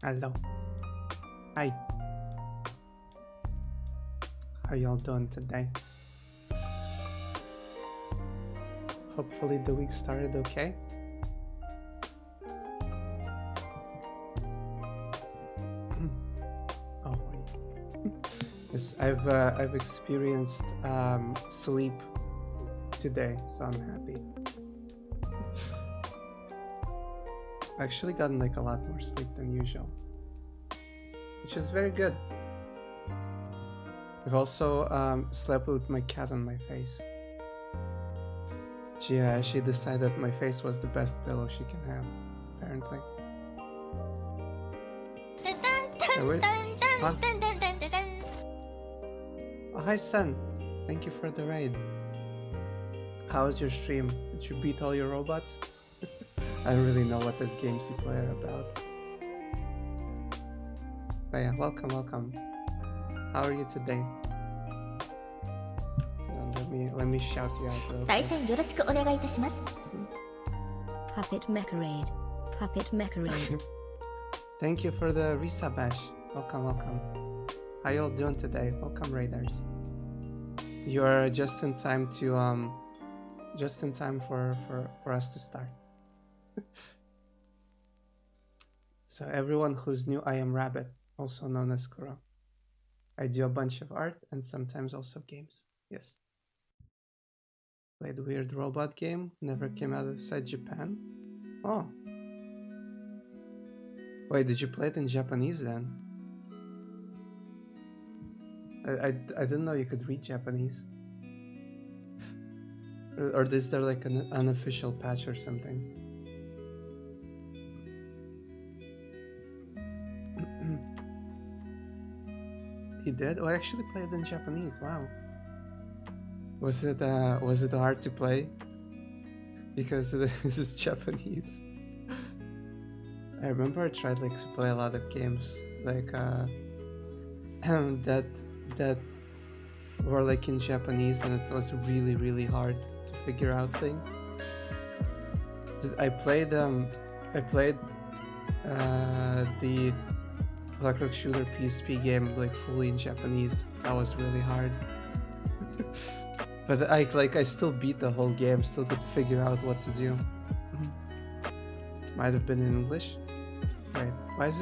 Hello. Hi. How y'all doing today? Hopefully the week started okay. Oh wait. Yes, I've experienced sleep today, so I'm happy. I've actually gotten like a lot more sleep than usual, which is very good. I've also slept with my cat on my face. She decided my face was the best pillow she can have, apparently. Huh? Oh, hi Sun, thank you for the raid. How was your stream? Did you beat all your robots? I don't really know what the games you play are about. But yeah, welcome. How are you today? Let me shout you out real quick. Puppet Mecha Raid. Puppet Mecha Raid. Thank you for the resub, Ash. Welcome. How y'all doing today? Welcome, raiders. You are just in time to just in time for us to start. So everyone who's new, I am Rabbit, also known as Kuro. I do a bunch of art and sometimes also games. Yes. Played a weird robot game. Never came outside Japan. Oh. Wait, did you play it in Japanese then? I didn't know you could read Japanese. Or is there like an unofficial patch or something? He did? Oh, I actually played in Japanese. Wow. Was it hard to play? Because this is Japanese. I remember I tried like to play a lot of games like that were like in Japanese, and it was really hard to figure out things. I played the Black Rock Shooter PSP game like fully in Japanese. That was really hard. But I still beat the whole game, still could figure out what to do. Might have been in English. Wait, why is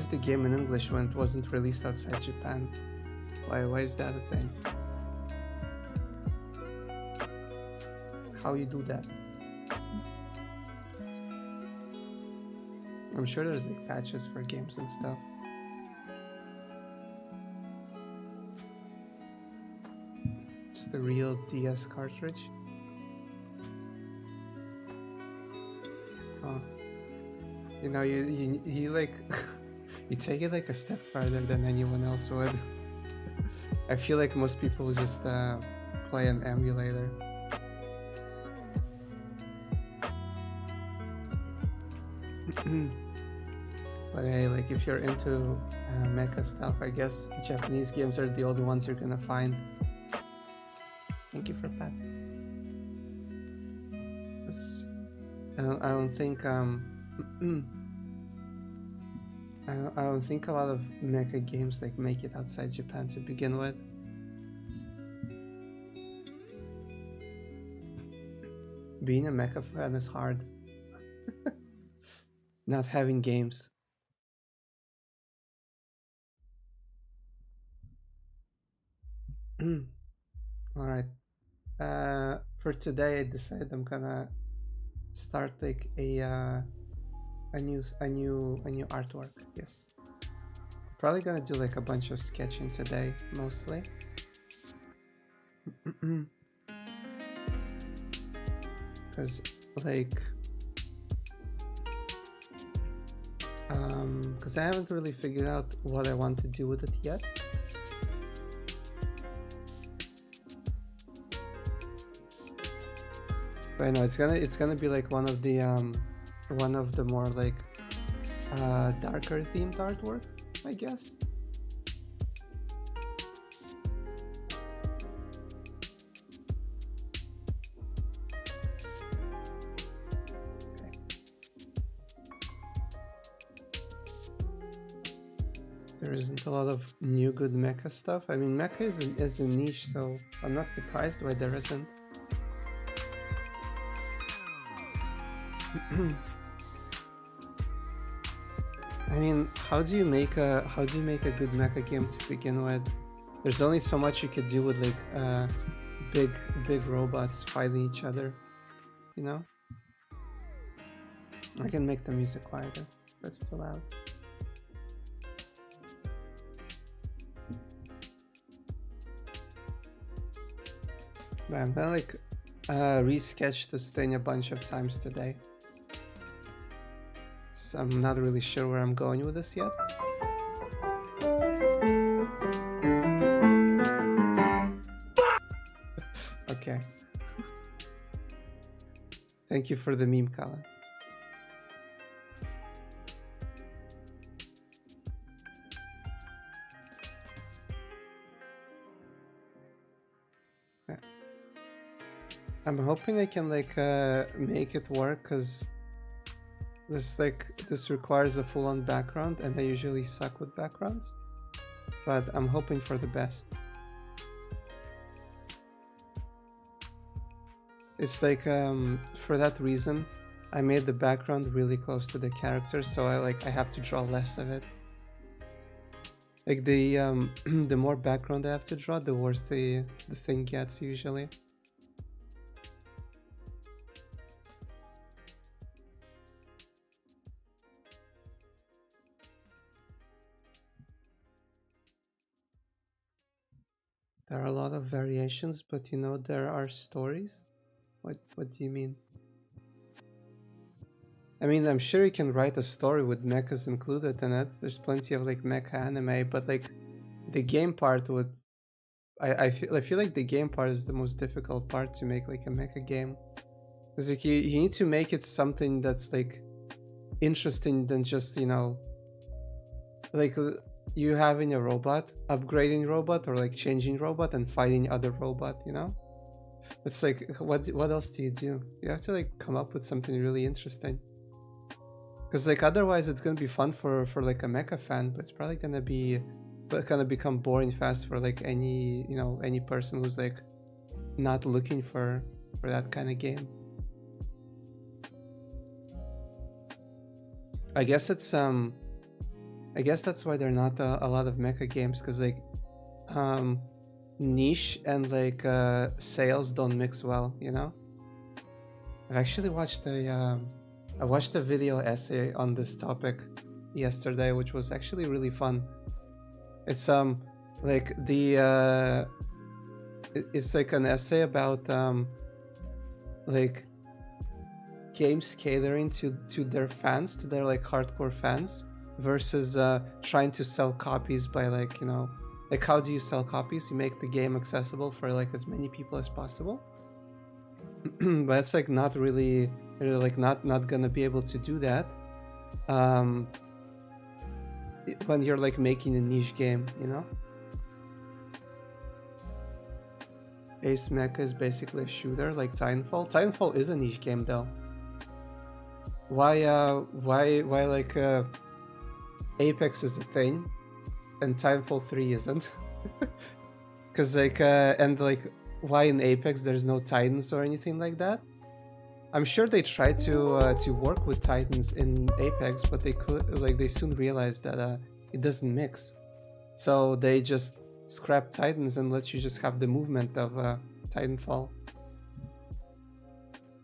the game in English when it wasn't released outside Japan? Why is that a thing? How you do that? I'm sure there's like patches for games and stuff. It's the real DS cartridge. Oh. You know, you like you take it like a step further than anyone else would. I feel like most people just play an emulator. But hey, like if you're into mecha stuff, I guess Japanese games are the only ones you're gonna find. Thank you for that. I don't think I don't think a lot of mecha games like make it outside Japan to begin with. Being a mecha fan is hard. Not having games. Alright. For today I decided I'm gonna start like a new artwork. Yes. Probably gonna do like a bunch of sketching today, mostly. Cause like because I haven't really figured out what I want to do with it yet. But I know it's gonna be like one of the more like darker themed artworks, I guess. There isn't a lot of new good mecha stuff. I mean, mecha is a niche, so I'm not surprised why there isn't. I mean, how do you make a good mecha game to begin with? There's only so much you could do with like big robots fighting each other, you know? I can make the music quieter. That's too loud. But I'm gonna like re-sketch this thing a bunch of times today. So I'm not really sure where I'm going with this yet. Okay. Thank you for the meme, Kala. I'm hoping I can like make it work, because this requires a full-on background and I usually suck with backgrounds, but I'm hoping for the best. It's like for that reason I made the background really close to the character, so I have to draw less of it. Like the the more background I have to draw, the worse the thing gets usually. There are a lot of variations, but you know there are stories. What do you mean? I mean, I'm sure you can write a story with mechas included in it. There's plenty of like mecha anime, but like the game part would I feel like the game part is the most difficult part to make like a mecha game. Because like you need to make it something that's like interesting than just, you know, like you having a robot, upgrading robot, or like changing robot and fighting other robot, you know? It's like what else do? You have to like come up with something really interesting. Because like otherwise it's gonna be fun for like a mecha fan, but it's probably gonna become boring fast for like any, you know, any person who's like not looking for that kind of game. I guess it's I guess that's why there are not a lot of mecha games, because like niche and like sales don't mix well, you know. I've actually watched I watched a video essay on this topic yesterday, which was actually really fun. It's like the it's like an essay about like games catering to their fans, to their like hardcore fans, versus trying to sell copies by like, you know, like how do you sell copies? You make the game accessible for like as many people as possible. But it's like not really, like not gonna be able to do that when you're like making a niche game, you know. Ace Mecha is basically a shooter like Titanfall. Titanfall is a niche game though. Why like Apex is a thing and Titanfall 3 isn't? Because like and like why in Apex there's no Titans or anything like that? I'm sure they tried to work with Titans in Apex, but they soon realized that it doesn't mix. So they just scrap Titans and let you just have the movement of Titanfall.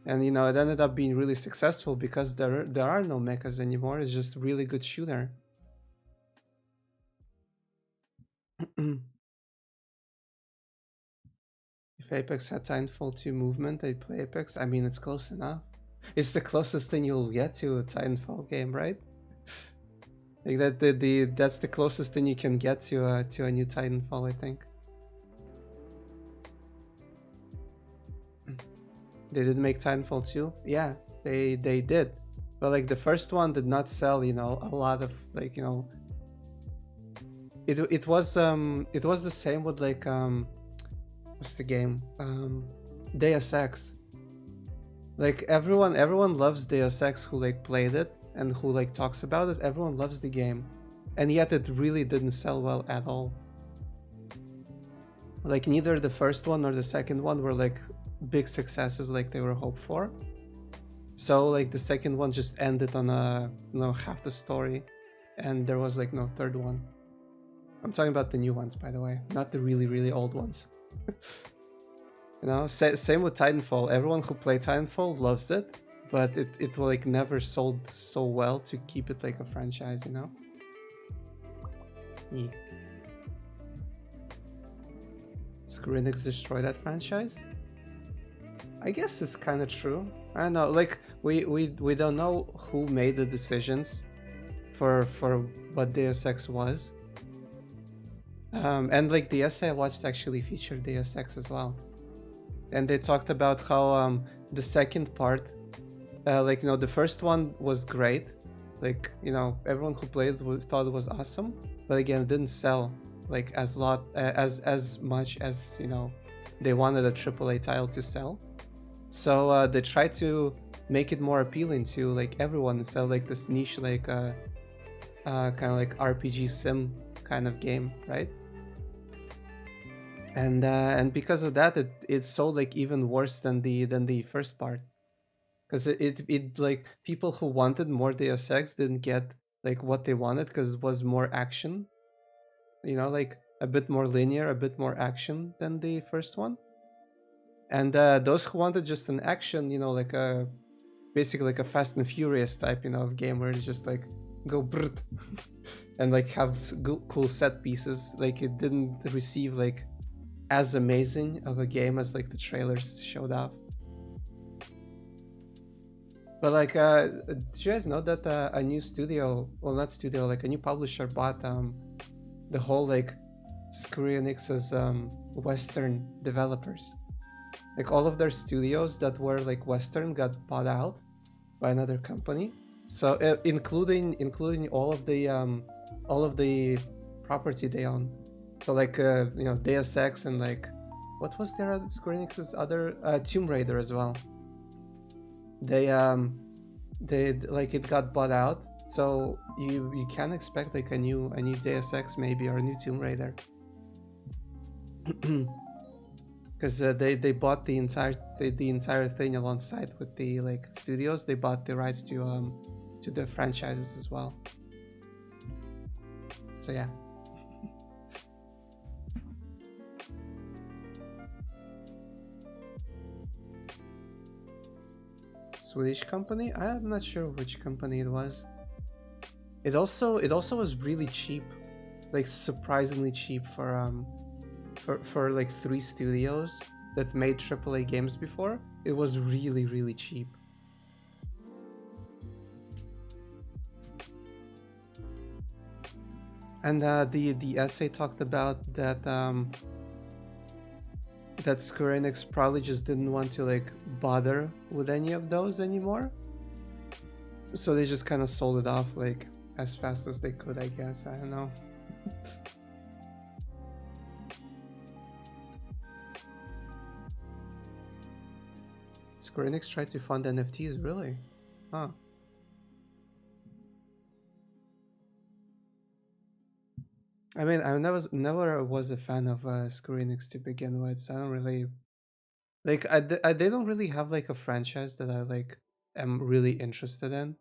And you know, it ended up being really successful because there are no mechas anymore. It's just really good shooter. If Apex had Titanfall 2 movement, I'd play Apex. I mean, it's close enough. It's the closest thing you'll get to a Titanfall game, right? Like that's the closest thing you can get to a new Titanfall, I think. They did make Titanfall 2? Yeah, they did. But like the first one did not sell, you know, a lot of like, you know, it was the same with like what's the game? Deus Ex. Like everyone loves Deus Ex who like played it and who like talks about it. Everyone loves the game, and yet it really didn't sell well at all. Like neither the first one or the second one were like big successes like they were hoped for. So like the second one just ended on a, you know, half the story, and there was like no third one. I'm talking about the new ones, by the way, not the really old ones. You know, same with Titanfall. Everyone who played Titanfall loves it, but it like never sold so well to keep it like a franchise, you know? Yeah. Square Enix destroyed that franchise? I guess it's kind of true. I don't know, like we don't know who made the decisions for what Deus Ex was. And like the essay I watched actually featured Deus Ex as well. And they talked about how the second part, like, you know, the first one was great. Like, you know, everyone who played it thought it was awesome. But again, it didn't sell like as much as, you know, they wanted a AAA title to sell. So they tried to make it more appealing to like everyone instead of like this niche like kind of like RPG sim kind of game, right? And because of that, it sold like even worse than the first part. because it like people who wanted more Deus Ex didn't get like what they wanted because it was more action, like a bit more linear, a bit more action than the first one. And those who wanted just an action, like a basically like a Fast and Furious type, of game where you just like go brrrt and like have cool set pieces. Like it didn't receive like as amazing of a game as like the trailers showed off. But like, did you guys know that a new studio, well, not studio, like a new publisher bought the whole like Square Enix's Western developers? Like all of their studios that were like Western got bought out by another company. So including all of the property they own. So like Deus Ex and like what was their Square Enix's other Tomb Raider as well. They like it got bought out, so you can expect like a new Deus Ex maybe, or a new Tomb Raider. Because they bought the entire thing alongside with the like studios. They bought the rights to the franchises as well. So yeah. Swedish company? I'm not sure which company it was. It also was really cheap, like surprisingly cheap for like 3 studios that made AAA games before. It was really, really cheap. And the essay talked about that that Square Enix probably just didn't want to like bother with any of those anymore, so they just kind of sold it off like as fast as they could, I guess. I don't know. Square Enix tried to fund NFTs, really? Huh. I mean, I never was a fan of Square Enix to begin with, so I don't really like. They don't really have like a franchise that I like am really interested in,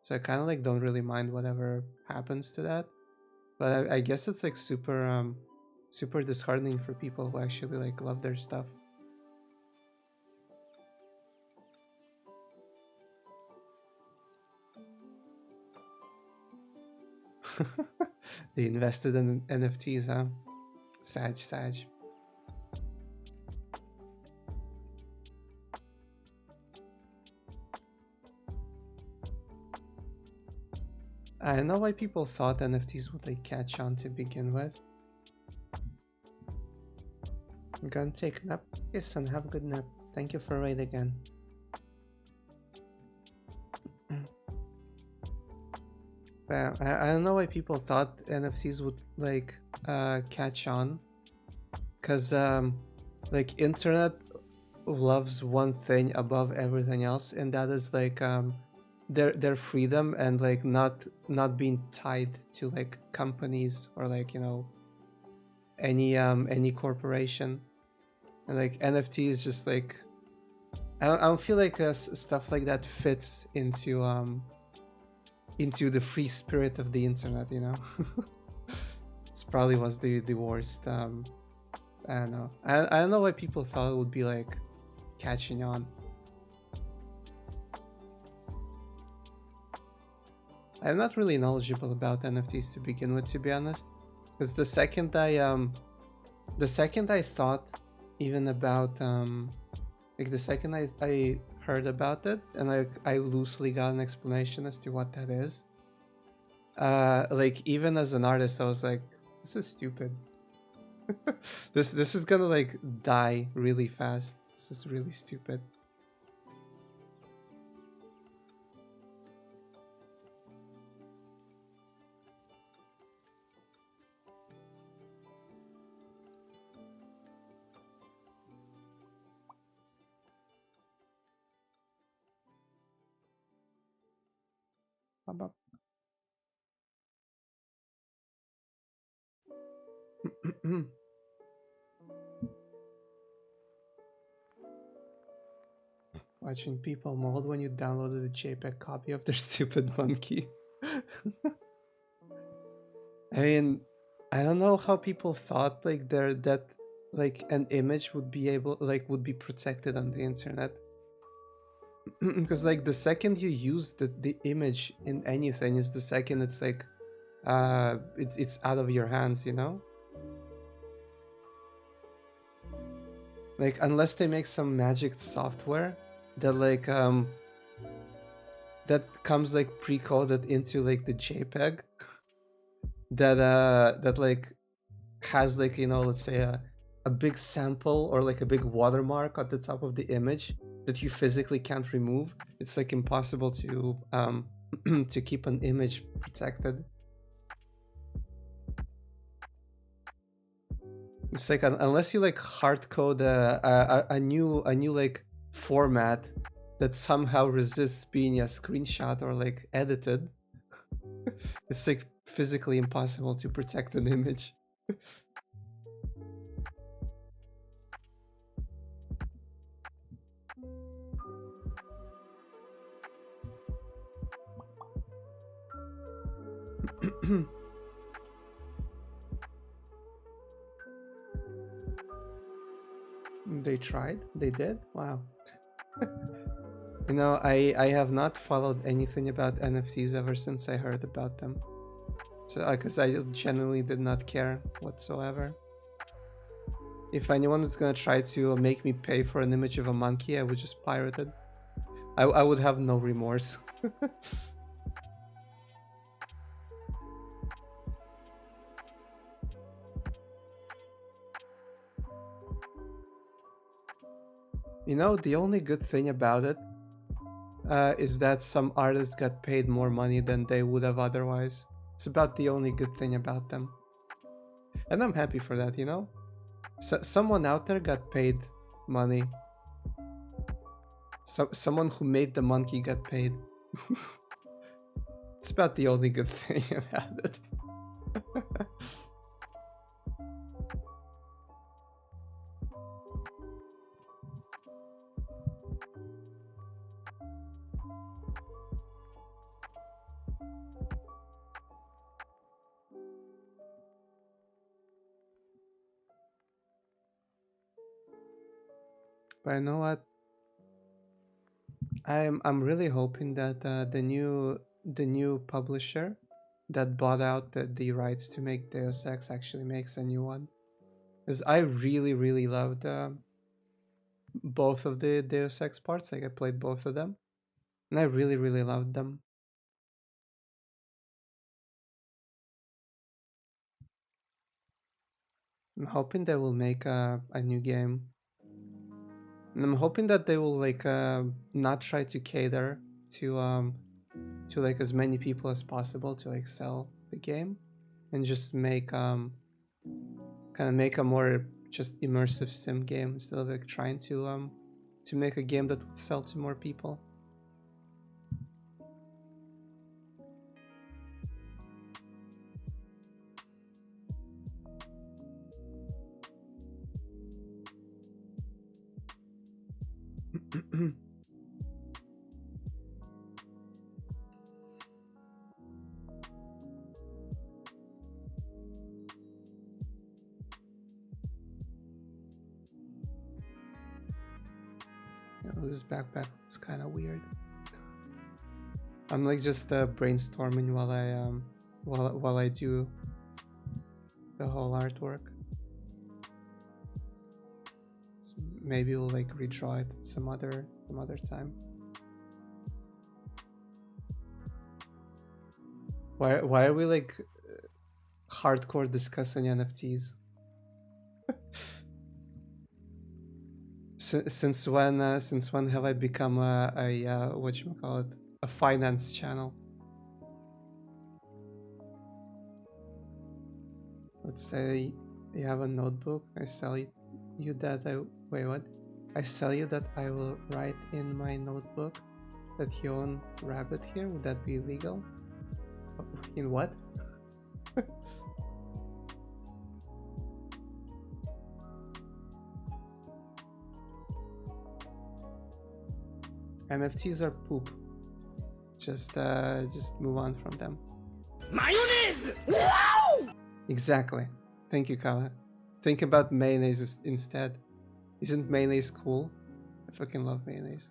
so I kind of like don't really mind whatever happens to that. But I guess it's like super disheartening for people who actually like love their stuff. They invested in NFTs, huh? Sag. I know why people thought NFTs would like catch on to begin with. I'm gonna take a nap. Yes, and have a good nap. Thank you for raid again. I don't know why people thought NFTs would like catch on, because like internet loves one thing above everything else, and that is like their freedom and like not being tied to like companies or like any corporation. And like NFT is just like I don't feel like stuff like that fits into the free spirit of the internet, This probably was the worst. I don't know. I don't know why people thought it would be like catching on. I'm not really knowledgeable about NFTs to begin with, to be honest, because the second I thought even about like the second I heard about it and I loosely got an explanation as to what that is, like even as an artist I was like, this is stupid. this is gonna like die really fast. This is really stupid. Watching people mold when you downloaded a JPEG copy of their stupid monkey. I mean, I don't know how people thought like that like an image would be able would be protected on the internet. Because like the second you use the image in anything is the second it's like it's out of your hands, you know? Like unless they make some magic software that that comes like pre-coded into like the JPEG that like has like, you know, let's say a big sample or like a big watermark at the top of the image that you physically can't remove. It's like impossible to to keep an image protected. It's like unless you like hard code a new like format that somehow resists being a screenshot or like edited, it's like physically impossible to protect an image. They tried? They did? Wow. You know, I have not followed anything about NFTs ever since I heard about them. So, because I genuinely did not care whatsoever. If anyone was gonna try to make me pay for an image of a monkey, I would just pirate it. I would have no remorse. You know, the only good thing about it is that some artists got paid more money than they would have otherwise. It's about the only good thing about them. And I'm happy for that, you know? Someone out there got paid money. Someone who made the monkey got paid. It's about the only good thing about it. But you know what? I'm really hoping that the new publisher that bought out the rights to make Deus Ex actually makes a new one, because I really loved both of the Deus Ex parts. Like I played both of them, and I really loved them. I'm hoping they will make a new game, and I'm hoping that they will like not try to cater to like as many people as possible to like sell the game, and just make kind of make a more just immersive sim game instead of like trying to make a game that would sell to more people. You know, this backpack is kind of weird. I'm like just brainstorming while I do the whole artwork. So maybe we'll like redraw it some other time. Why are we like hardcore discussing NFTs? Since when have I become a whatchamacallit, a finance channel? Let's say you have a notebook, I sell you that wait, what? I sell you that I will write in my notebook that you own rabbit here. Would that be illegal? In what? MFTs are poop. Just move on from them. Mayonnaise! Wow! Exactly. Thank you, Kala. Think about mayonnaise instead. Isn't mayonnaise cool? I fucking love mayonnaise.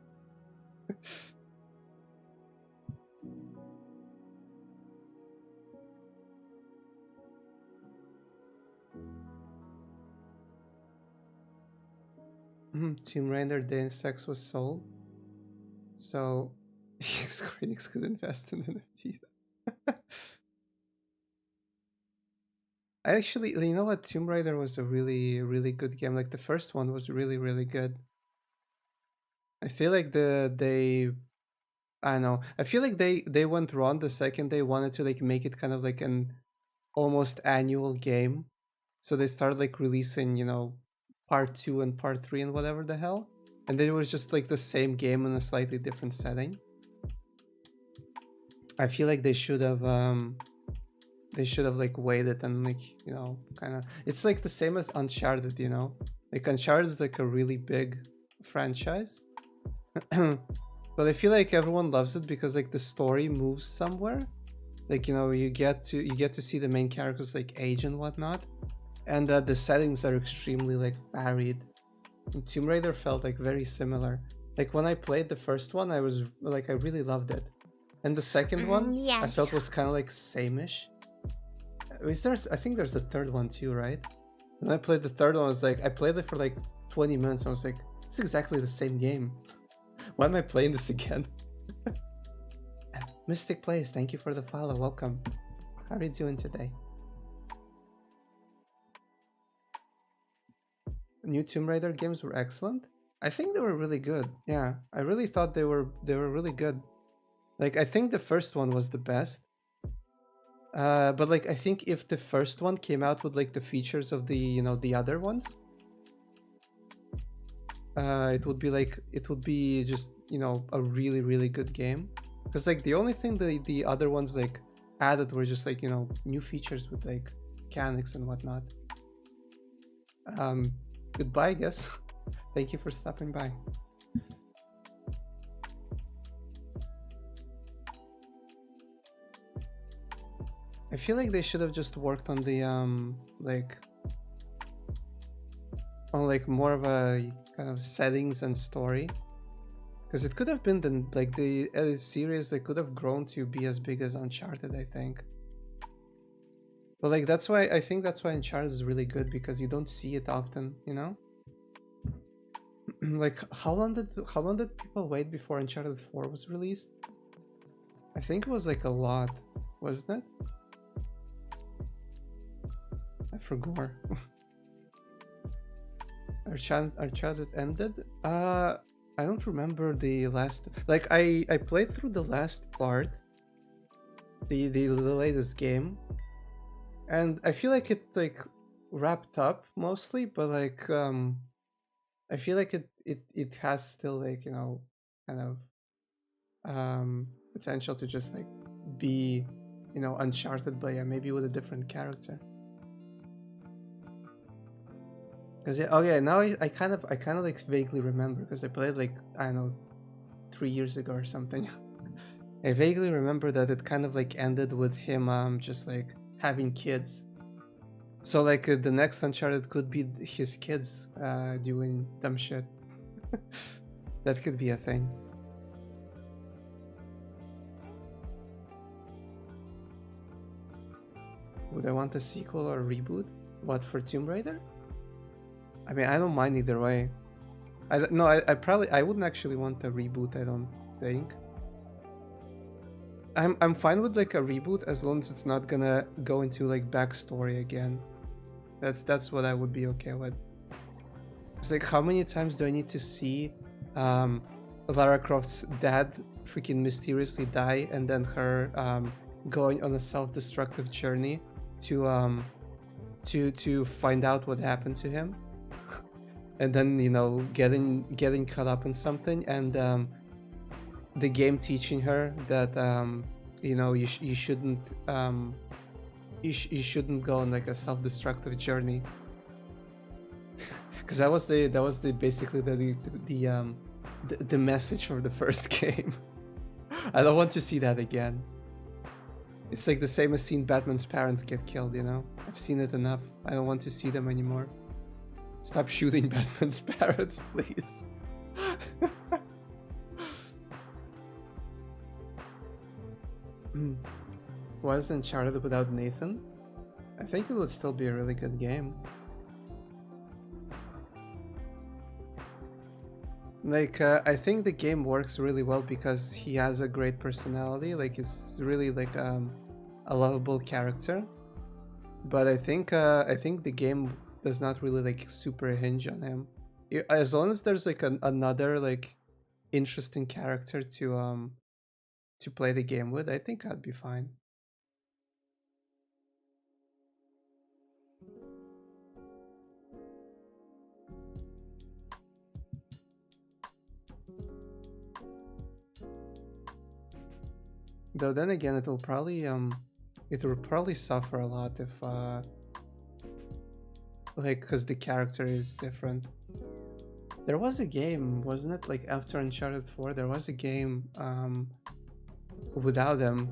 Tomb Raider didn't sex with Soul. So Square Enix could invest in NFTs. I actually, you know what? Tomb Raider was a really, really good game. Like the first one was really, really good. I feel like I don't know. I feel like they went wrong the second they wanted to like make it kind of like an almost annual game. So they started like releasing, part 2 and part 3 and whatever the hell. And then it was just like the same game in a slightly different setting. I feel like they should have like waited and like, kind of, it's like the same as Uncharted, like Uncharted is like a really big franchise. But I feel like everyone loves it because like the story moves somewhere. Like, you get to see the main characters like age and whatnot. And the settings are extremely like varied. And Tomb Raider felt like very similar. Like when I played the first one, I was like, I really loved it. And the second one, yes. I felt was kind of like same-ish. I think there's a third one too, right? When I played the third one, I was like, I played it for like 20 minutes. And I was like, it's exactly the same game. Why am I playing this again? Mystic Plays, thank you for the follow. Welcome. How are you doing today? New Tomb Raider games were excellent. I think they were really good. Yeah, I really thought they were really good. Like, I think the first one was the best. But like, I think if the first one came out with like the features of the the other ones, it would be just a really, really good game. Because like the only thing the other ones like added were just like new features with like mechanics and whatnot. Goodbye, I guess. Thank you for stopping by. I feel like they should have just worked on the like more of a kind of settings and story, because it could have been the series that could have grown to be as big as Uncharted, I think. But like that's why Uncharted is really good, because you don't see it often, Like how long did people wait before Uncharted 4 was released? I think it was like a lot, wasn't it? I forgot. Uncharted ended? I don't remember the last. Like I played through the last part, the latest game, and I feel like it like wrapped up mostly, but like I feel like it has still like kind of potential to just like be Uncharted, but yeah, maybe with a different character. Cause now I kind of like vaguely remember, because I played like, I don't know, 3 years ago or something. I vaguely remember that it kind of like ended with him just like having kids. So like the next Uncharted could be his kids doing dumb shit. That could be a thing. Would I want a sequel or a reboot? What, for Tomb Raider? I mean, I don't mind either way. I wouldn't actually want a reboot, I don't think. I'm fine with like a reboot as long as it's not gonna go into like backstory again. That's what I would be okay with. It's like, how many times do I need to see Lara Croft's dad freaking mysteriously die, and then her going on a self-destructive journey to find out what happened to him? And then getting caught up in something, and the game teaching her that you shouldn't you shouldn't go on like a self-destructive journey, because that was basically the the message from the first game. I don't want to see that again. It's like the same as seeing Batman's parents get killed, you know? I've seen it enough. I don't want to see them anymore. Stop shooting Batman's parents, please. Was Uncharted without Nathan? I think it would still be a really good game. Like, I think the game works really well because he has a great personality. Like, it's really like a lovable character. But I think the game does not really like super hinge on him. As long as there's like another like interesting character to play the game with, I think I'd be fine. Though then again, it will probably suffer a lot if like, because the character is different. There was a game, wasn't it, like after Uncharted 4, there was a game without him.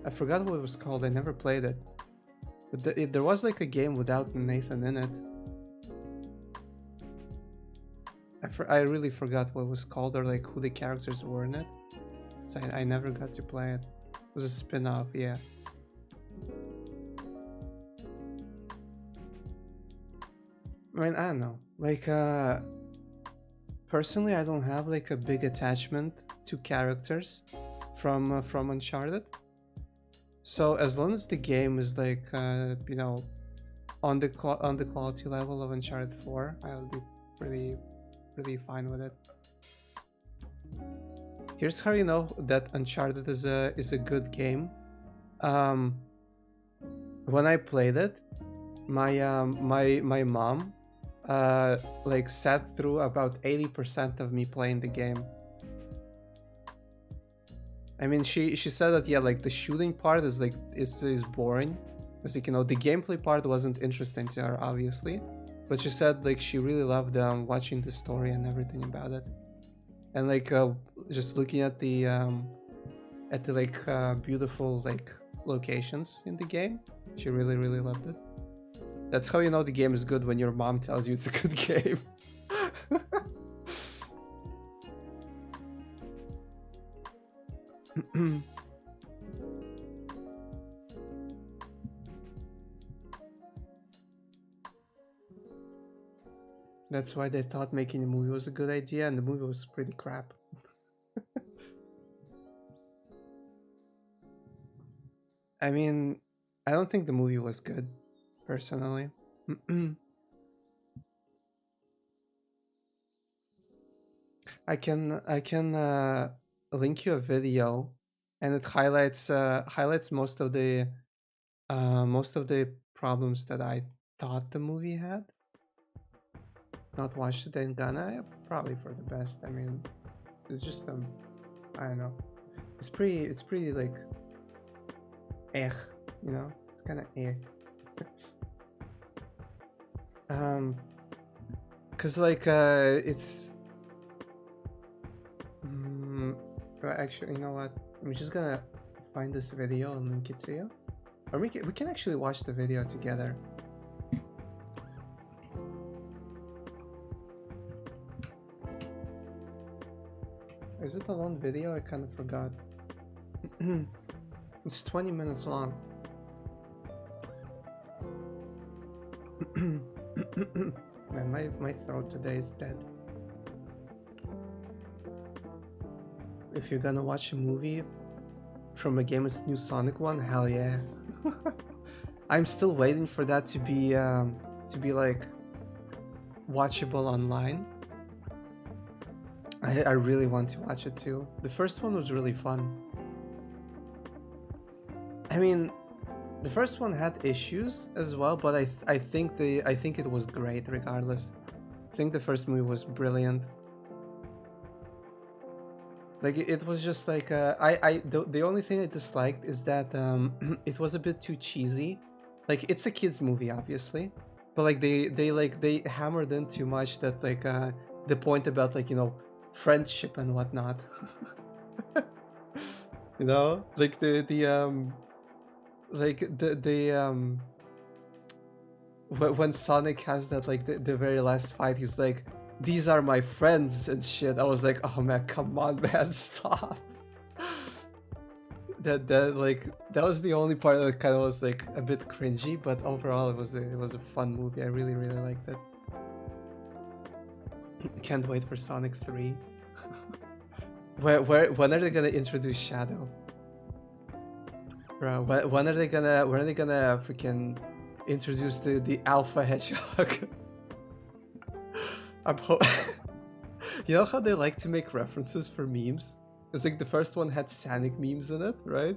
I forgot what it was called. I never played it. But there was like a game without Nathan in it. I really forgot what it was called or like who the characters were in it. So I never got to play it. It was a spin-off, yeah. I mean, I don't know. Like, personally, I don't have like a big attachment to characters from Uncharted. So as long as the game is like, you know, on the quality level of Uncharted 4, I would be pretty fine with it. Here's how you know that Uncharted is a good game. When I played it, my mom like sat through about 80% of me playing the game. I mean, she said that, yeah, like the shooting part is like is boring. It's like, you know, the gameplay part wasn't interesting to her, obviously, but she said like she really loved watching the story and everything about it, and like just looking at the like beautiful like locations in the game. She really loved it. That's how you know the game is good, when your mom tells you it's a good game. That's why they thought making a movie was a good idea, and the movie was pretty crap. I mean, I don't think the movie was good, personally. I can link you a video, and it highlights most of the problems that I thought the movie had. Not watched it in Ghana, probably for the best. I mean, it's just I don't know. It's pretty like, you know, it's kind of cause like it's well, actually, you know what? I'm just gonna find this video and link it to you, or we can actually watch the video together. Is it a long video? I kind of forgot. It's 20 minutes long. Man, my throat today is dead. If you're gonna watch a movie from a game, it's new Sonic one, hell yeah. I'm still waiting for that to be like watchable online. I really want to watch it too. The first one was really fun. I mean, the first one had issues as well, but I think it was great regardless. I think the first movie was brilliant. Like it was just like the only thing I disliked is that it was a bit too cheesy. Like, it's a kids movie, obviously, but like they hammered in too much that like the point about, like, you know, friendship and whatnot. You know, like when Sonic has that, like the very last fight, he's like, "These are my friends" and shit. I was like, "Oh man, come on, man, stop." That was the only part that kind of was like a bit cringy, but overall it was a fun movie. I really liked it. Can't wait for Sonic 3. When are they gonna introduce Shadow? Bro, when are they gonna freaking introduce the Alpha Hedgehog? I'm You know how they like to make references for memes? It's like the first one had Sonic memes in it, right?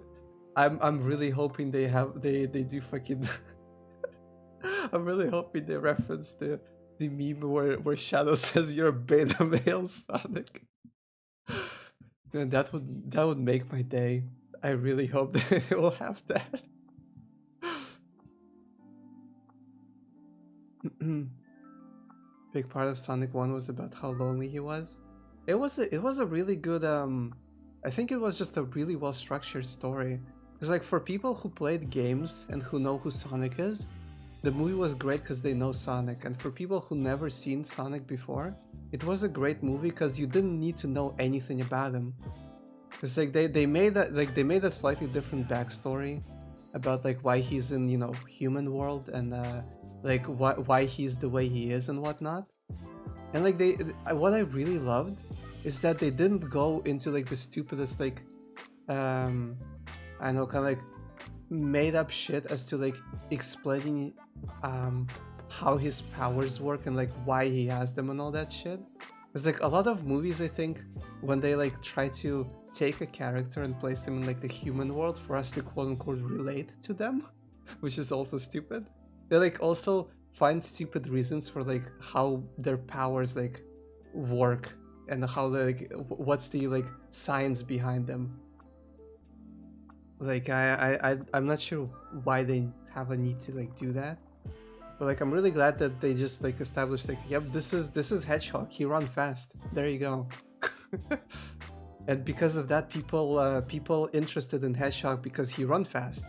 I'm really hoping they do fucking I'm really hoping they reference the meme where Shadow says you're a beta male, Sonic. Man, that would make my day. I really hope they will have that. Big part of Sonic 1 was about how lonely he was. It was a really good I think it was just a really well structured story. It's like for people who played games and who know who Sonic is, the movie was great because they know Sonic, and for people who never seen Sonic before, it was a great movie because you didn't need to know anything about him. It's like they made a slightly different backstory about like why he's in, you know, human world, and like why he's the way he is and whatnot. And like what I really loved is that they didn't go into like the stupidest like I know, kind of like made up shit as to like explaining how his powers work and like why he has them and all that shit. It's like a lot of movies, I think, when they like try to take a character and place them in like the human world for us to quote unquote relate to them, which is also stupid. They like also find stupid reasons for like how their powers like work and how like what's the like science behind them. Like I'm not sure why they have a need to like do that, but like I'm really glad that they just like established like, yep, this is Hedgehog, he run fast, there you go. And because of that, people interested in Hedgehog because he run fast.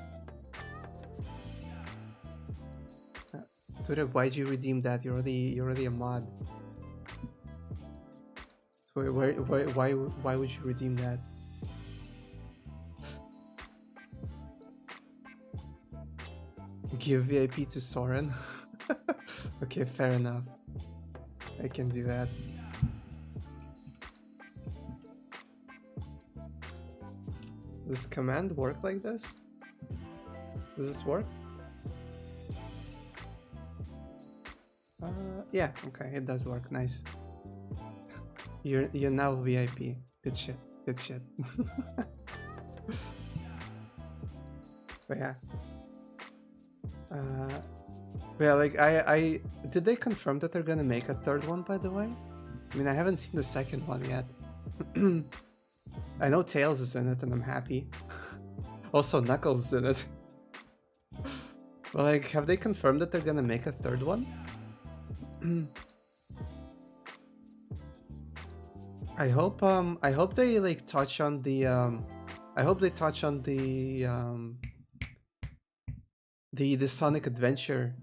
Twitter, why'd you redeem that? You're already a mod. Why would you redeem that? Give VIP to Soren? Okay, fair enough. I can do that. Does command work like this? Does this work? Yeah, okay, it does work. Nice. You're now VIP. Good shit. Good shit. But yeah. Yeah, like I did they confirm that they're gonna make a third one, by the way? I mean, I haven't seen the second one yet. I know Tails is in it and I'm happy. Also Knuckles is in it. But like, have they confirmed that they're gonna make a third one? I hope they like touch on the I hope they touch on the Sonic Adventure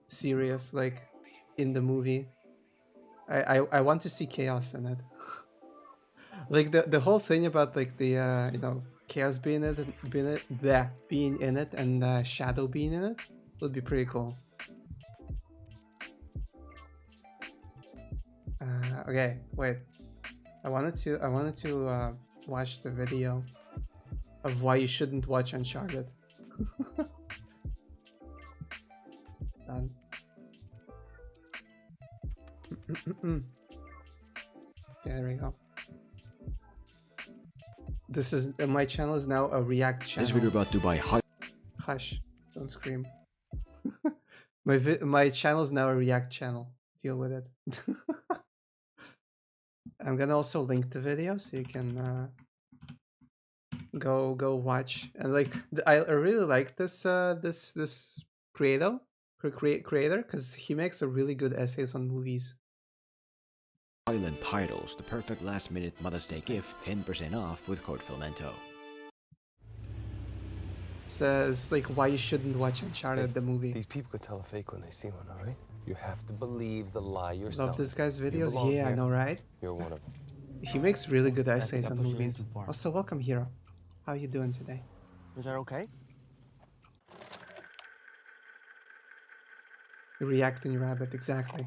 series like in the movie. I want to see Chaos in it. Like the whole thing about like the you know, Chaos being in it and Shadow being in it would be pretty cool. Okay, wait. I wanted to watch the video of why you shouldn't watch Uncharted. Done. Okay, there we go. This is my channel is now a React channel. This video brought to you by Hush, don't scream. My channel is now a React channel. Deal with it. I'm gonna also link the video so you can go watch. And like I really like this this creator because he makes a really good essays on movies. Island titles, the perfect last-minute Mother's Day gift, 10% off with code Filmento. It's like why you shouldn't watch Uncharted, the movie. These people could tell a fake when they see one, all right? You have to believe the lie yourself. Love this guy's You videos. belong Yeah, I here. know, right? You're one of them. He makes really good I essays think I on pushed you in movies. too far. Also, welcome, Hero. How you doing today? Is that okay? Reacting rabbit, exactly.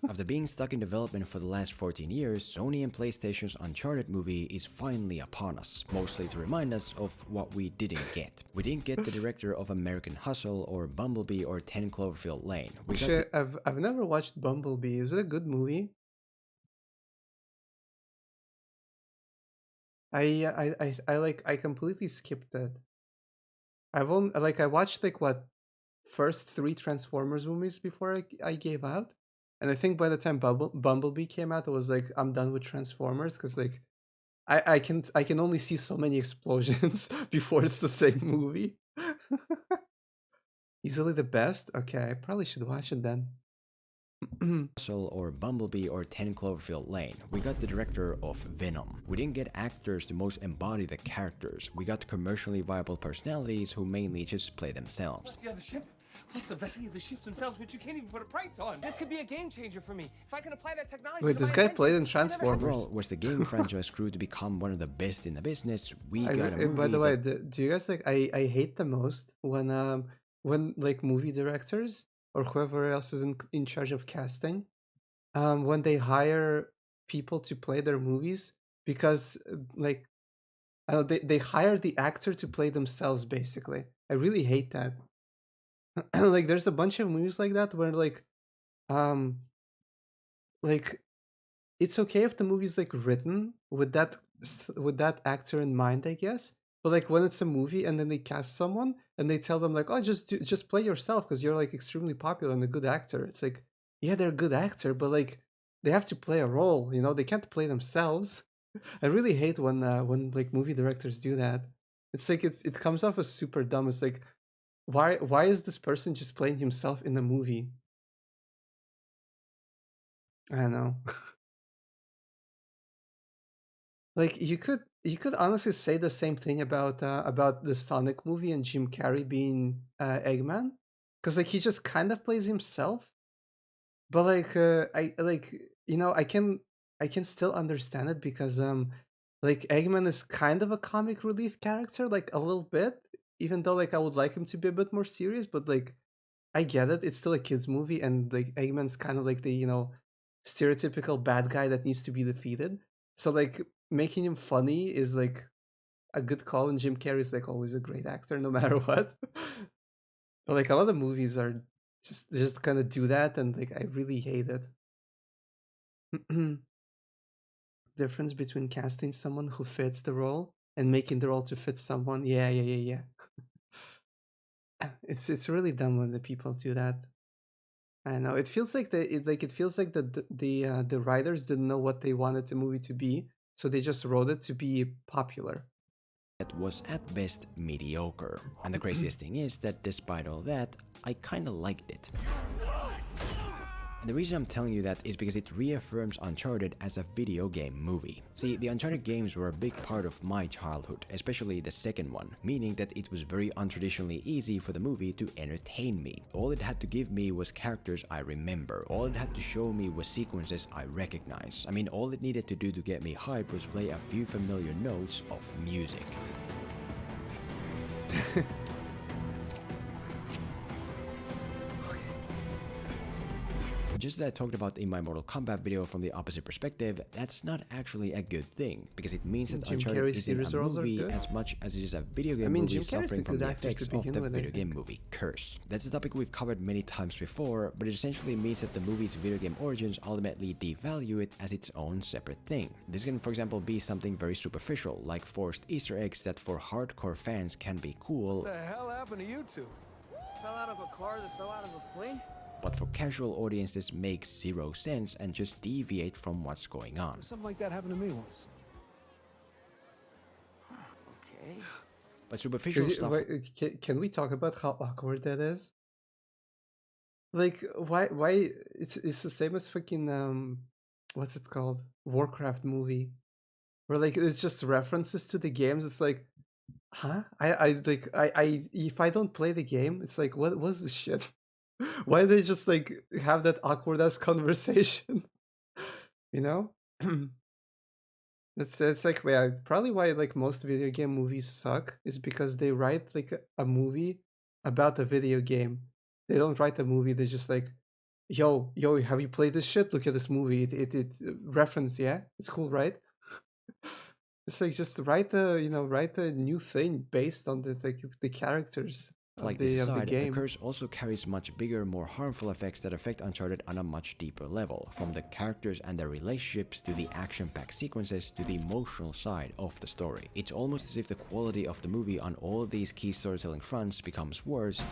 After being stuck in development for the last 14 years, Sony and PlayStation's Uncharted movie is finally upon us, mostly to remind us of what we didn't get. We didn't get the director of American Hustle or Bumblebee or 10 Cloverfield Lane. We got Actually, I've never watched Bumblebee. Is it a good movie? I completely skipped it. I've only I watched like what first 3 Transformers movies before I gave out, and I think by the time Bumblebee came out, I was like, I'm done with Transformers because like I can only see so many explosions before it's the same movie. Easily the best. Okay, I probably should watch it then. Hustle or Bumblebee or 10 Cloverfield Lane. We got the director of Venom. We didn't get actors to most embody the characters. We got commercially viable personalities who mainly just play themselves. Plus the other ship, plus the value of the ships themselves, which you can't even put a price on. This could be a game changer for me. If I can apply that technology. Wait, to this my guy invention, played in I never had- Transformers. Overall, was the game franchise grew to become one of the best in the business, we got a movie By the way, that do you guys like? I hate the most when like movie directors or whoever else is in charge of casting, when they hire people to play their movies because like they hire the actor to play themselves basically. I really hate that. Like there's a bunch of movies like that where um like it's okay if the movie's like written with that actor in mind, I guess. But like when it's a movie and then they cast someone and they tell them like, oh, just play yourself because you're like extremely popular and a good actor. It's like, yeah, they're a good actor, but like they have to play a role. You know, they can't play themselves. I really hate when like movie directors do that. It's like it comes off as super dumb. It's like, why is this person just playing himself in the movie? I don't know. Like you could honestly say the same thing about the Sonic movie and Jim Carrey being Eggman, because like he just kind of plays himself, but like I like I can still understand it because like Eggman is kind of a comic relief character, like a little bit, even though like I would like him to be a bit more serious, but like I get it, it's still a kids movie, and like Eggman's kind of like the stereotypical bad guy that needs to be defeated. So like making him funny is like a good call, and Jim Carrey is like always a great actor no matter what. But like a lot of movies are just kind of do that, and like I really hate it. Difference between casting someone who fits the role and making the role to fit someone. Yeah. It's really dumb when the people do that. I know it feels like it feels like the writers didn't know what they wanted the movie to be, so they just wrote it to be popular. was at best mediocre. And the craziest thing is that despite all that, I kinda liked it. And the reason I'm telling you that is because it reaffirms Uncharted as a video game movie. See, the Uncharted games were a big part of my childhood, especially the second one, meaning that it was very untraditionally easy for the movie to entertain me. All it had to give me was characters I remember. All it had to show me was sequences I recognize. I mean, all it needed to do to get me hyped was play a few familiar notes of music. Just as I talked about in my Mortal Kombat video from the opposite perspective, that's not actually a good thing, because it means that Jim Uncharted Carrey's isn't series a roles are movie good. as much as it is a video game I mean, movie Jim Carrey's a suffering from good the actor effects to of begin the with, I video game think. movie curse. That's a topic we've covered many times before, but it essentially means that the movie's video game origins ultimately devalue it as its own separate thing. This can, for example, be something very superficial, like forced Easter eggs that for hardcore fans can be cool. What the hell happened to you two? Fell out of a car that fell out of a plane? But for casual audiences makes zero sense and just deviate from what's going on. Something like that happened to me once. Okay. But superficial stuff. Can we talk about how awkward that is? Like, why? It's the same as fucking what's it called? Warcraft movie. Where like it's just references to the games. It's like, huh? I if I don't play the game, it's like what was this shit? Why they just like have that awkward ass conversation? You know? It's like, yeah, probably why like most video game movies suck is because they write like a movie about a video game. They don't write a movie. They just like, yo, have you played this shit? Look at this movie. It reference, yeah, it's cool, right? It's like just write write a new thing based on the characters Like of this the aside, the game. curse also carries much bigger, more harmful effects that affect Uncharted on a much deeper level, from the characters and their relationships to the action-packed sequences to the emotional side of the story. It's almost as if the quality of the movie on all of these key storytelling fronts becomes worse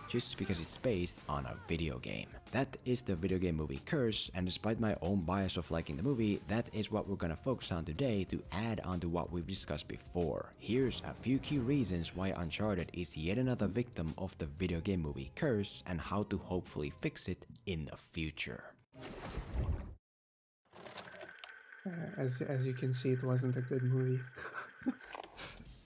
just because it's based on a video game. That is the video game movie Curse, and despite my own bias of liking the movie, that is what we're gonna focus on today to add on to what we've discussed before. Here's a few key reasons why Uncharted is yet another victim of the video game movie Curse and how to hopefully fix it in the future. As you can see, it wasn't a good movie.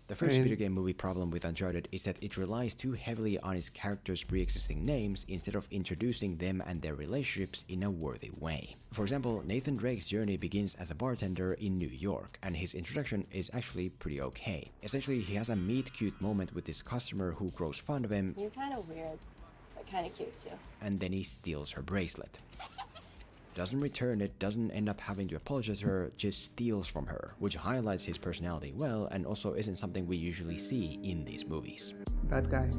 The first video game movie problem with Uncharted is that it relies too heavily on its characters' pre-existing names instead of introducing them and their relationships in a worthy way. For example, Nathan Drake's journey begins as a bartender in New York, and his introduction is actually pretty okay. Essentially, he has a meet-cute moment with his customer who grows fond of him. You're kind of weird, but kind of cute too. And then he steals her bracelet. Doesn't return it, doesn't end up having to apologize to her, just steals from her, which highlights his personality well and also isn't something we usually see in these movies. Bad guy.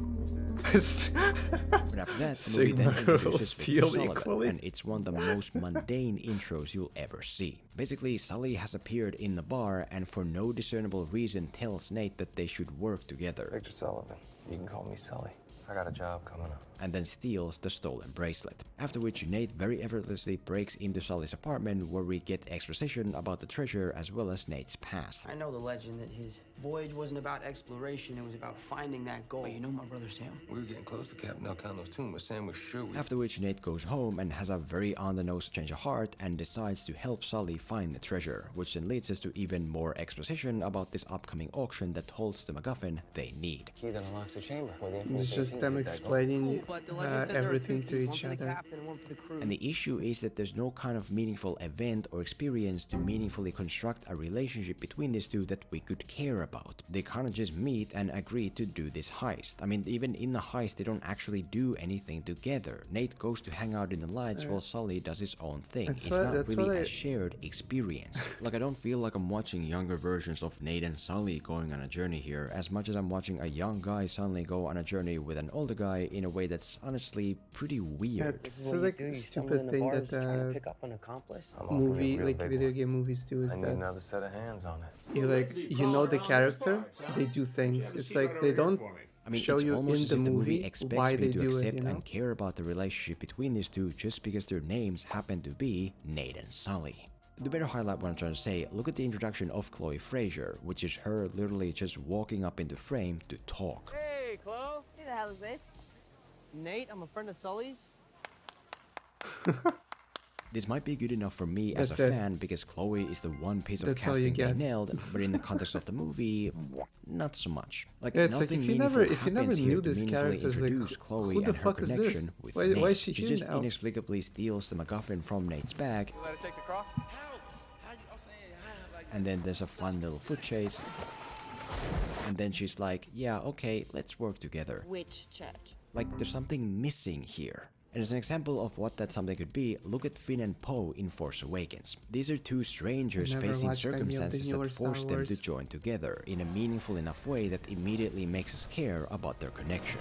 But after that, the movie then introduces Victor Sullivan, and it's one of the most mundane intros you'll ever see. Basically, Sully has appeared in the bar and for no discernible reason tells Nate that they should work together. Victor Sullivan. You can call me Sully. I got a job coming up. And then steals the stolen bracelet. After which Nate very effortlessly breaks into Sully's apartment where we get exposition about the treasure as well as Nate's past. I know the legend that his voyage wasn't about exploration, it was about finding that gold. But you know my brother Sam? We were getting close to Captain Elcano's tomb, but Sam was sure we... After which Nate goes home and has a very on-the-nose change of heart and decides to help Sully find the treasure, which then leads us to even more exposition about this upcoming auction that holds the MacGuffin they need. Key that unlocks the chamber. It's just them explaining everything to each other. And the issue is that there's no kind of meaningful event or experience to meaningfully construct a relationship between these two that we could care about. They kind of just meet and agree to do this heist. I mean, even in the heist, they don't actually do anything together. Nate goes to hang out in the lights while Sully does his own thing. It's not really a shared experience. Like, I don't feel like I'm watching younger versions of Nate and Sully going on a journey here, as much as I'm watching a young guy suddenly go on a journey with an older guy in a way that's honestly pretty weird. It's like a stupid thing that pick up an accomplice. movie, like video game movies do, is I need that another set of hands on it. you know the character, they do things. It's like they don't I mean, show it's you almost in as the if the movie movie expects why me they to do accept it, you know? and care about the relationship between these two just because their names happen to be Nate and Sully. To better highlight what I'm trying to say, look at the introduction of Chloe Fraser, which is her literally just walking up into frame to talk. Hey, Chloe. Who the hell is this? Nate, I'm a friend of Sully's. This might be good enough for me That's as a it. fan because Chloe is the one piece of That's all you casting they get. nailed, but in the context of the movie, not so much. Like, Yeah, it's like nothing if you meaningful never happens here knew to this meaningfully character, it's like, introduce Chloe who the and her fuck is this? connection with Why Nate. is she here just now? inexplicably steals the MacGuffin from Nate's bag, You let her take the cross? and then there's a fun little foot chase, and then she's like, yeah, okay, let's work together. Which church? Like, there's something missing here. And as an example of what that something could be, look at Finn and Poe in Force Awakens. These are two strangers Never facing watched any of the circumstances newer that Star force them to Wars. join together in a meaningful enough way that immediately makes us care about their connection.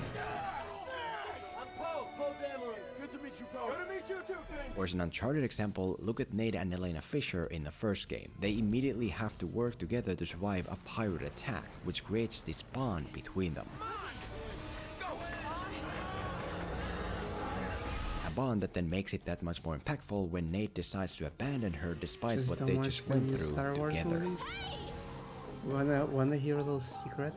Or as an Uncharted example, look at Nate and Elena Fisher in the first game. They immediately have to work together to survive a pirate attack, which creates this bond between them. A bond that then makes it that much more impactful when Nate decides to abandon her despite Just what don't they watch just the went new through Star Wars together. movies. Wanna hear a little secret?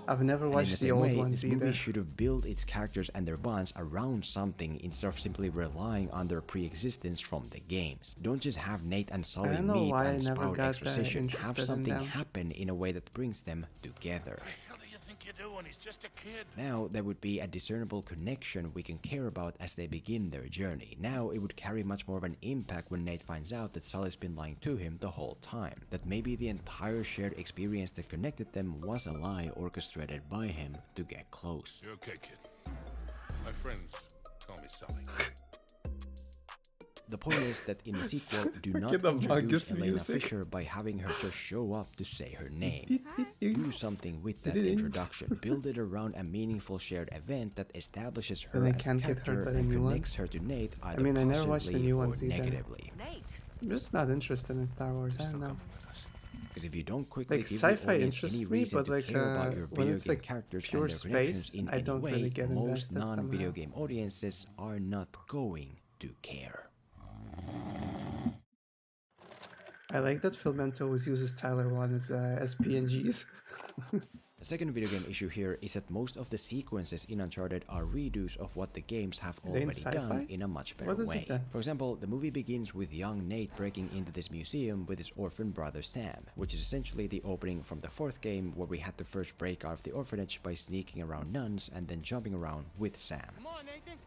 I've never And in the watched the same old way, ones this movie either. should have built its characters and their bonds around something instead of simply relying on their pre-existence from the games. Don't just have Nate and Sully don't know meet why I and never spout got exposition. Have interested in something them. happen in a way that brings them together. What do you think you're doing? He's just a kid. Now there would be a discernible connection we can care about as they begin their journey. Now it would carry much more of an impact when Nate finds out that Sully's been lying to him the whole time. That maybe the entire shared experience that connected them was a lie orchestrated by him to get close. You're okay, kid. My friends call me Sully. The point is that in the sequel, do not Forget the introduce Marcus Elena music. Fisher by having her just show up to say her name. Do something with that introduction. Build it around a meaningful shared event that establishes her Then I as a can't get hurt character by the and new connects ones. her to Nate either mean, I never watched the positively new or ones either. negatively. Nate. I'm just not interested in Star Wars. I don't know. Because if you don't quickly Like give sci-fi the audience interests any me, reason but to like care about your when video it's game like characters pure and their connections space, in I any don't way, really get most invested non-video somehow. game audiences are not going to care. I like that Filmento always uses Tyler 1 as PNGs. The second video game issue here is that most of the sequences in Uncharted are redos of what the games have Are they in already done sci-fi? in a much better What is it way. then? For example, the movie begins with young Nate breaking into this museum with his orphan brother Sam, which is essentially the opening from the fourth game where we had to first break out of the orphanage by sneaking around nuns and then jumping around with Sam. Come on, Nathan.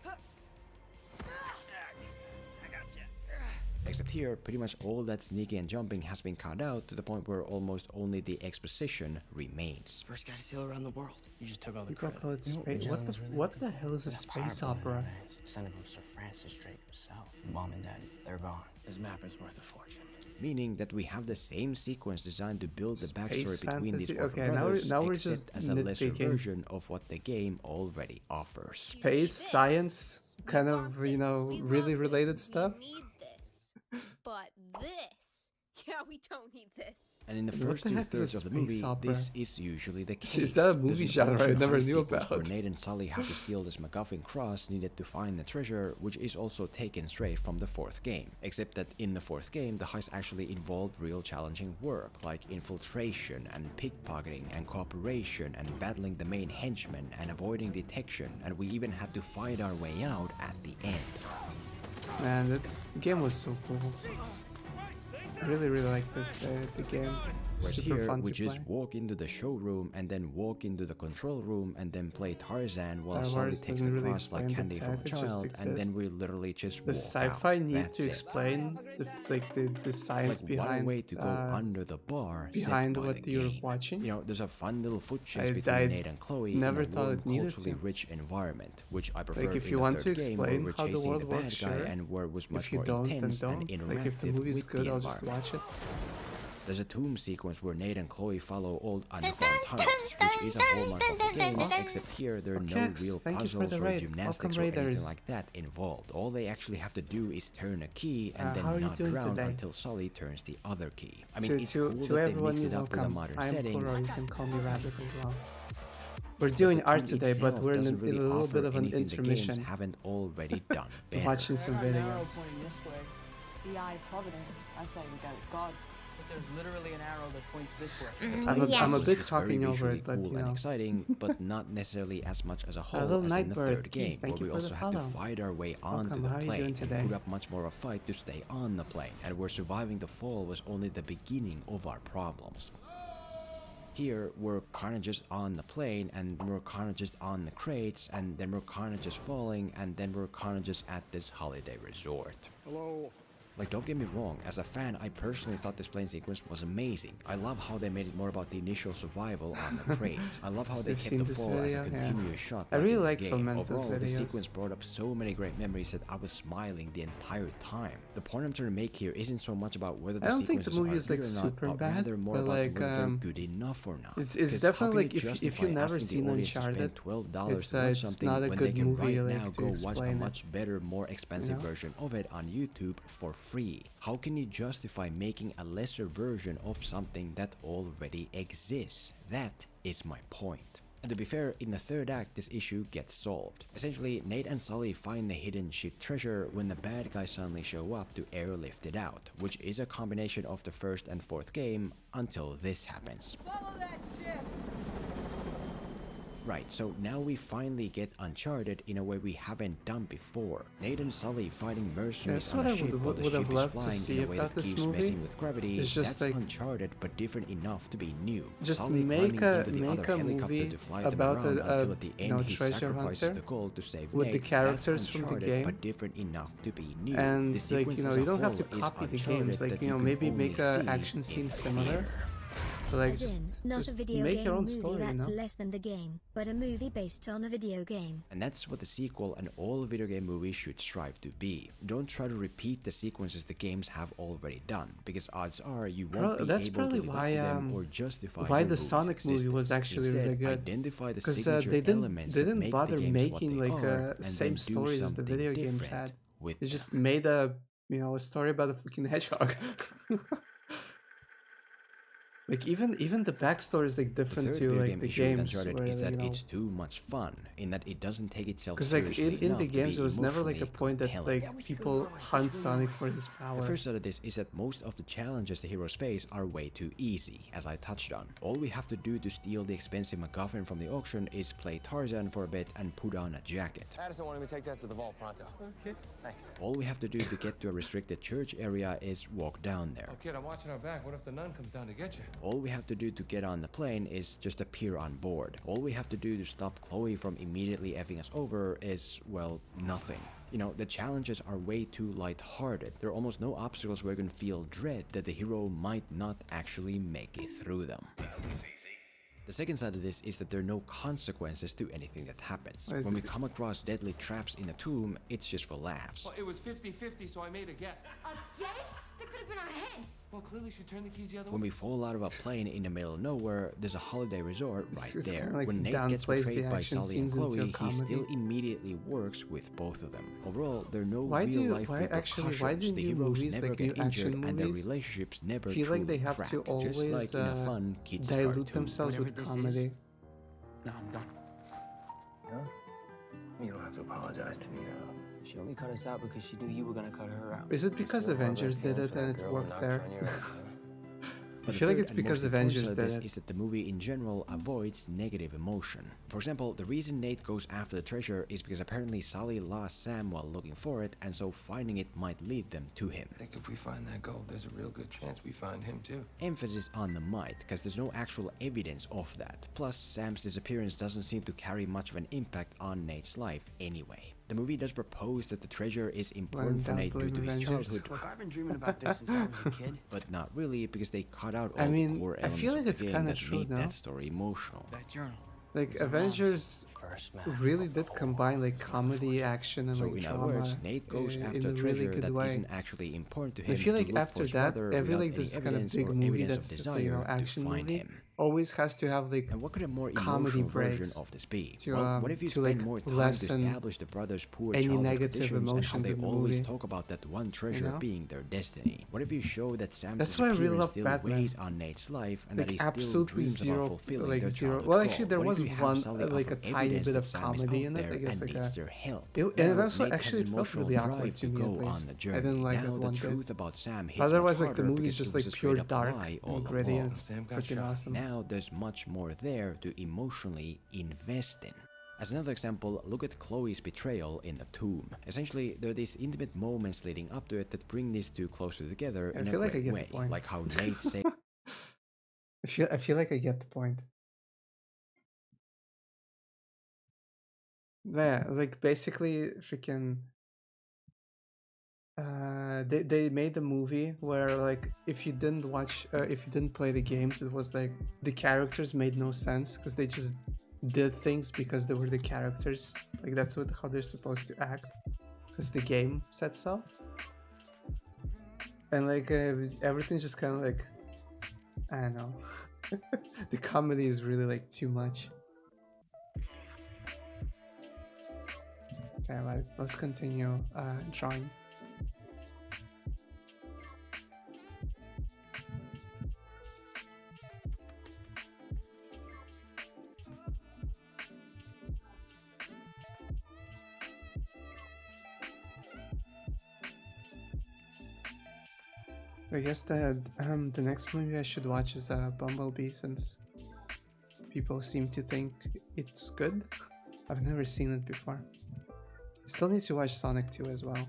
Except here, pretty much all that sneaking and jumping has been cut out to the point where almost only the exposition remains. First guy to sail around the world. You just took all the People credit. call it space. What the hell is a space opera? Son of Sir Francis Drake himself. Mom and Dad, they're gone. His map is worth a fortune. Meaning that we have the same sequence designed to build the backstory Space between these fantasy? orphan Okay, brothers, now we're except just as a lesser nitpicking. version of what the game already offers. Space, science, kind of, you know, really related stuff. We need this. But this. Yeah, we don't need this. And in the What first the heck is a two-thirds of the space movie, opera? this is usually the case. Is that a There's movie an genre I ocean never heist knew sequence where about? Nate and Sully have to steal this MacGuffin cross needed to find the treasure, which is also taken straight from the fourth game. Except that in the fourth game, the heist actually involved real challenging work, like infiltration and pickpocketing and cooperation and battling the main henchmen and avoiding detection, and we even had to fight our way out at the end. Man, the game was so cool. I really like the game. Whereas Super here, fun we to just play. walk into the showroom and then walk into the control room and then play Tarzan while Star Sully Wars takes doesn't the really cross like explain the candy from a tech, it just child, and then exists. we literally just The walk sci-fi out. need That's to it. explain the science Like, behind what a way to go under the bar set behind by what the you're game. watching. You know, there's a fun little foot chase I between Nate and Chloe never in a thought warm, it needed culturally to. rich environment, which I prefer Like, if in you the want third to game where explain we're how the chasing world the bad works, guy sure. and where it was much If you more don't, then intense and don't. interactive Like, if the movie's with good, the I'll just environment. watch it. There's a tomb sequence where Nate and Chloe follow old unfarmed tunnels, which is a hallmark of the games, except here there are no Jax, real thank you for puzzles the or raid. gymnastics Welcome, or anything raiders. like that involved. All they actually have to do is turn a key and How are then you not doing drown today? until Sully turns the other key. I mean, to it's to, cool to that they everyone, mix you're it up with a welcome. modern I'm setting. Kuro, you can call me Rabbit as well. We're but doing the art tomb today, but itself we're in doesn't a really little offer bit of an anything the games intermission. haven't already done better. Watching some There's an arrow videos. pointing this way. The eye of providence. I say we go with God. But there's literally an arrow that points this way. I'm a Which bit is very talking over visually it, but cool you and know. exciting, but not necessarily as much as a whole little as in the Nightbird, third game, thank where you we for the also had to follow. fight our way onto Welcome, the how are you plane doing and today? put up much more of a fight to stay on the plane, and where surviving the fall was only the beginning of our problems. Here, we're kinda just on the plane, and we're kinda just on the crates, and then we're kinda just falling, and then we're kinda just at this holiday resort. Hello. Like, don't get me wrong, as a fan, I personally thought this plane sequence was amazing. I love how they made it more about the initial survival on the crates. I love how they I've kept seen the this fall as a video, yeah. continuous shot. I really in the like game. Filmento's Overall, the videos. sequence brought up so many great memories that I was smiling the entire time. The point I'm trying to make here isn't so much about whether the I don't think the sequences movie are is like good or not, super but bad, rather more but about like whether they're good enough or not. it's 'Cause how definitely can like you if you've justify never asking the seen audience to spend Uncharted, $12 to watch it's something not a when good they can movie right like now to go watch a explain it. much better, more expensive know? version of it on YouTube for free? How can you justify making a lesser version of something that already exists? That is my point. And to be fair, in the third act, this issue gets solved. Essentially, Nate and Sully find the hidden ship treasure when the bad guys suddenly show up to airlift it out, which is a combination of the first and fourth game until this happens. Follow that ship! Right, so now we finally get Uncharted in a way we haven't done before. Nate and Sully fighting mercenaries That's on what a I ship while the would ship have is loved to flying see in a way about that this keeps movie. messing with gravity. It's just That's like Uncharted, but different enough to be new. just Sully make climbing a into the other helicopter movie to fly them about around until at the you end know, he treasure sacrifices hunter the gold to save with Nate. the characters That's from the Uncharted, game. but different enough to be new. And The like, sequence you know, as you a don't have to whole is copy the Uncharted games. Like, that you know, can maybe only make a see action in scene the similar. theater. So like, As in, not a just video make game your own movie story, you that's know. less than the game, but a movie based on a video game. And that's what the sequel and all video game movies should strive to be. Don't try to repeat the sequences the games have already done, because odds are you won't be That's able to probably live up why to them or justify why your the movie's Sonic movie was existence. actually Instead, really good. identify the Because signature they elements that didn't make bother the games making what like they are, and same then do stories as the something video games different had. with They them. just made a, you know, a story about a fucking hedgehog. Like even the backstory is like The different third to video like game the issue with games Uncharted where is that you know, it's too much fun, in that it doesn't take itself because like seriously in enough the to games be there was never like a emotionally point that compelling. like people hunt Sonic for his power. The first side of this is that most of the challenges the heroes face are way too easy, as I touched on. All we have to do to steal the expensive MacGuffin from the auction is play Tarzan for a bit and put on a jacket. Addison wanted me to take that to the vault pronto. Okay. Thanks. All we have to do to get to a restricted church area is walk down there. Oh, kid, I'm watching our back. What if the nun comes down to get you? All we have to do to get on the plane is just appear on board. All we have to do to stop Chloe from immediately effing us over is, well, nothing. You know, the challenges are way too light-hearted. There are almost no obstacles where you can feel dread that the hero might not actually make it through them. The second side of this is that there are no consequences to anything that happens. When we come across deadly traps in a tomb, it's just for laughs. Well, it was 50-50, so I made a guess. A guess? That could have been our heads. Well, clearly she turned the keys the other When way. we fall out of a plane in the middle of nowhere, there's a holiday resort right It's there. kinda like When Nate gets downplays the betrayed by action Sully and scenes into a Chloe, he still comedy. immediately works with both of them. Overall, there are no Why real-life why repercussions. do The new heroes movies, never like get new action injured, and their movies, relationships never feel truly like they have crack, to always just like in a fun kids dilute cartoon. themselves with Whatever this is. comedy? No, I'm done. No? You don't have to apologize to me now. She only cut us out because she knew you were gonna cut her out. Is it because Avengers did it and it worked there? But I the feel like third it's and because most important Avengers side of did this it. is that the movie in general avoids negative emotion. For example, the reason Nate goes after the treasure is because apparently Sully lost Sam while looking for it, and so finding it might lead them to him. I think if we find that gold, there's a real good chance we find him too. Emphasis on the might, because there's no actual evidence of that. Plus, Sam's disappearance doesn't seem to carry much of an impact on Nate's life anyway. The movie does propose that the treasure is important for Nate due to his Avengers. childhood, Look, I've been dreaming about this since I was a kid. but not really, because they cut out all I mean, the core I elements feel of like the it's game kinda that true, made no? that story emotional. That journal. Like Avengers really did combine like comedy, action, and So like in drama other words, Nate goes in after a a really treasure good that way. isn't actually important to I him. feel to like look after for his that, brother every without like any this kind of evidence big or movie evidence that's of like, you know, desire to action find movie him. always has to have like And what could a more comedy emotional version breaks of this be? to, Well, what if you to, spend like, more time to lessen establish the brothers' poor any childhood negative conditions and how emotions they in the always movie? talk about that one treasure know? being their destiny? What if you show that Sam's That's why I really disappearance love still Batman. weighs on Nate's life and that he like still absolutely dreams zero, about fulfilling like their zero. childhood Well, goal? actually, there What if was you have one Sully like a offer tiny evidence bit that of Sam is comedy out in it. I there guess and like needs a. their help? And it Now, also Nate has actually an felt emotional really awkward drive to to me go at on least. the I journey. didn't like Now it the one truth bit. about Sam hits Otherwise, much like the harder movie's because just it was like a pure straight up dark lie all and gritty along. and it's Sam got freaking shot. awesome. Now there's much more there to emotionally invest in. As another example, look at Chloe's betrayal in the tomb. Essentially, there are these intimate moments leading up to it that bring these two closer together I in a feel like I great get the way. point. Like how Nate says I feel like I get the point. Yeah, like basically freaking they made a movie where like if you didn't play the games, it was like the characters made no sense because they just did things because they were the characters. Like that's how they're supposed to act because the game said so. And like everything's just kind of like, I don't know. The comedy is really like too much. Okay, let's continue drawing. I guess the next movie I should watch is Bumblebee, since people seem to think it's good. I've never seen it before. Still need to watch Sonic 2 as well.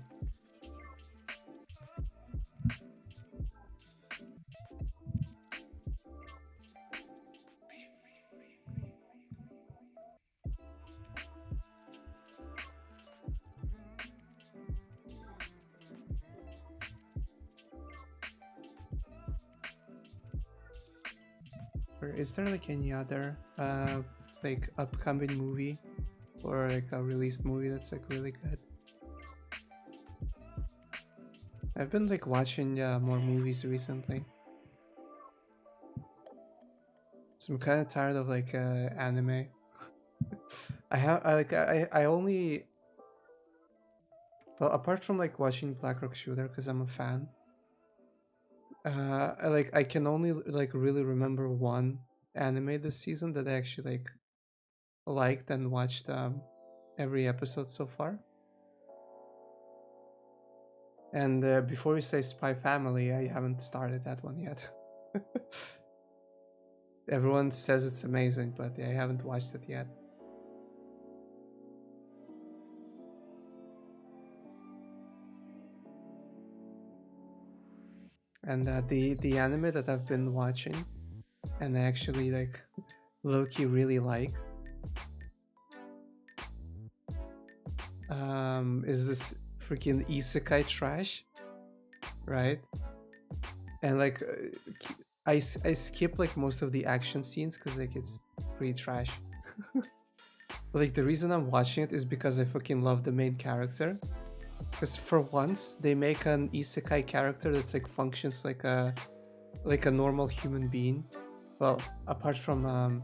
Or is there like any other like upcoming movie or like a released movie that's like really good? I've been like watching more movies recently. So I'm kind of tired of like anime. I only, well, apart from like watching Black Rock Shooter because I'm a fan, I can only like really remember one anime this season that I actually like liked and watched every episode so far. And before you say Spy Family, I haven't started that one yet. Everyone says it's amazing, but I haven't watched it yet. And the anime that I've been watching and I actually like low-key really like is this freaking isekai trash, right? And like I skip like most of the action scenes because like it's pretty trash. But like the reason I'm watching it is because I fucking love the main character. Because for once they make an isekai character that's like functions like a normal human being. Well, apart from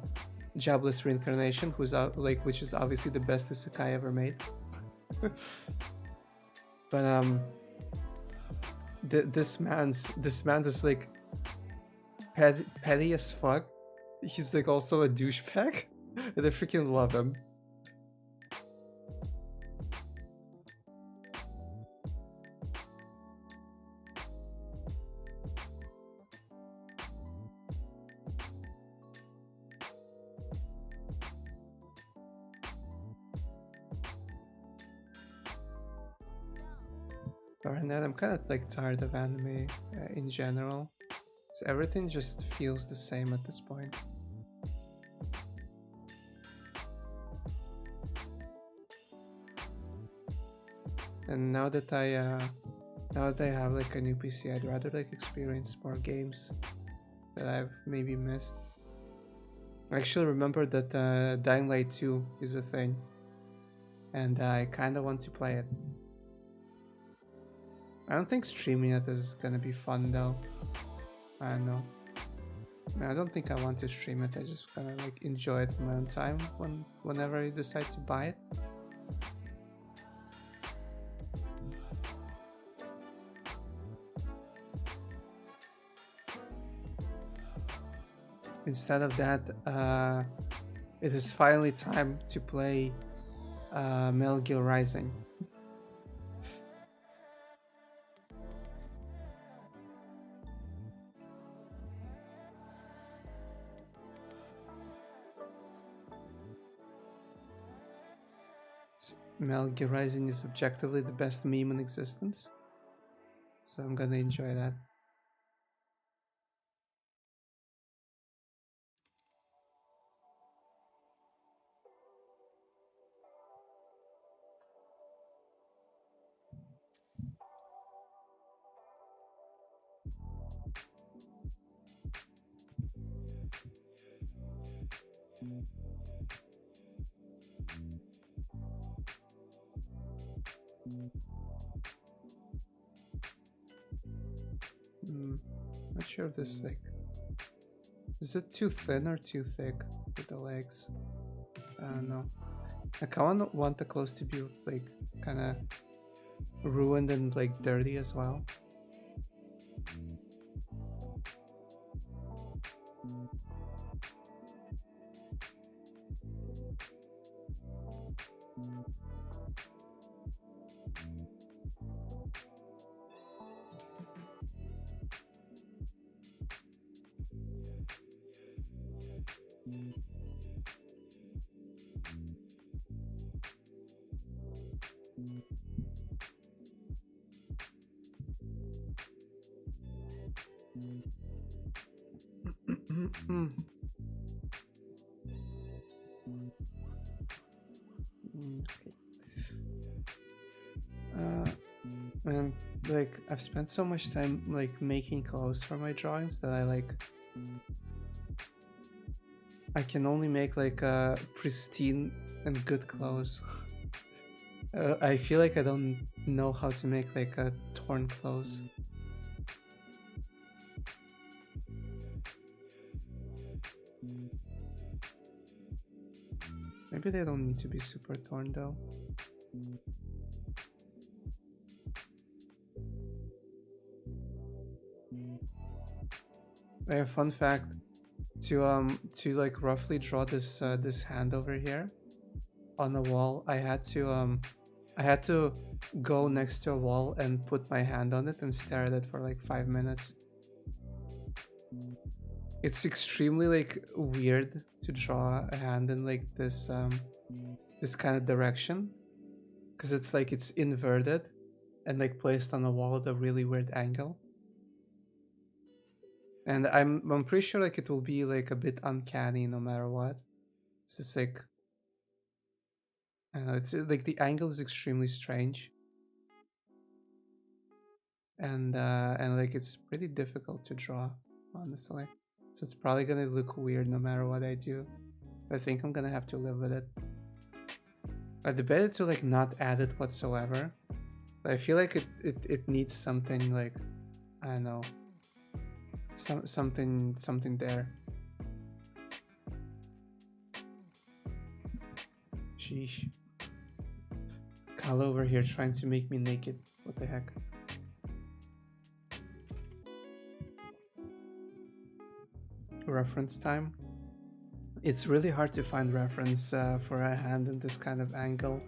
Jobless Reincarnation, who's which is obviously the best isekai ever made. But this man's is like petty as fuck. He's like also a douchebag, and I freaking love him. And then I'm kind of like tired of anime in general. So everything just feels the same at this point. And now that I have like a new PC, I'd rather like experience more games that I've maybe missed. I actually remember that Dying Light 2 is a thing, and I kind of want to play it. I don't think streaming it is gonna be fun though. I don't know. I don't think I want to stream it. I just gonna like enjoy it in my own time whenever I decide to buy it. Instead of that, it is finally time to play Metal Gear Rising. Metal Gear Rising is objectively the best meme in existence, so I'm gonna enjoy that. Not sure if this is it too thin or too thick with the legs? I don't know. I kind of want the clothes to be like kind of ruined and like dirty as well. And like I've spent so much time like making clothes for my drawings that I can only make like pristine and good clothes. I feel like I don't know how to make like torn clothes. Maybe they don't need to be super torn though. A fun fact, to like roughly draw this this hand over here on the wall, I had to go next to a wall and put my hand on it and stare at it for like 5 minutes. It's extremely like weird to draw a hand in like this this kind of direction, because it's like it's inverted and like placed on a wall at a really weird angle. And I'm pretty sure like it will be like a bit uncanny no matter what. It's just like, I don't know, it's like the angle is extremely strange. And like it's pretty difficult to draw, honestly. So it's probably gonna look weird no matter what I do. I think I'm gonna have to live with it. I debated to like not add it whatsoever. But I feel like it needs something like, I don't know, something there. Sheesh. Kyle over here trying to make me naked. What the heck? Reference time. It's really hard to find reference for a hand in this kind of angle.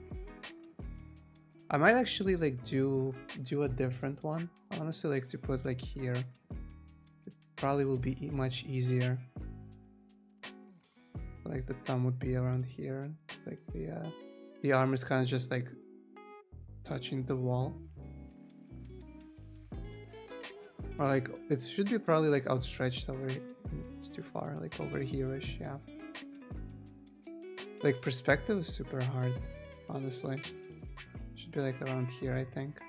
I might actually like do a different one. Honestly, like to put like here. It probably will be much easier. Like the thumb would be around here. Like the arm is kind of just like touching the wall. Or like it should be probably like outstretched over. It's too far, like over here-ish, yeah. Like perspective is super hard, honestly. Should be like around here, I think.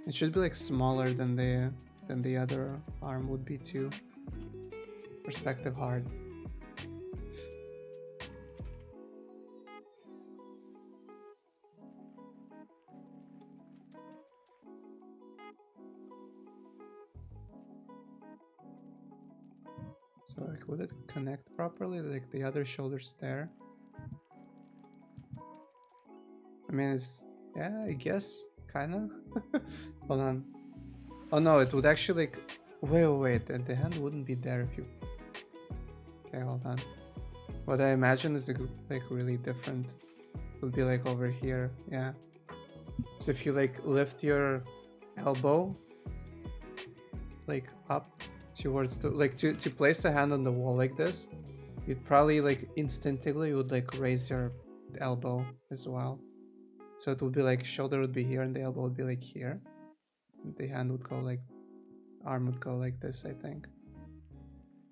It should be like smaller than the other arm would be too. Perspective hard. So like would it connect properly? Like the other shoulder's there. I mean it's, yeah, I guess kinda. Hold on. Oh no, it would actually like, wait, the hand wouldn't be there if you, okay, hold on. What I imagine is like really different. It would be like over here, yeah. So if you like lift your elbow like up towards the, like to place the hand on the wall like this, you'd probably like instinctively would like raise your elbow as well. So it would be like shoulder would be here and the elbow would be like here. And the hand would go like, arm would go like this, I think.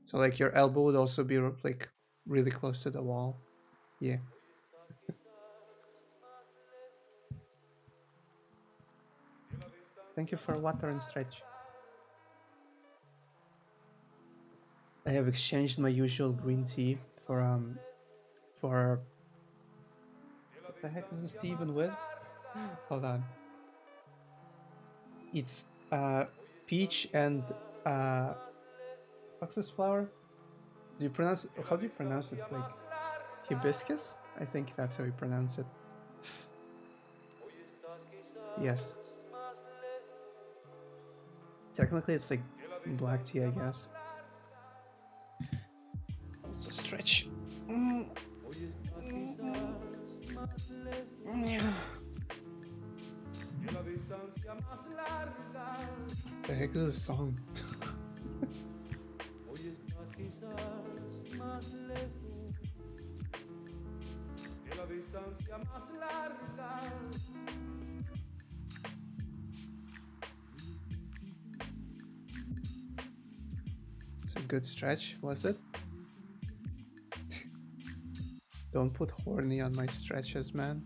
So like your elbow would also be like really close to the wall. Yeah. Thank you for water and stretch. I have exchanged my usual green tea for what the heck is this tea even with? Hold on. It's peach and what's this flower? Do you pronounce, how do you pronounce it? Like hibiscus? I think that's how you pronounce it. Yes. Technically it's like black tea, I guess. Also stretch. Yeah. The heck is this song? It's a good stretch, was it? Don't put horny on my stretches, man.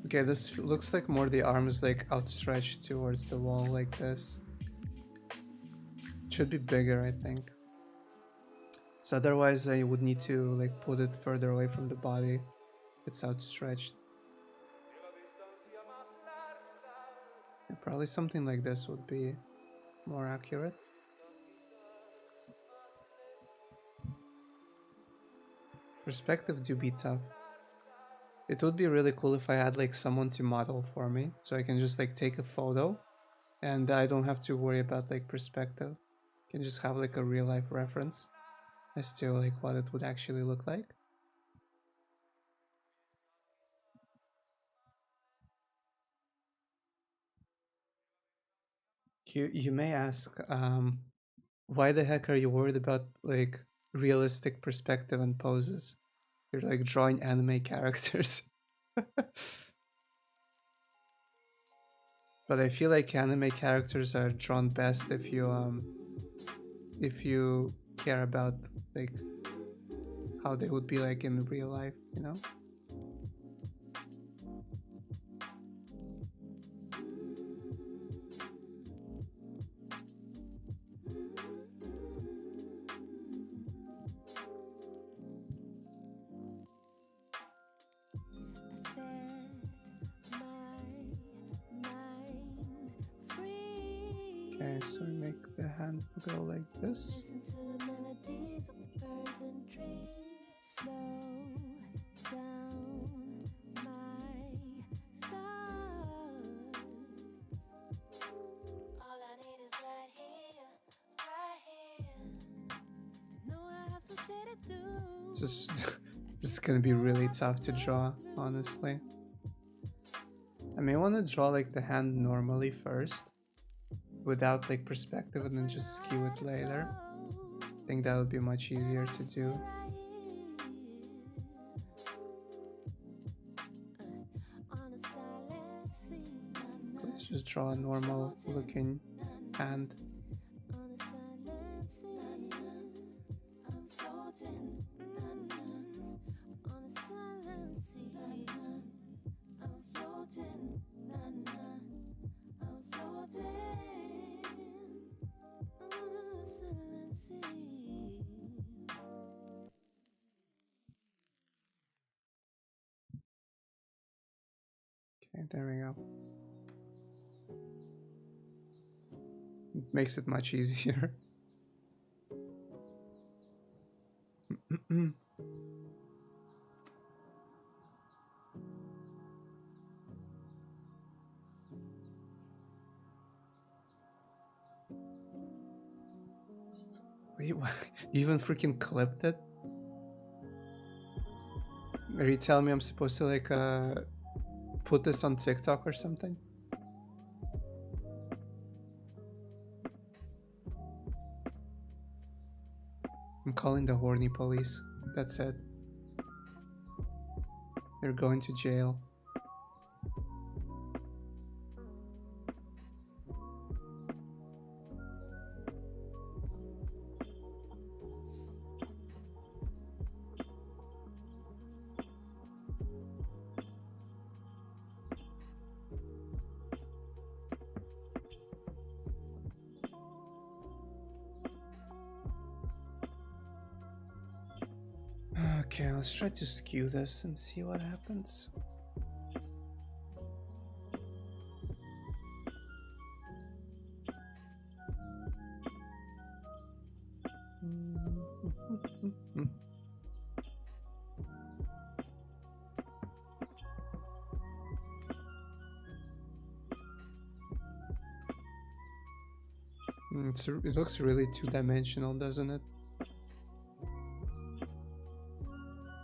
Okay, this looks like more the arm is like outstretched towards the wall like this. Should be bigger, I think. So otherwise I would need to like put it further away from the body. It's outstretched. Yeah, probably something like this would be more accurate. Perspective do be tough. It would be really cool if I had like someone to model for me, so I can just like take a photo and I don't have to worry about like perspective. I can just have like a real life reference as to like what it would actually look like. You may ask, why the heck are you worried about like realistic perspective and poses? You're like drawing anime characters. But I feel like anime characters are drawn best if you care about like how they would be like in real life, you know? Okay, so we make the hand go like this. Listen to the melodies of the birds and trees. Slow down my thoughts. All I need is right here, right here. No, I have some shit to do. This is gonna be really tough to draw, honestly. I may want to draw like the hand normally first, without like perspective, and then just skew it later. I think that would be much easier to do. Let's just draw a normal looking hand. Okay, there we go. It makes it much easier. Wait, what? You even freaking clipped it? Are you telling me I'm supposed to like put this on TikTok or something? I'm calling the horny police. That's it. You're going to jail. Okay, let's try to skew this and see what happens. It looks really two-dimensional, doesn't it?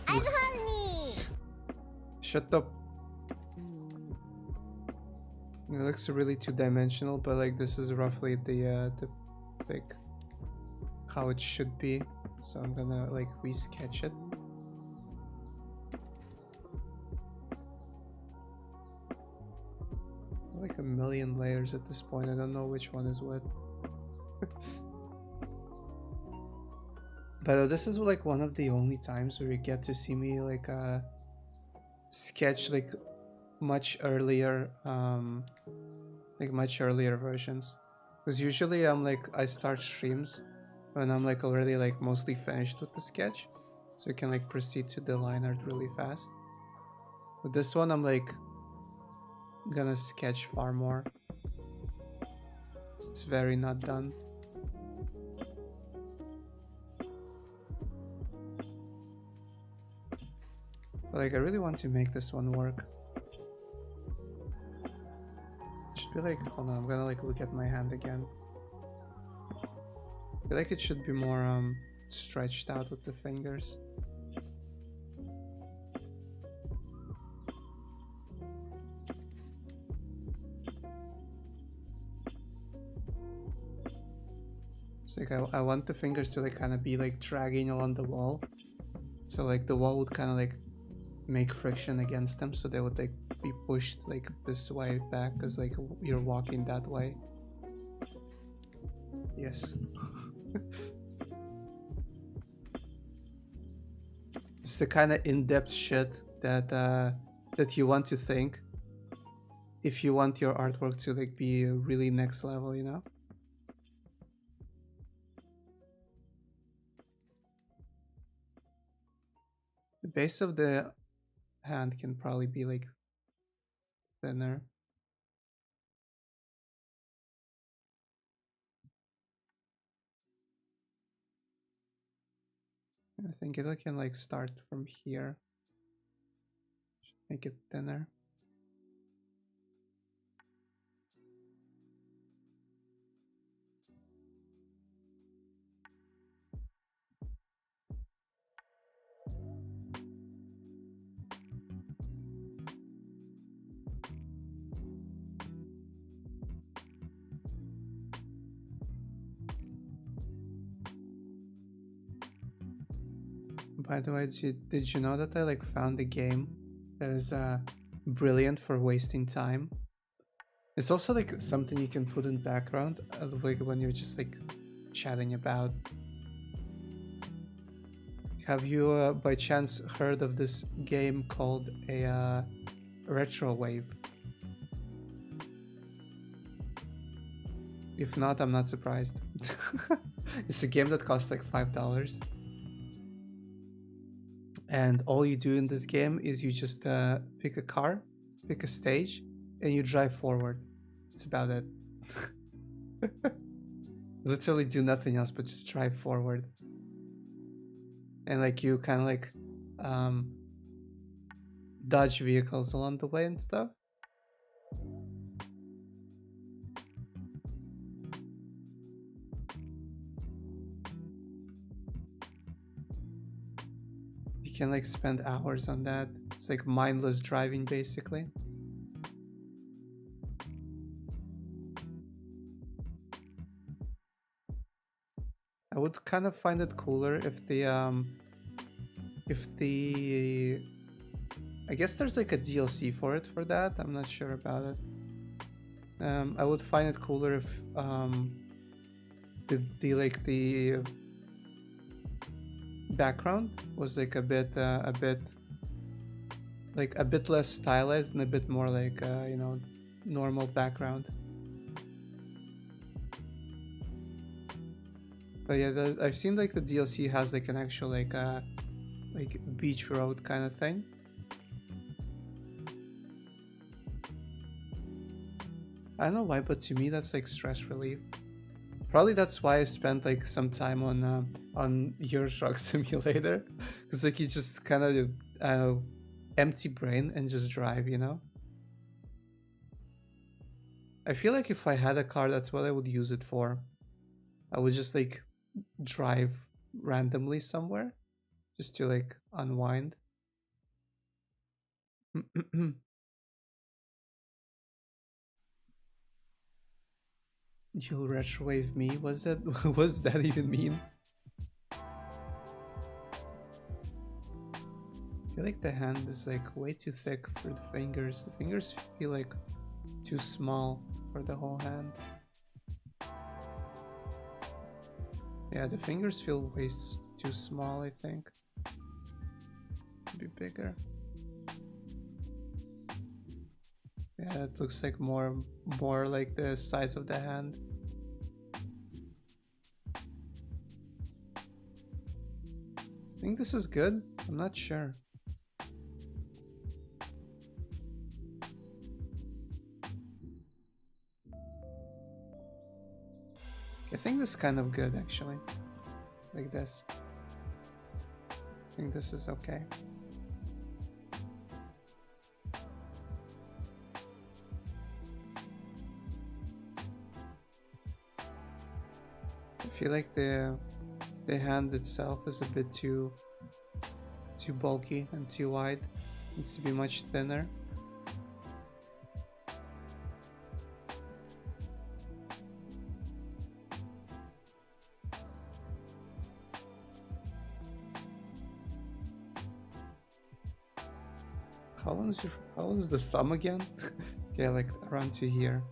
I'm horny. Shut up. It looks really two-dimensional, but like this is roughly the like how it should be. So I'm gonna like re-sketch it. Like a million layers at this point. I don't know which one is what. But this is like one of the only times where you get to see me like sketch like much earlier versions, because usually I start streams when I'm like already like mostly finished with the sketch, so you can like proceed to the line art really fast. With this one I'm like gonna sketch far more. It's very not done. But like I really want to make this one work. Should be like, hold on, I'm gonna like look at my hand again. I feel like it should be more stretched out with the fingers. It's like I want the fingers to like kind of be like dragging along the wall, so like the wall would kind of like make friction against them, so they would like be pushed like this way back, because like you're walking that way. Yes. It's the kind of in-depth shit that that you want to think if you want your artwork to like be really next level, you know? The base of the hand can probably be like thinner. I think it can like start from here. Make it thinner. By the way, did you know that I like found a game that is brilliant for wasting time? It's also like something you can put in background, like when you're just like chatting about. Have you by chance heard of this game called a retro wave? If not, I'm not surprised. It's a game that costs like $5. And all you do in this game is you just pick a car, pick a stage, and you drive forward. It's about it. Literally do nothing else but just drive forward. And like you kind of like dodge vehicles along the way and stuff. You can like spend hours on that. It's like mindless driving basically. I would kind of find it cooler if the I guess there's like a DLC for it for that. I'm not sure about it. I would find it cooler if the background was like a bit less stylized and a bit more like you know, normal background. But yeah, I've seen like the DLC has like an actual like beach road kind of thing. I don't know why, but to me that's like stress relief. Probably that's why I spent like some time on Euro Truck Simulator, because like you just kind of empty brain and just drive, you know. I feel like if I had a car, that's what I would use it for. I would just like drive randomly somewhere just to like unwind. You'll retrowave me? Was that what does that even mean? I feel like the hand is like way too thick for the fingers. The fingers feel like too small for the whole hand. Yeah, the fingers feel way too small, I think. Be bigger. Yeah, it looks like more like the size of the hand. I think this is good. I'm not sure. I think this is kind of good actually. Like this. I think this is okay. I feel like the hand itself is a bit too bulky and too wide. It needs to be much thinner. How long is the thumb again? Okay, like around to here.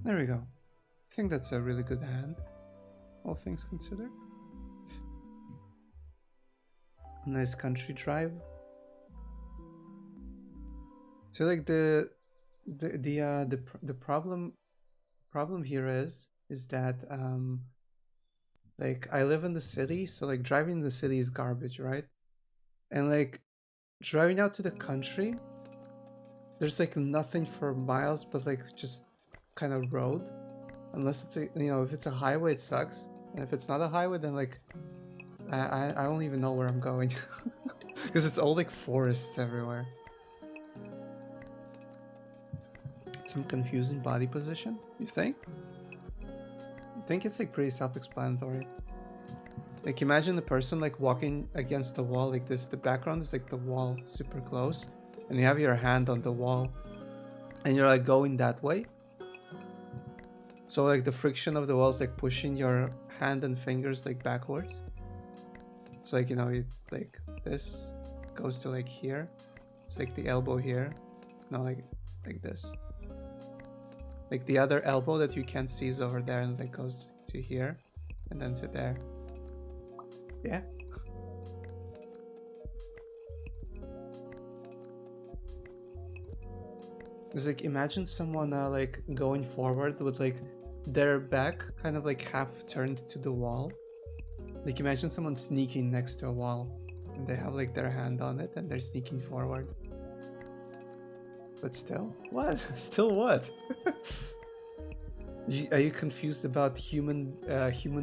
There we go. I think that's a really good hand, all things considered. Nice country drive. So like the problem here is that like I live in the city, so like driving in the city is garbage, right? And like driving out to the country, there's like nothing for miles but like just kind of road, unless it's a, you know, if it's a highway it sucks, and if it's not a highway then like I don't even know where I'm going because it's all like forests everywhere. Some confusing body position, you think? I think it's like pretty self-explanatory. Like imagine the person like walking against the wall like this. The background is like the wall super close and you have your hand on the wall and you're like going that way. So like the friction of the wall is like pushing your hand and fingers like backwards. So like, you know, it like this goes to like here. It's like the elbow here. No, like this. Like the other elbow that you can't see is over there and like goes to here and then to there. Yeah. It's like imagine someone like going forward with like their back kind of like half turned to the wall. Like imagine someone sneaking next to a wall and they have like their hand on it and they're sneaking forward. But still, what? Still what? Are you confused about human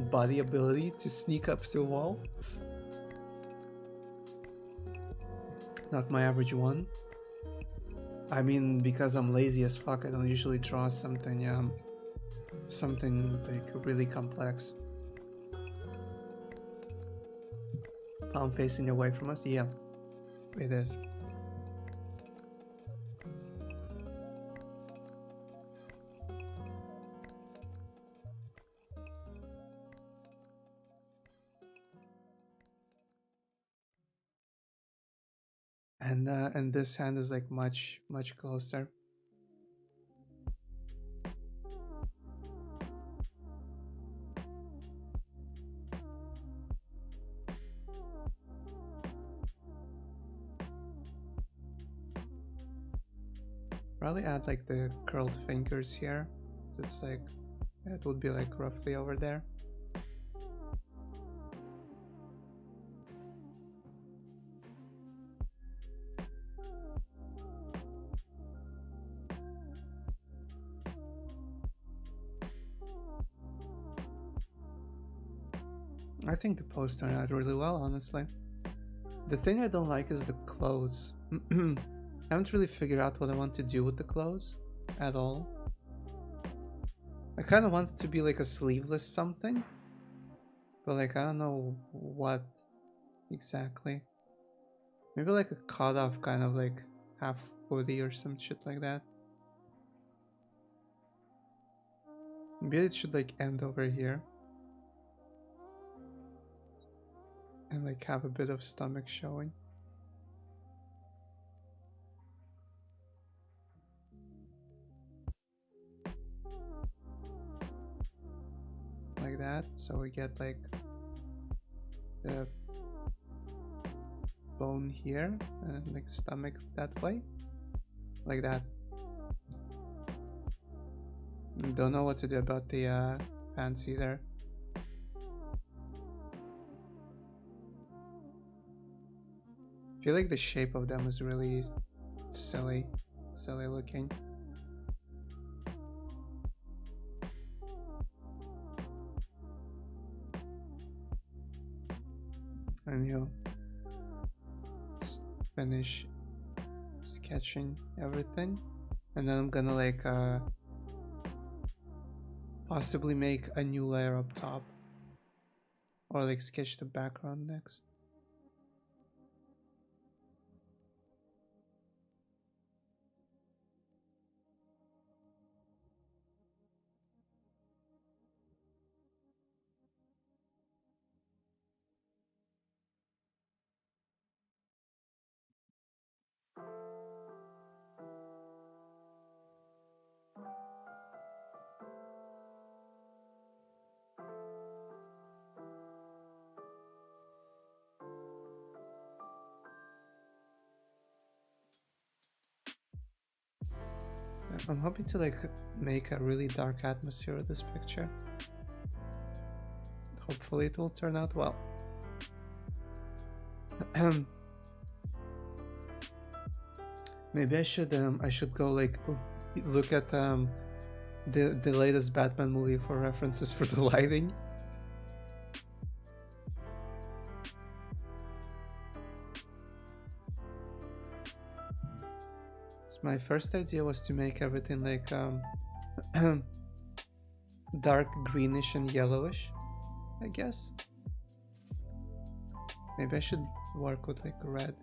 body ability to sneak up to a wall? Not my average one. I mean, because I'm lazy as fuck, I don't usually draw something like really complex. Palm facing away from us? Yeah, it is. And this hand is like much closer. Probably add like the curled fingers here. So it's like, it would be like roughly over there. I think the pose turned out really well, honestly. The thing I don't like is the clothes. I haven't really figured out what I want to do with the clothes at all. I kind of want it to be like a sleeveless something, but like I don't know what exactly. Maybe like a cut off kind of like half hoodie or some shit like that. Maybe it should like end over here. And like have a bit of stomach showing. Like that. So we get like the bone here and like stomach that way. Like that. Don't know what to do about the pants either. I feel like the shape of them is really silly looking. And let's finish sketching everything, and then I'm gonna like possibly make a new layer up top, or like sketch the background next. I'm hoping to like make a really dark atmosphere of this picture. Hopefully it will turn out well. Maybe I should go like look at the latest Batman movie for references for the lighting. My first idea was to make everything like dark greenish and yellowish, I guess. Maybe I should work with like red.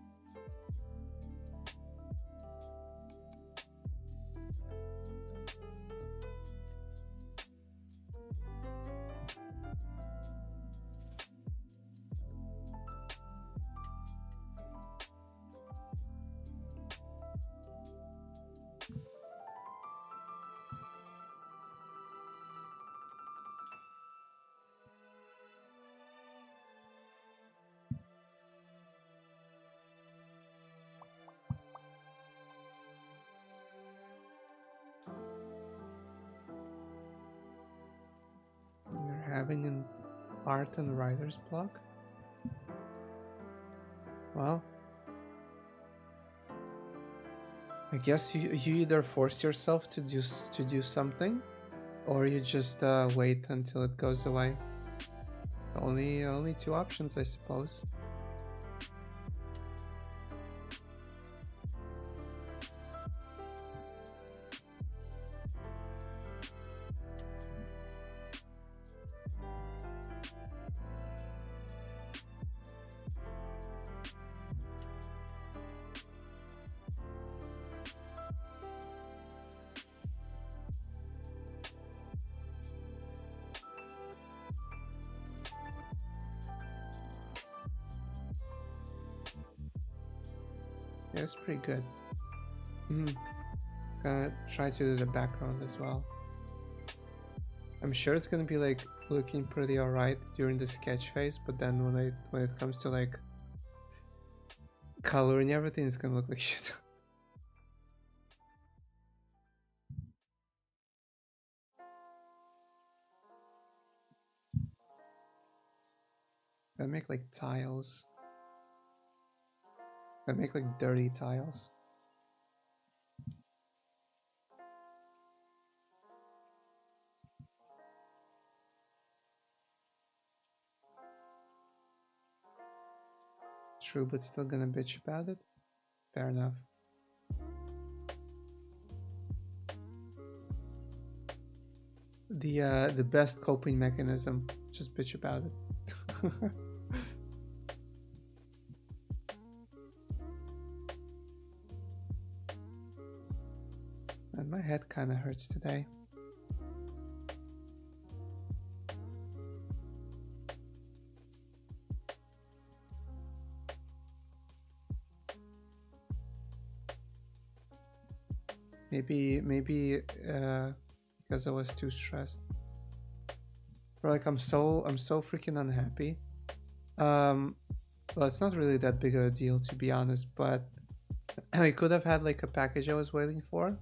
Having an art and writer's block? Well, I guess you either forced yourself to do something, or you just wait until it goes away. Only two options, I suppose. Yeah, it's pretty good. Gonna try to do the background as well. I'm sure it's gonna be like looking pretty alright during the sketch phase, but then when it comes to like coloring everything, it's gonna look like shit. I make like tiles. I make like dirty tiles. True, but still gonna bitch about it? Fair enough. The best coping mechanism, just bitch about it. And my head kind of hurts today. Maybe because I was too stressed. Or like I'm so freaking unhappy. Well, it's not really that big of a deal, to be honest, but I could have had like a package I was waiting for,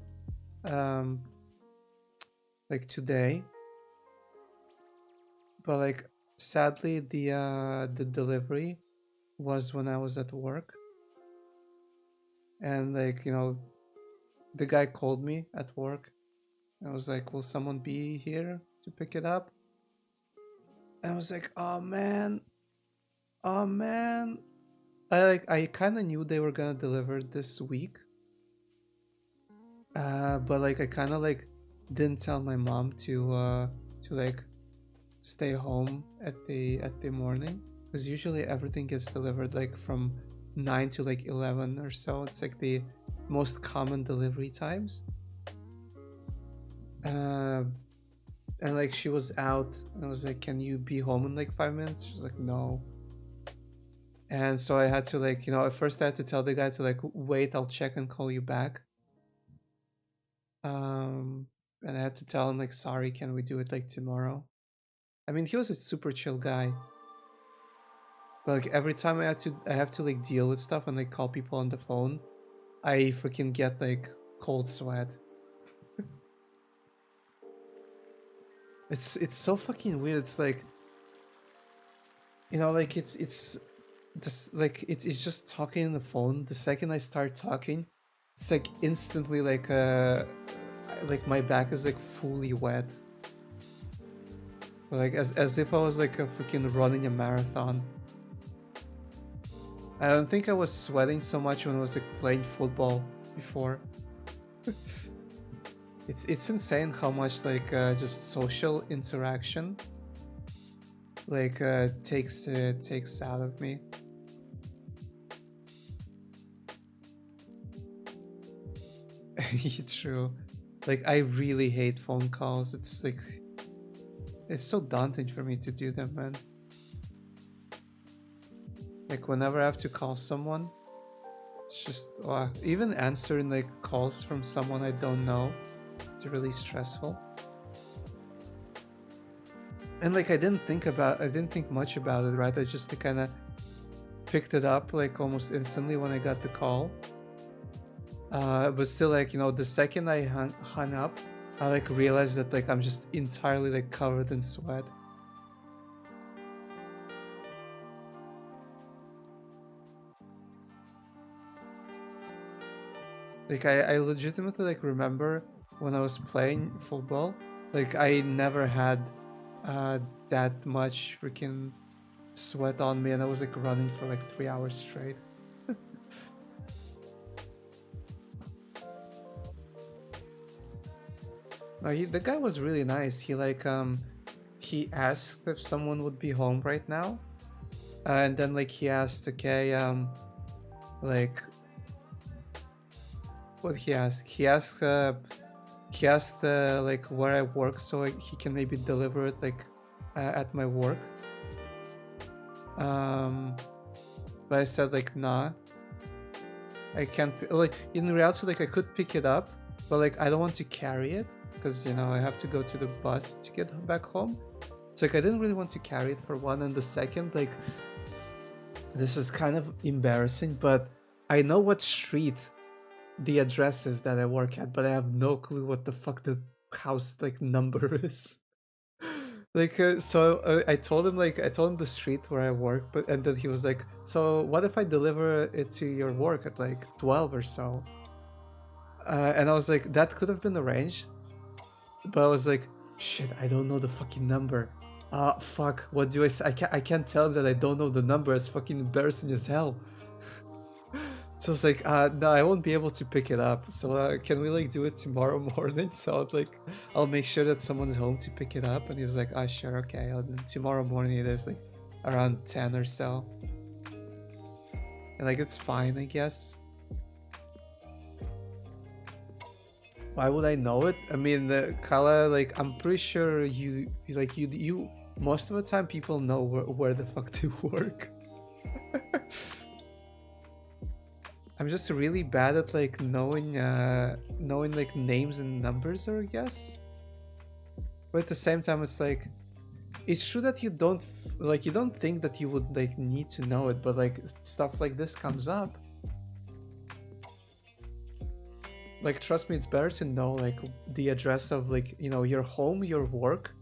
like today. But like sadly the delivery was when I was at work. And like, you know, the guy called me at work. I was like, will someone be here to pick it up? And I was like, oh man. I kind of knew they were gonna deliver this week. But like I kind of like didn't tell my mom to like stay home at the morning, because usually everything gets delivered like from 9 to like 11 or so. It's like the most common delivery times. And like she was out, and I was like, can you be home in like 5 minutes? She was like, no. And so I had to like, you know, at first I had to tell the guy to like, wait, I'll check and call you back. And I had to tell him like, sorry, can we do it like tomorrow? I mean, he was a super chill guy. But like every time I have to like deal with stuff and like call people on the phone, I freaking get like cold sweat. It's so fucking weird. It's like, you know, like it's just like it's just talking on the phone. The second I start talking, it's like instantly like my back is like fully wet. Like as if I was like a freaking running a marathon. I don't think I was sweating so much when I was like playing football before. It's insane how much like just social interaction like takes out of me. True. Like I really hate phone calls. It's like it's so daunting for me to do them, man. Like whenever I have to call someone, it's just even answering like calls from someone I don't know, it's really stressful. And like I didn't think much about it, right? I just kind of picked it up like almost instantly when I got the call. But still, like, you know, the second I hung up, I like realized that like I'm just entirely like covered in sweat. Like I legitimately like remember when I was playing football, like I never had that much freaking sweat on me, and I was like running for like 3 hours straight. No, the guy was really nice. He like he asked if someone would be home right now, and then like he asked, okay, like what he asked? He asked like where I work, so he can maybe deliver it like at my work. But I said like, nah, I can't. Like in reality, like I could pick it up, but like I don't want to carry it, because you know I have to go to the bus to get back home. So like I didn't really want to carry it, for one, and the second, like this is kind of embarrassing, but I know what street the address is that I work at, but I have no clue what the fuck the house like number is. Like I told him the street where I work, but and then he was like, so what if I deliver it to your work at like 12 or so? And I was like, that could have been arranged, but I was like, shit, I don't know the fucking number. Fuck, what do I say? I can't tell him that I don't know the number. It's fucking embarrassing as hell. So I was like, no, I won't be able to pick it up. So can we like do it tomorrow morning? So I'll make sure that someone's home to pick it up. And he was like, sure, okay. Tomorrow morning it is like around 10 or so. And like, it's fine, I guess. Why would I know it? I mean, Kala, like, I'm pretty sure you most of the time people know where the fuck they work. I'm just really bad at like knowing like names and numbers, I guess. But at the same time, it's like, it's true that you don't think that you would like need to know it, but like stuff like this comes up. Like, trust me, it's better to know like the address of like, you know, your home, your work,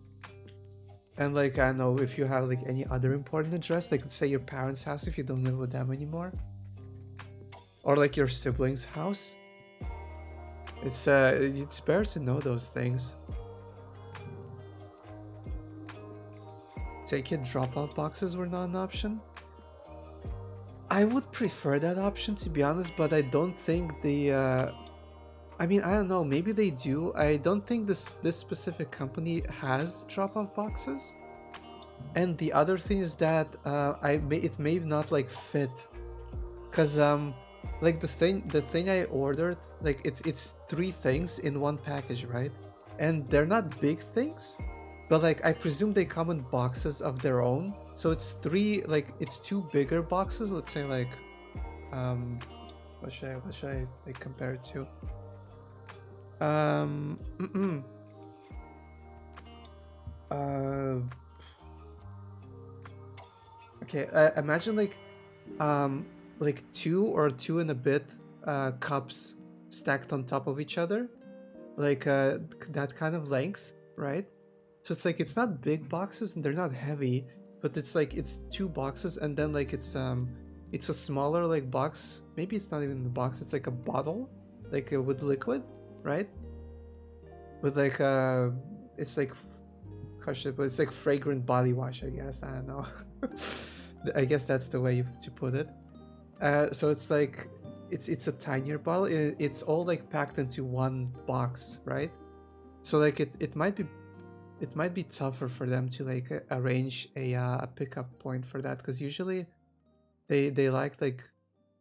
and like, I don't know, if you have like any other important address, like let's say your parents' house if you don't live with them anymore, or like your siblings' house. It's better to know those things. Take it, drop-off boxes were not an option. I would prefer that option, to be honest, but I don't think the I mean, I don't know, maybe they do. I don't think this specific company has drop-off boxes. And the other thing is that it may not like fit, cause like the thing I ordered, like it's 3 things in one package, right? And they're not big things, but like I presume they come in boxes of their own. So it's 3, like it's 2 bigger boxes. Let's say like what should I like compare it to? Okay, imagine like 2 or 2 and a bit cups stacked on top of each other, like that kind of length, right? So it's like, it's not big boxes and they're not heavy, but it's like it's 2 boxes, and then like it's a smaller like box. Maybe it's not even the box, it's like a bottle, like with liquid, right? With like it's like, hush it, but it's like fragrant body wash, I guess. I don't know. I guess that's the way to put it. So it's like it's a tinier bottle. It's all like packed into one box, right? So like it might be tougher for them to like arrange a pickup point for that, because usually they like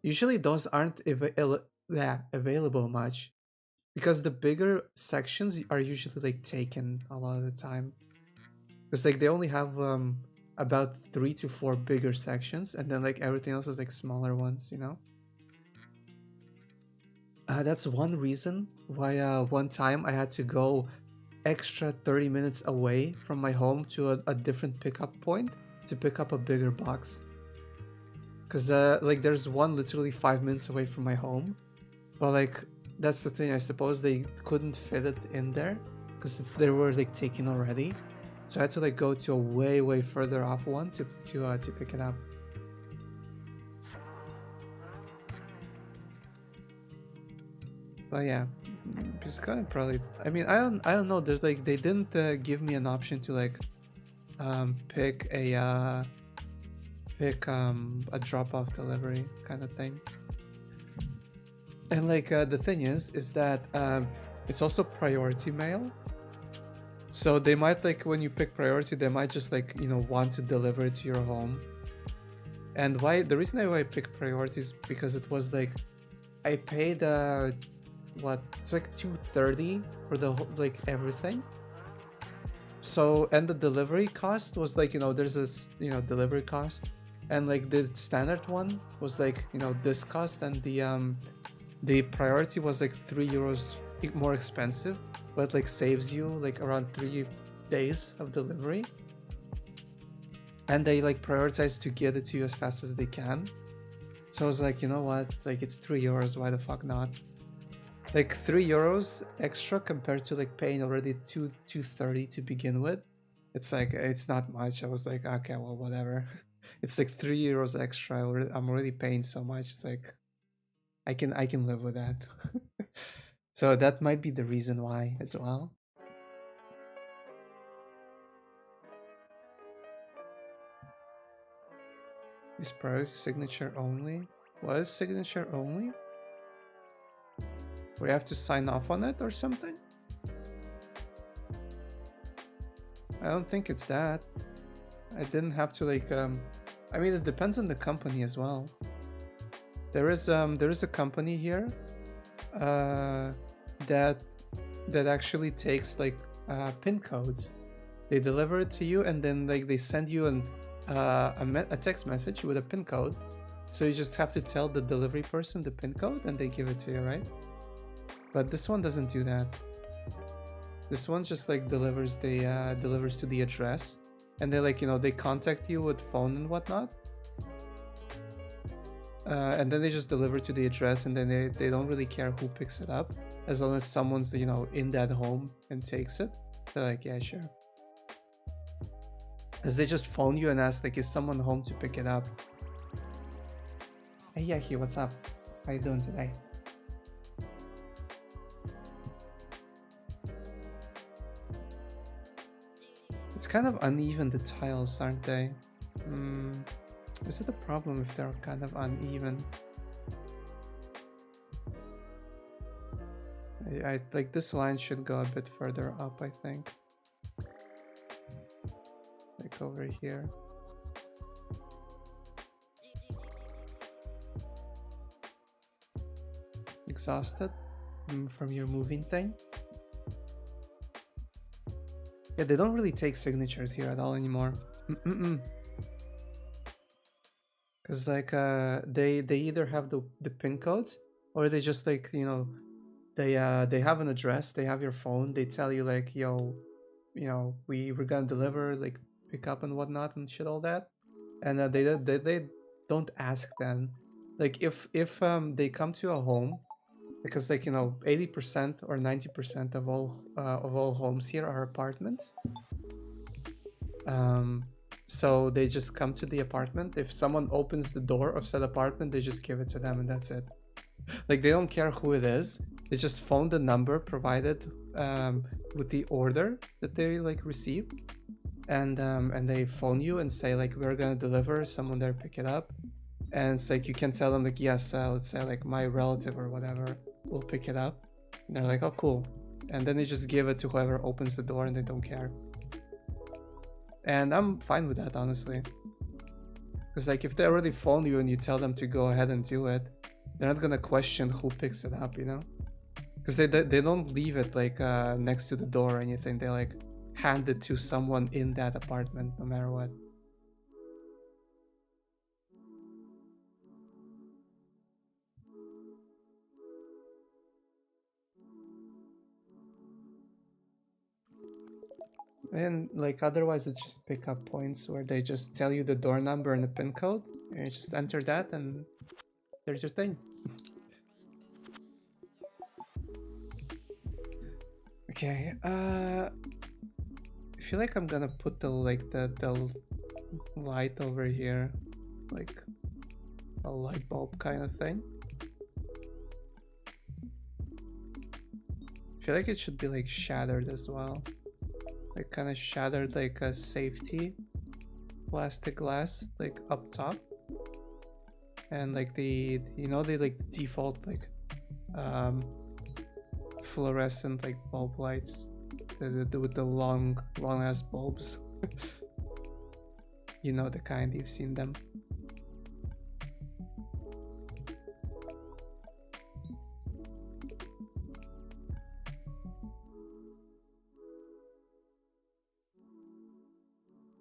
usually those aren't available much, because the bigger sections are usually like taken a lot of the time. It's like they only have about 3 to 4 bigger sections, and then like everything else is like smaller ones, you know? That's one reason why one time I had to go extra 30 minutes away from my home to a different pickup point to pick up a bigger box. Because like there's one literally 5 minutes away from my home, but like that's the thing, I suppose they couldn't fit it in there because they were like taken already. So I had to like go to a way further off one to pick it up. But yeah, it's kind of probably. I mean, I don't know. There's like they didn't give me an option to like pick a drop-off delivery kind of thing. And like the thing is that it's also priority mail. So they might like, when you pick priority, they might just like, you know, want to deliver it to your home. And the reason why I picked priority is because it was like, I paid it's like $230 for the like everything. So, and the delivery cost was like, you know, there's this, you know, delivery cost, and like the standard one was like, you know, this cost, and the priority was like €3 more expensive, but like saves you like around 3 days of delivery. And they like prioritize to get it to you as fast as they can. So I was like, you know what, like it's €3, why the fuck not? Like €3 extra compared to like paying already $230 to begin with. It's like, it's not much. I was like, okay, well, whatever. It's like €3 extra. I'm already paying so much. It's like, I can live with that. So that might be the reason why as well. Is priority signature only? What is signature only? We have to sign off on it or something? I don't think it's that. I didn't have to like I mean, it depends on the company as well. There is a company here that that actually takes like pin codes. They deliver it to you, and then like they send you a text message with a pin code. So you just have to tell the delivery person the pin code, and they give it to you, right? But this one doesn't do that. This one just like delivers to the address, and they like, you know, they contact you with phone and whatnot. And then they just deliver to the address, and then they don't really care who picks it up, as long as someone's, you know, in that home and takes it. They're like, yeah, sure. Because they just phone you and ask like, is someone home to pick it up? Hey Yaki, what's up? How you doing today? It's kind of uneven, the tiles, aren't they? Is it a problem if they're kind of uneven? I like this line should go a bit further up, I think. Like over here. Exhausted from your moving thing? Yeah, they don't really take signatures here at all anymore. Because like they either have the pin codes, or they just like, you know, they have an address, they have your phone, they tell you like, yo, you know, we're gonna deliver, like pick up and whatnot and shit, all that. And they don't ask then. Like if they come to a home, because like, you know, 80% or 90% of all homes here are apartments. So they just come to the apartment. If someone opens the door of said apartment, they just give it to them, and that's it. Like they don't care who it is. They just phone the number provided with the order that they like received, and they phone you and say like, we're gonna deliver, someone there pick it up. And it's like, you can tell them like, yes, let's say like my relative or whatever will pick it up. And they're like, oh cool. And then they just give it to whoever opens the door, and they don't care. And I'm fine with that, honestly. Because like if they already phone you and you tell them to go ahead and do it, they're not gonna question who picks it up, you know? Because they don't leave it like next to the door or anything. They like hand it to someone in that apartment, no matter what. And like otherwise it's just pickup points where they just tell you the door number and the pin code, and you just enter that and there's your thing. Okay, I feel like I'm gonna put the light over here, like a light bulb kind of thing. I feel like it should be like shattered as well. Like kind of shattered, like a safety plastic glass, like up top. And like the, you know, the like default like fluorescent like bulb lights with the long ass bulbs. You know the kind, you've seen them.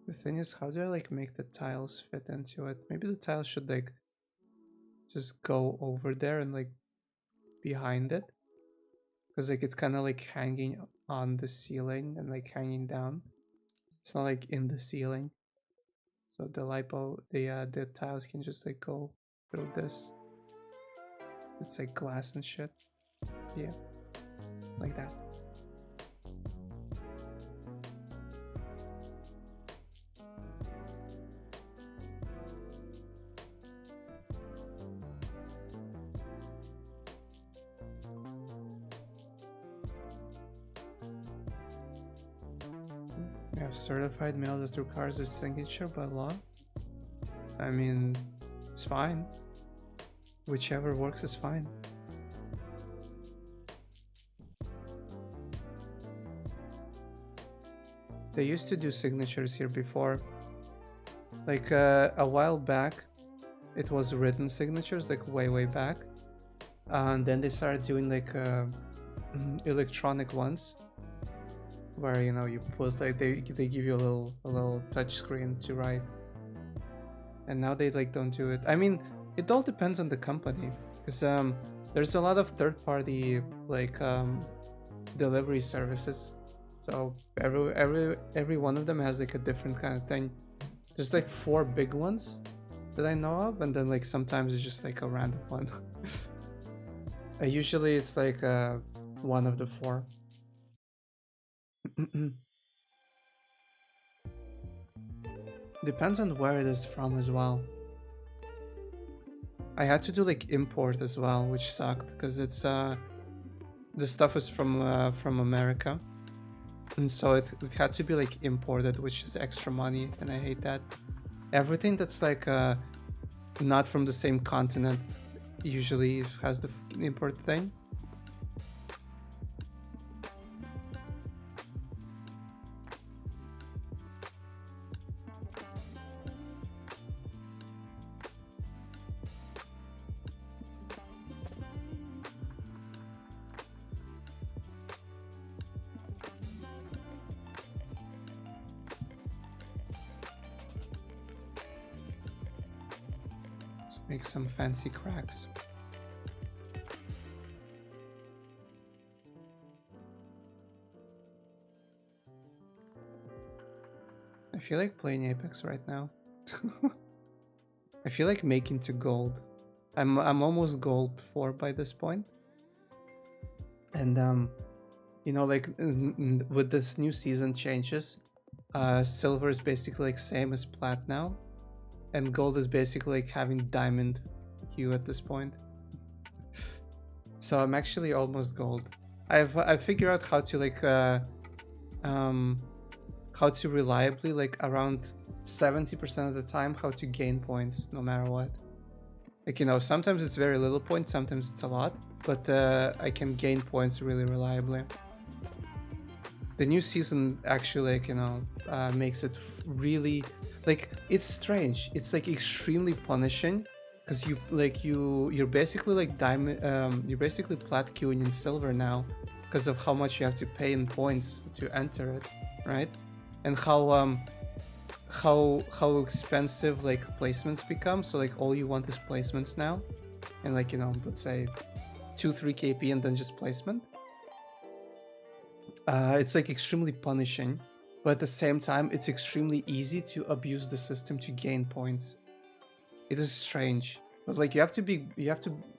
The thing is, how do I like make the tiles fit into it? Maybe the tiles should like just go over there and like behind it, because like it's kind of like hanging on the ceiling and like hanging down. It's not like in the ceiling, so the the tiles can just like go through this. It's like glass and shit. Yeah, like that. We have certified mail that requires a signature by law. I mean, it's fine. Whichever works is fine. They used to do signatures here before. Like a while back, it was written signatures, like way back. And then they started doing like electronic ones, where you know you put like they give you a little touch screen to write, and now they like don't do it. I mean, it all depends on the company, because there's a lot of third-party like delivery services, so every one of them has like a different kind of thing. There's like 4 big ones that I know of, and then like sometimes it's just like a random one. Usually it's like one of the 4. Depends on where it is from as well. I had to do like import as well, which sucked because it's the stuff is from America, and so it had to be like imported, which is extra money, and I hate that. Everything that's like not from the same continent usually has the import thing. Make some fancy cracks. I feel like playing Apex right now. I feel like making to gold. I'm almost gold 4 by this point. And you know, like with this new season changes, silver is basically like same as plat now. And gold is basically like having diamond hue at this point. So I'm actually almost gold. I figured out how to like how to reliably, like around 70% of the time, how to gain points no matter what. Like, you know, sometimes it's very little points, sometimes it's a lot, but I can gain points really reliably. The new season actually, like, you know, makes it really, like, it's strange. It's like extremely punishing, because you're basically like diamond, you're basically plat queuing in silver now, because of how much you have to pay in points to enter it, right? And how expensive like placements become. So like all you want is placements now, and like, you know, let's say 2-3 KP and then just placement. It's like extremely punishing, but at the same time it's extremely easy to abuse the system to gain points. It is strange, but like you have to you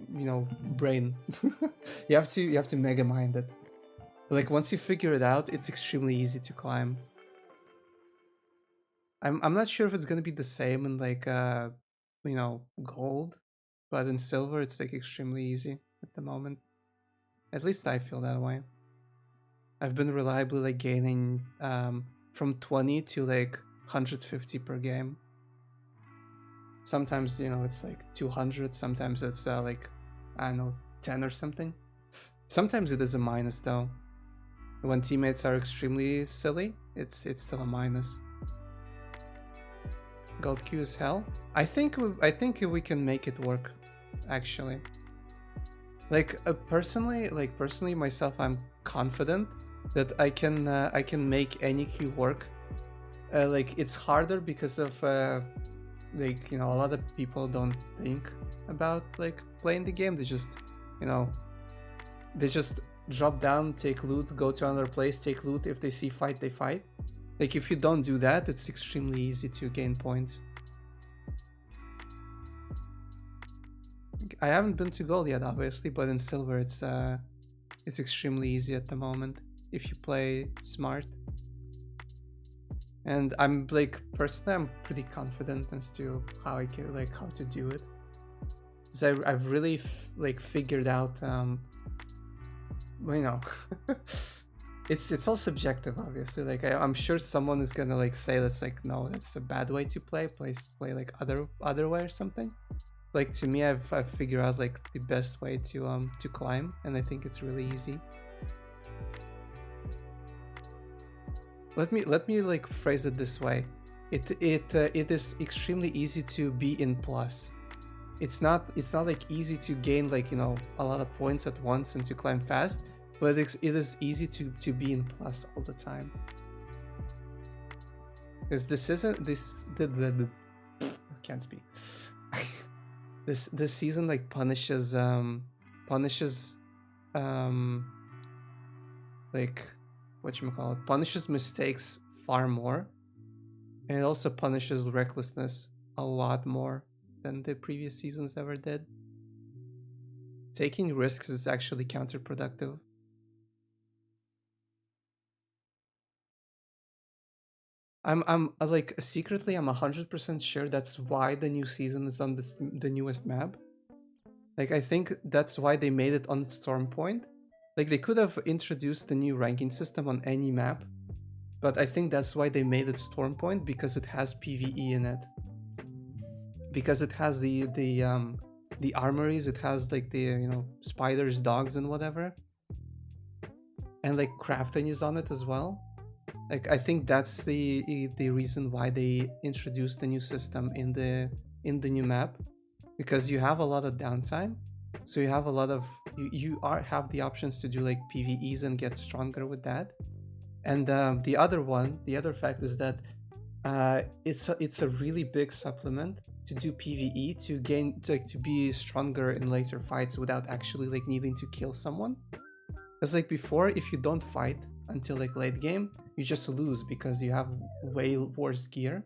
know, brain. you have to mega mind it. But like once you figure it out, it's extremely easy to climb. I'm not sure if it's gonna be the same in like you know, gold, but in silver it's like extremely easy at the moment. At least I feel that way. I've been reliably like gaining from 20 to like 150 per game. Sometimes, you know, it's like 200, sometimes it's like, I don't know, 10 or something. Sometimes it is a minus though. When teammates are extremely silly, it's still a minus. Gold queue is hell. I think we can make it work, actually. Like personally myself, I'm confident that I can make any queue work. Like it's harder because of like, you know, a lot of people don't think about like playing the game. They just, you know, they just drop down, take loot, go to another place, take loot. If they see fight, they fight. Like if you don't do that, it's extremely easy to gain points. I haven't been to gold yet, obviously, but in silver it's extremely easy at the moment if you play smart. And I'm like, personally, I'm pretty confident as to how I can, like, how to do it. Because I've really like figured out, you know, it's all subjective, obviously. Like I'm sure someone is gonna like say that's like, no, that's a bad way to play like other way or something. Like to me, I've figured out like the best way to climb, and I think it's really easy. Let me like phrase it this way. It is extremely easy to be in plus. It's not like easy to gain, like, you know, a lot of points at once and to climb fast. but it is easy to be in plus all the time. Because this isn't this the I can't speak. this season like punishes like whatchamacallit, punishes mistakes far more, and it also punishes recklessness a lot more than the previous seasons ever did. Taking risks is actually counterproductive. I'm like secretly I'm 100% sure that's why the new season is on the newest map. Like I think that's why they made it on Stormpoint. Like they could have introduced the new ranking system on any map, but I think that's why they made it Stormpoint, because it has PvE in it. Because it has the armories, it has like the spiders, dogs, and whatever, and like crafting is on it as well. Like I think that's the reason why they introduced the new system in the new map, because you have a lot of downtime, so you have a lot of have the options to do like PvEs and get stronger with that. And the other fact is that it's a really big supplement to do PvE to gain to be stronger in later fights without actually like needing to kill someone. Because like before, if you don't fight until like late game, you just lose because you have way worse gear.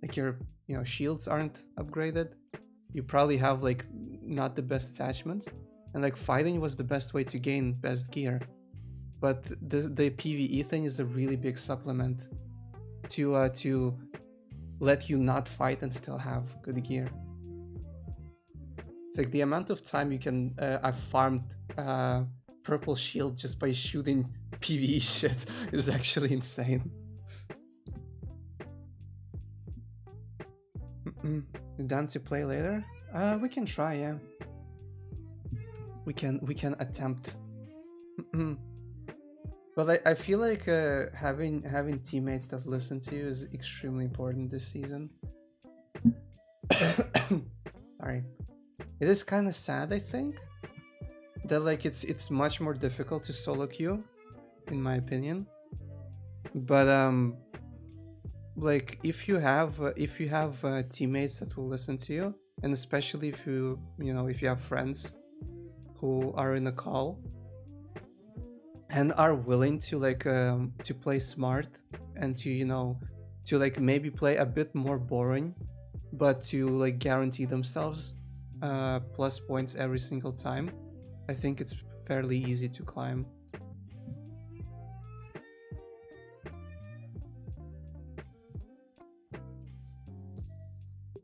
Like your shields aren't upgraded. You probably have like not the best attachments, and like fighting was the best way to gain best gear. But the PvE thing is a really big supplement to let you not fight and still have good gear. It's like the amount of time you can I've farmed purple shield just by shooting PvE shit is actually insane. Done to play later? We can try, yeah. We can attempt. But I feel like having teammates that listen to you is extremely important this season. Sorry. It is kind of sad, I think, that like it's much more difficult to solo queue, in my opinion. But like if you have teammates that will listen to you, and especially if if you have friends who are in a call and are willing to like to play smart and to like maybe play a bit more boring, but to like guarantee themselves plus points every single time, I think it's fairly easy to climb.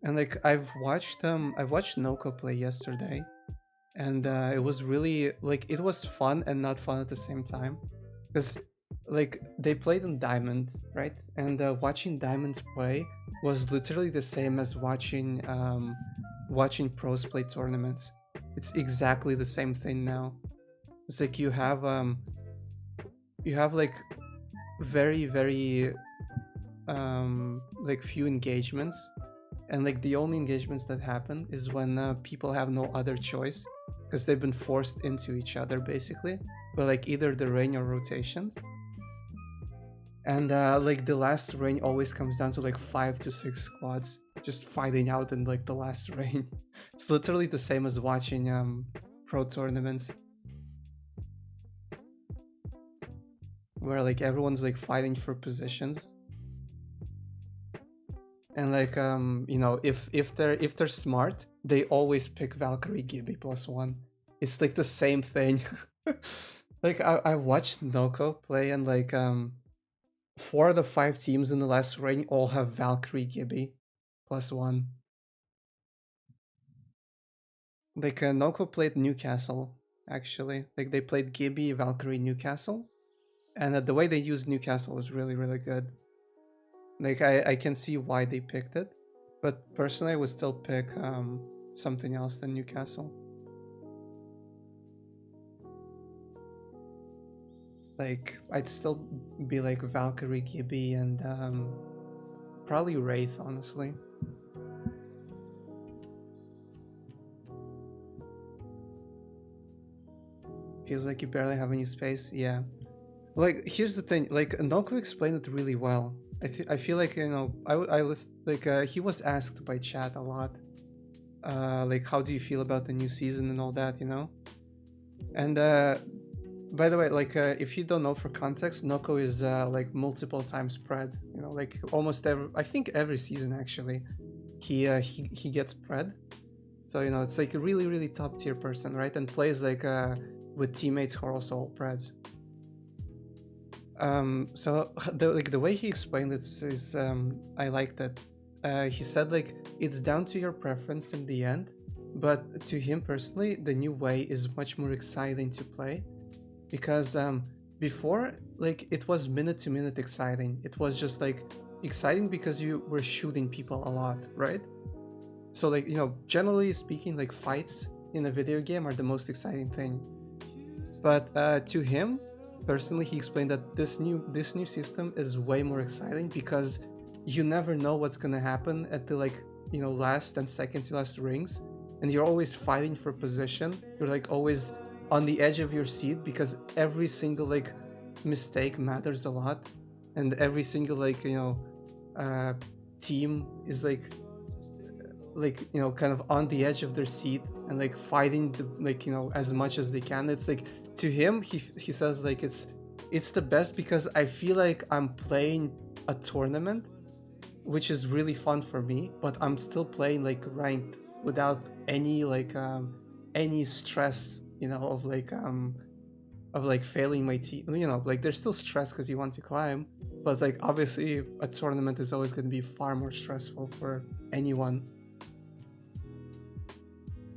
And like I've watched Noko play yesterday, and it was really like it was fun and not fun at the same time, because like they played on Diamond, right? And watching Diamonds play was literally the same as watching pros play tournaments. It's exactly the same thing now. It's like you have like very like few engagements, and like the only engagements that happen is when people have no other choice, because they've been forced into each other basically, but like either the rain or rotations. And like the last rain always comes down to like 5 to 6 squads just fighting out in like the last rain. It's literally the same as watching pro tournaments, where like everyone's like fighting for positions. And like if they're smart, they always pick Valkyrie Gibby +1. It's like the same thing. Like I watched Noko play, and like 4 of the 5 teams in the last rain all have Valkyrie Gibby +1. Like Noko played Newcastle, actually. Like they played Gibby, Valkyrie, Newcastle, and the way they used Newcastle was really good. Like I can see why they picked it, but personally I would still pick something else than Newcastle. Like I'd still be like Valkyrie, Gibby, and probably Wraith, honestly. Feels like you barely have any space. Yeah. Like, here's the thing. Like, Noko explained it really well. I feel like, you know, I was like, he was asked by chat a lot. Like, how do you feel about the new season and all that, you know? And by the way, like, if you don't know, for context, Noko is like multiple times spread. You know, like almost every, I think every season actually, he gets spread. So, you know, it's like a really top tier person, right? And plays like with teammates who are also all preds. So the way he explained it is I like that. He said like it's down to your preference in the end, but to him personally, the new way is much more exciting to play, because before, like, it was minute to minute exciting. It was just like exciting because you were shooting people a lot, right? So, like, you know, generally speaking, like, fights in a video game are the most exciting thing. But to him personally, he explained that this new system is way more exciting because you never know what's gonna happen at the, like, you know, last and second to last rings, and you're always fighting for position. You're like always on the edge of your seat because every single like mistake matters a lot, and every single, like, you know, team is like, you know, kind of on the edge of their seat and like fighting the, like, you know, as much as they can. It's like, to him, he says like it's the best because I feel like I'm playing a tournament, which is really fun for me, but I'm still playing like ranked without any like any stress, you know, of like failing my team. You know, like there's still stress because you want to climb, but like obviously a tournament is always going to be far more stressful for anyone.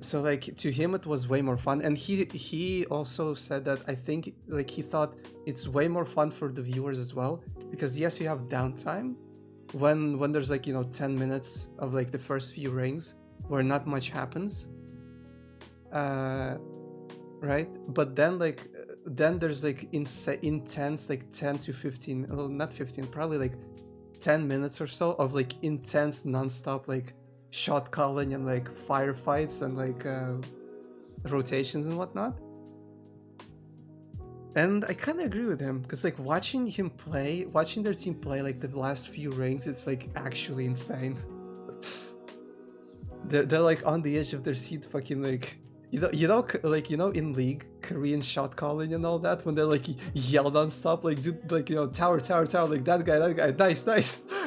So like to him it was way more fun, and he also said that I think like he thought it's way more fun for the viewers as well, because yes, you have downtime when there's like, you know, 10 minutes of like the first few rings where not much happens, right? But then like then there's like intense like 10 to 15, well, not 15, probably like 10 minutes or so of like intense non-stop like shot calling and like firefights and like rotations and whatnot. And I kind of agree with him, because like watching their team play like the last few rings, it's like actually insane. they're like on the edge of their seat, fucking like, you know like, you know, in League, Korean shot calling and all that, when they're like yelled on stop, like, dude, like, you know, tower, like that guy, nice.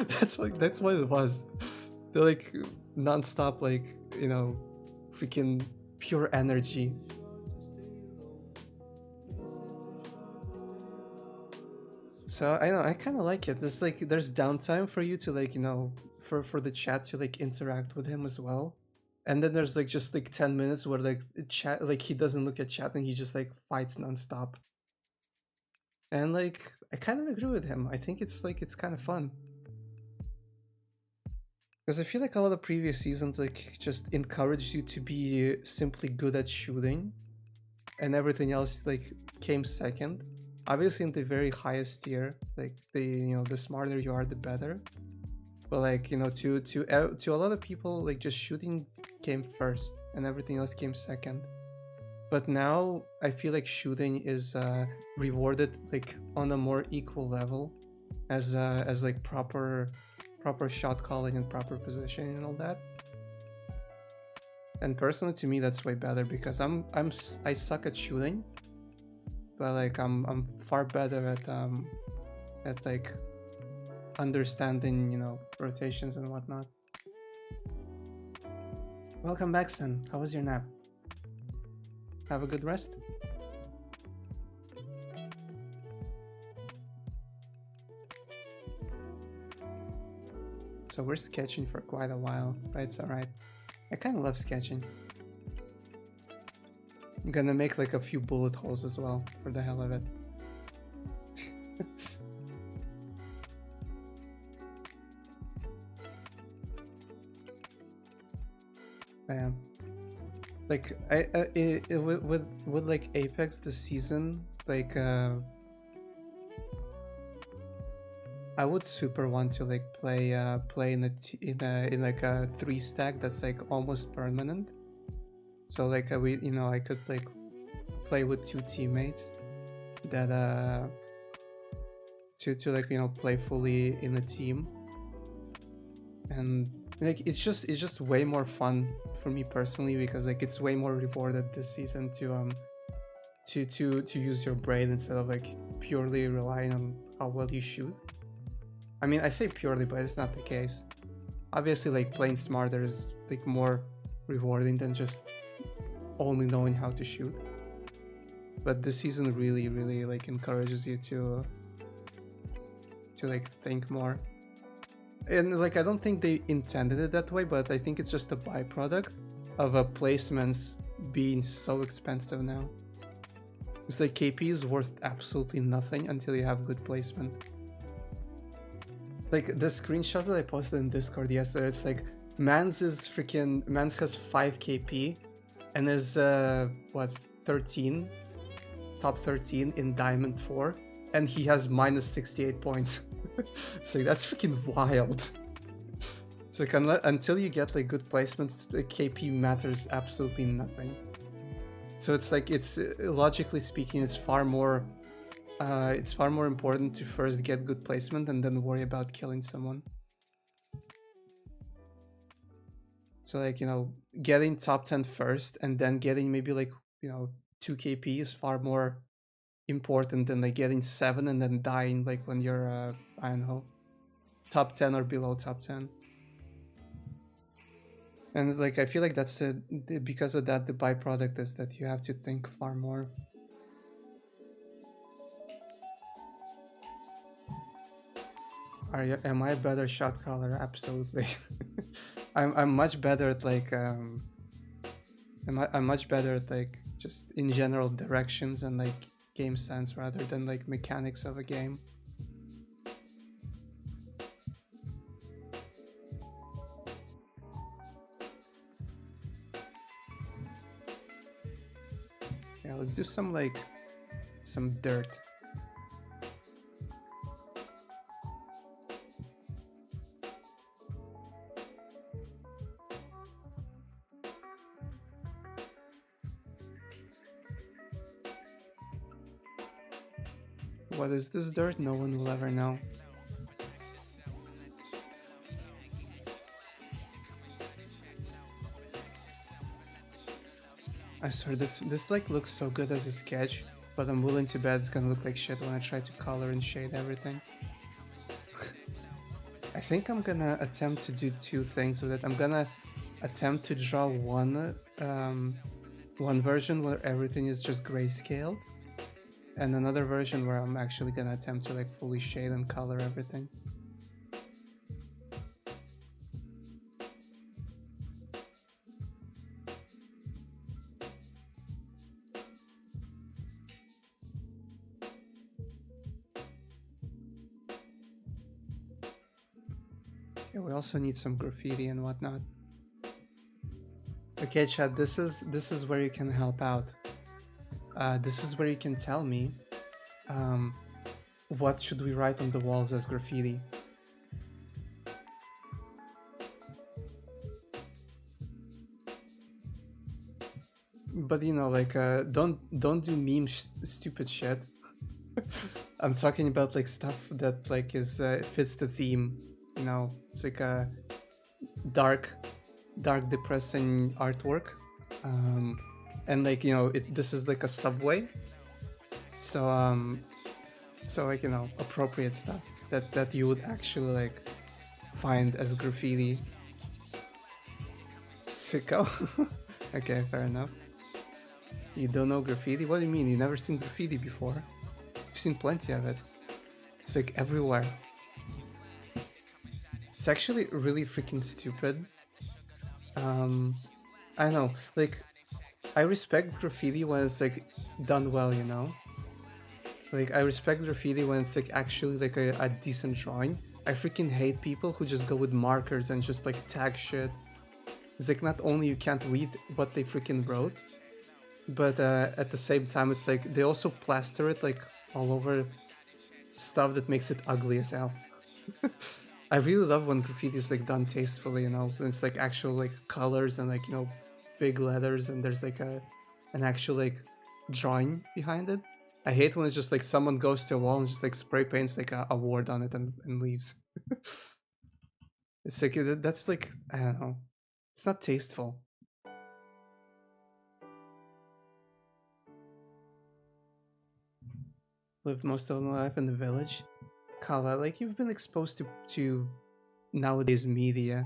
that's what it was. They're like non-stop, like, you know, freaking pure energy. So I know, I kind of like it. There's like, there's downtime for you to like, you know, for the chat to like interact with him as well. And then there's like just like 10 minutes where like chat, like he doesn't look at chat and he just like fights non-stop. And like I kind of agree with him. I think it's like, it's kind of fun. Because I feel like a lot of previous seasons like just encouraged you to be simply good at shooting, and everything else like came second. Obviously in the very highest tier, like you know, the smarter you are, the better. But like, you know, to a lot of people, like just shooting came first and everything else came second. But now I feel like shooting is rewarded like on a more equal level as like proper shot calling and proper positioning and all that. And personally, to me, that's way better, because I suck at shooting, but like I'm far better at like understanding, you know, rotations and whatnot. Welcome back, son. How was your nap? Have a good rest. So we're sketching for quite a while, but it's alright. I kind of love sketching. I'm gonna make like a few bullet holes as well, for the hell of it. Like with like Apex this season, like I would super want to like play in like a 3 stack that's like almost permanent. So like I could like play with two teammates that to like, you know, play fully in a team, and like it's just way more fun for me personally, because like it's way more rewarded this season to use your brain instead of like purely relying on how well you shoot. I mean, I say purely, but it's not the case. Obviously, like playing smarter is like more rewarding than just only knowing how to shoot. But this season really like encourages you to like think more. And like I don't think they intended it that way, but I think it's just a byproduct of placements being so expensive now. It's like KP is worth absolutely nothing until you have good placement. Like the screenshots that I posted in Discord yesterday, it's like Mans has 5 KP and is what, 13, top 13 in Diamond 4, and he has minus 68 points. It's like, that's freaking wild. It's like until you get like good placements, the KP matters absolutely nothing. So it's like, it's logically speaking, it's far more important to first get good placement and then worry about killing someone. So like, you know, getting top 10 first and then getting maybe like, you know, 2 KP is far more important than like getting 7 and then dying like when you're I don't know, top 10 or below top 10. And like I feel like that's because of that, the byproduct is that you have to think far more. Am I a better shot caller? Absolutely. I'm much better at like I'm much better at like just in general directions and like game sense rather than like mechanics of a game. Yeah, let's do some dirt. What is this dirt? No one will ever know. I swear, this like looks so good as a sketch, but I'm willing to bet it's gonna look like shit when I try to color and shade everything. I think I'm gonna attempt to do two things with it. I'm gonna attempt to draw one version where everything is just grayscale, and another version where I'm actually gonna attempt to like fully shade and color everything. Yeah, we also need some graffiti and whatnot. Okay, chat, this is where you can help out. This is where you can tell me what should we write on the walls as graffiti. But you know, like don't do meme stupid shit. I'm talking about like stuff that like is fits the theme. You know, it's like a dark depressing artwork, and like, you know, this is like a subway, so like, you know, appropriate stuff that you would actually like find as graffiti. Sicko. Okay, fair enough. You don't know graffiti? What do you mean? You never seen graffiti before? You've seen plenty of it. It's like everywhere. It's actually really freaking stupid. I don't know, like, I respect graffiti when it's like done well, you know? Like, I respect graffiti when it's like actually like a decent drawing. I freaking hate people who just go with markers and just like tag shit. It's like, not only you can't read what they freaking wrote, but at the same time it's like they also plaster it like all over stuff that makes it ugly as hell. I really love when graffiti is like done tastefully, you know, when it's like actual like colors and like, you know, big letters, and there's like an actual like drawing behind it. I hate when it's just like someone goes to a wall and just like spray paints like a word on it and leaves. It's like that's like, I don't know. It's not tasteful. Lived most of my life in the village. Kala, like you've been exposed to nowadays media.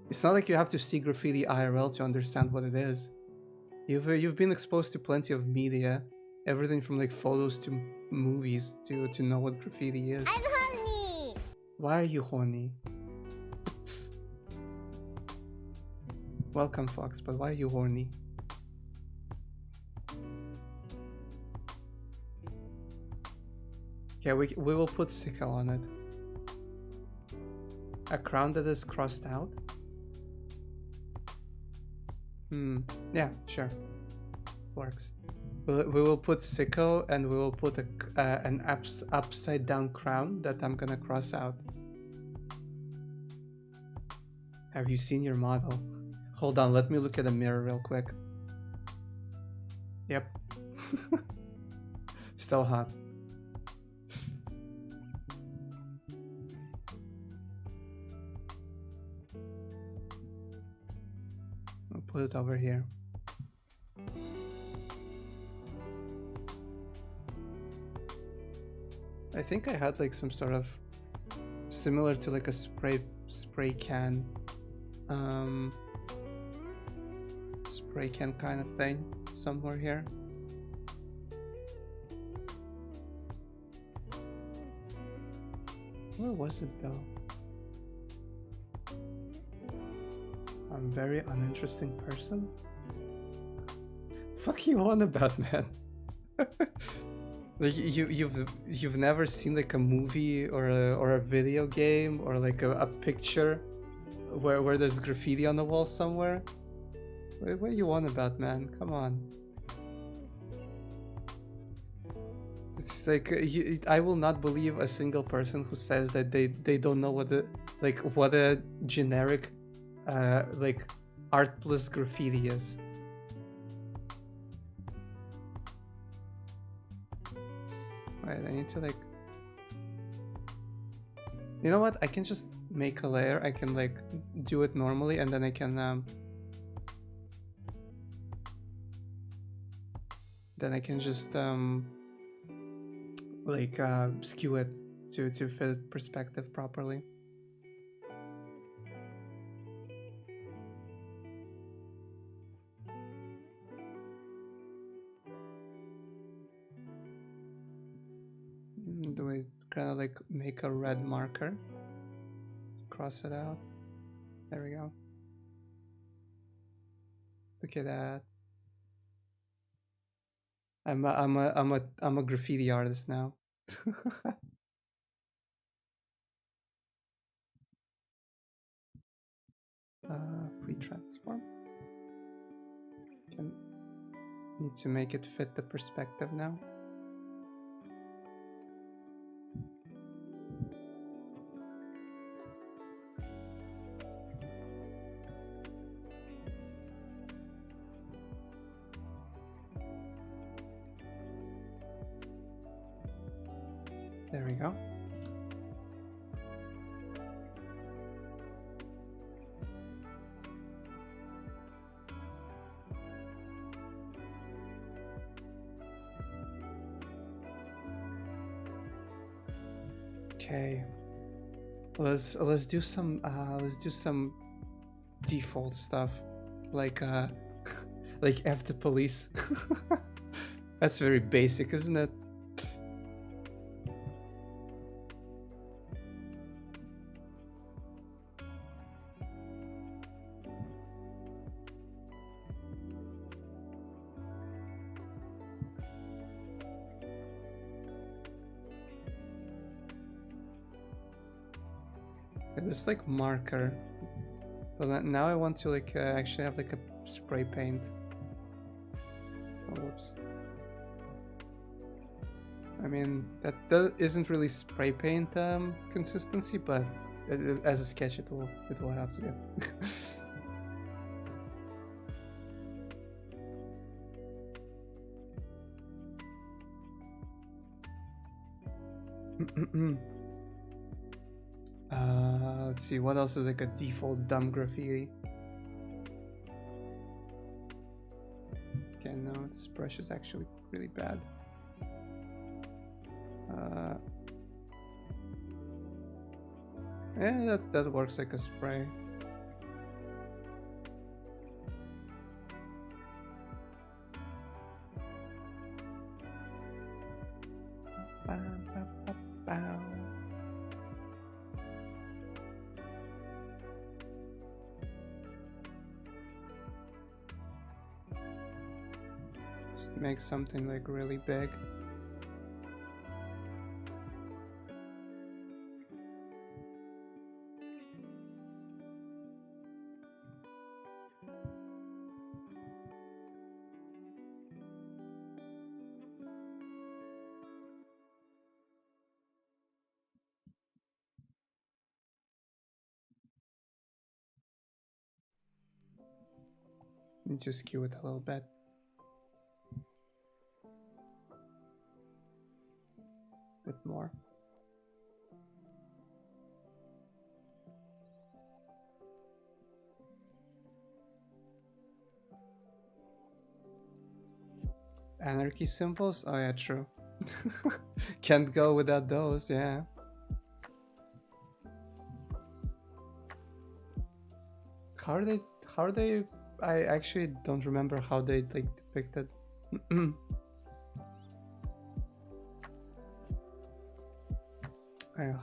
It's not like you have to see graffiti IRL to understand what it is. You've been exposed to plenty of media, everything from like photos to movies to know what graffiti is. I'm horny. Why are you horny? Welcome, Fox, but why are you horny? Yeah, we will put sicko on it. A crown that is crossed out? Yeah, sure. Works. We will put sicko and we will put an upside down crown that I'm gonna cross out. Have you seen your model? Hold on, let me look at the mirror real quick. Yep. Still hot. I'll put it over here. I think I had like some sort of similar to like a spray can kind of thing somewhere here. Where was it though? I'm a very uninteresting person. Fuck you on about, man. Like you've never seen like a movie or a video game or like a picture where there's graffiti on the wall somewhere? What are you on about, man? Come on. It's like I will not believe a single person who says that they don't know what a generic like artless graffiti is. Wait, I need to like, you know what? I can just make a layer. I can like do it normally, and then I can just like skew it to fit perspective properly. Do we kind of like make a red marker? Cross it out. There we go. Look at that. I'm a graffiti artist now. Free transform. Need to make it fit the perspective now. There we go. Okay. Let's do some default stuff like like F the police. That's very basic, isn't it? This like marker, but now I want to like actually have like a spray paint. Oh, whoops. I mean that isn't really spray paint consistency, but as a sketch it will have to do. Let's see, what else is like a default dumb graffiti? Okay, no, this brush is actually really bad. Yeah, that works like a spray. Just make something like really big. And just skew it a little bit. Bit more. Anarchy symbols? Oh yeah, true. Can't go without those, yeah. How are they I actually don't remember how they like depicted.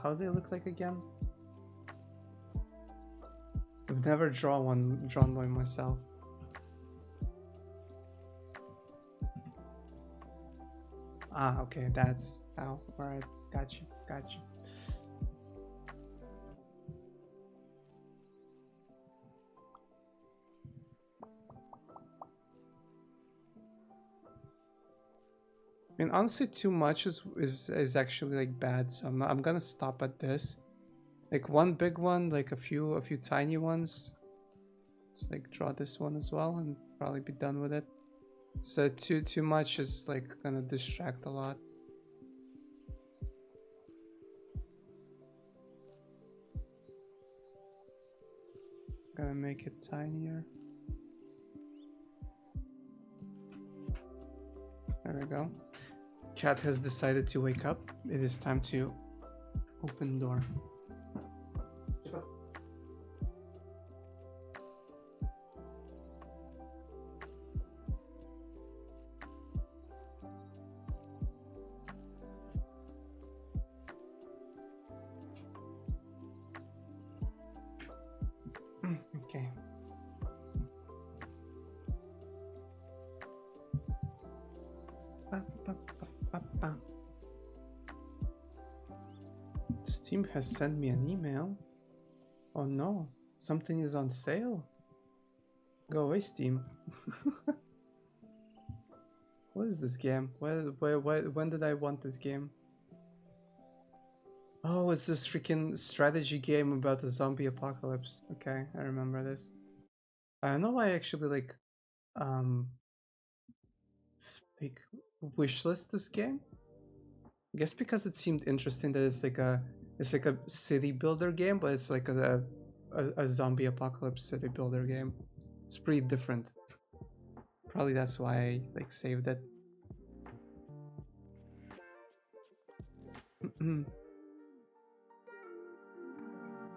How do they look like again? I've never drawn one myself. Ah, okay, that's how. Alright, gotcha. I mean, honestly, too much is actually like bad. So I'm gonna stop at this. Like one big one, like a few tiny ones. Just like draw this one as well, and probably be done with it. So too much is like gonna distract a lot. Gonna make it tinier. There we go. Cat has decided to wake up. It is time to open door. Okay. Steam has sent me an email. Oh no, something is on sale. Go away, Steam. What is this game? When did I want this game? Oh, it's this freaking strategy game about the zombie apocalypse. Okay, I remember this. I don't know why I actually like wishlist this game. I guess because it seemed interesting that it's like a city builder game, but it's like a zombie apocalypse city builder game. It's pretty different. Probably that's why I like saved it.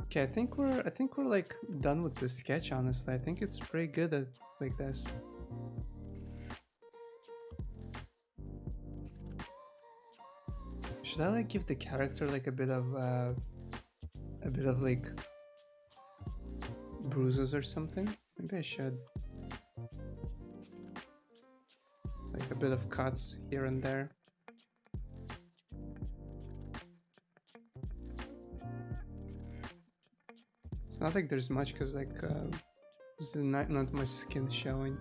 Okay, I think we're like done with the sketch, honestly. I think it's pretty good at like this. Should I like give the character like a bit of like bruises or something? Maybe I should. Like a bit of cuts here and there. It's not like there's much because like there's not much skin showing.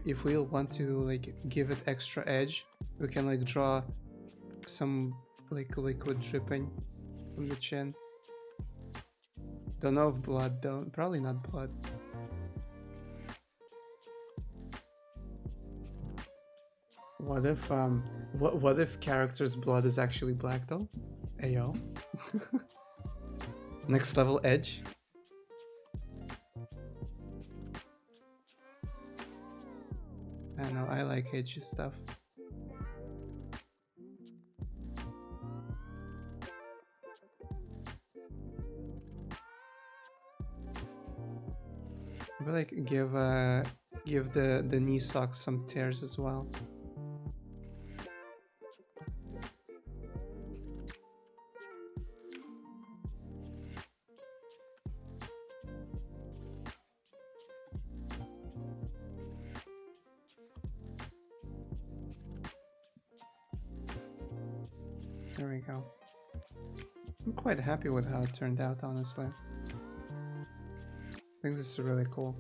If we want to like give it extra edge, we can like draw some like liquid dripping from the chin. Don't know if blood though, probably not blood. What if character's blood is actually black though? Ayo. Next level edge. I know, I like edgy stuff. But like give the knee socks some tears as well. There we go. I'm quite happy with how it turned out, honestly. I think this is really cool.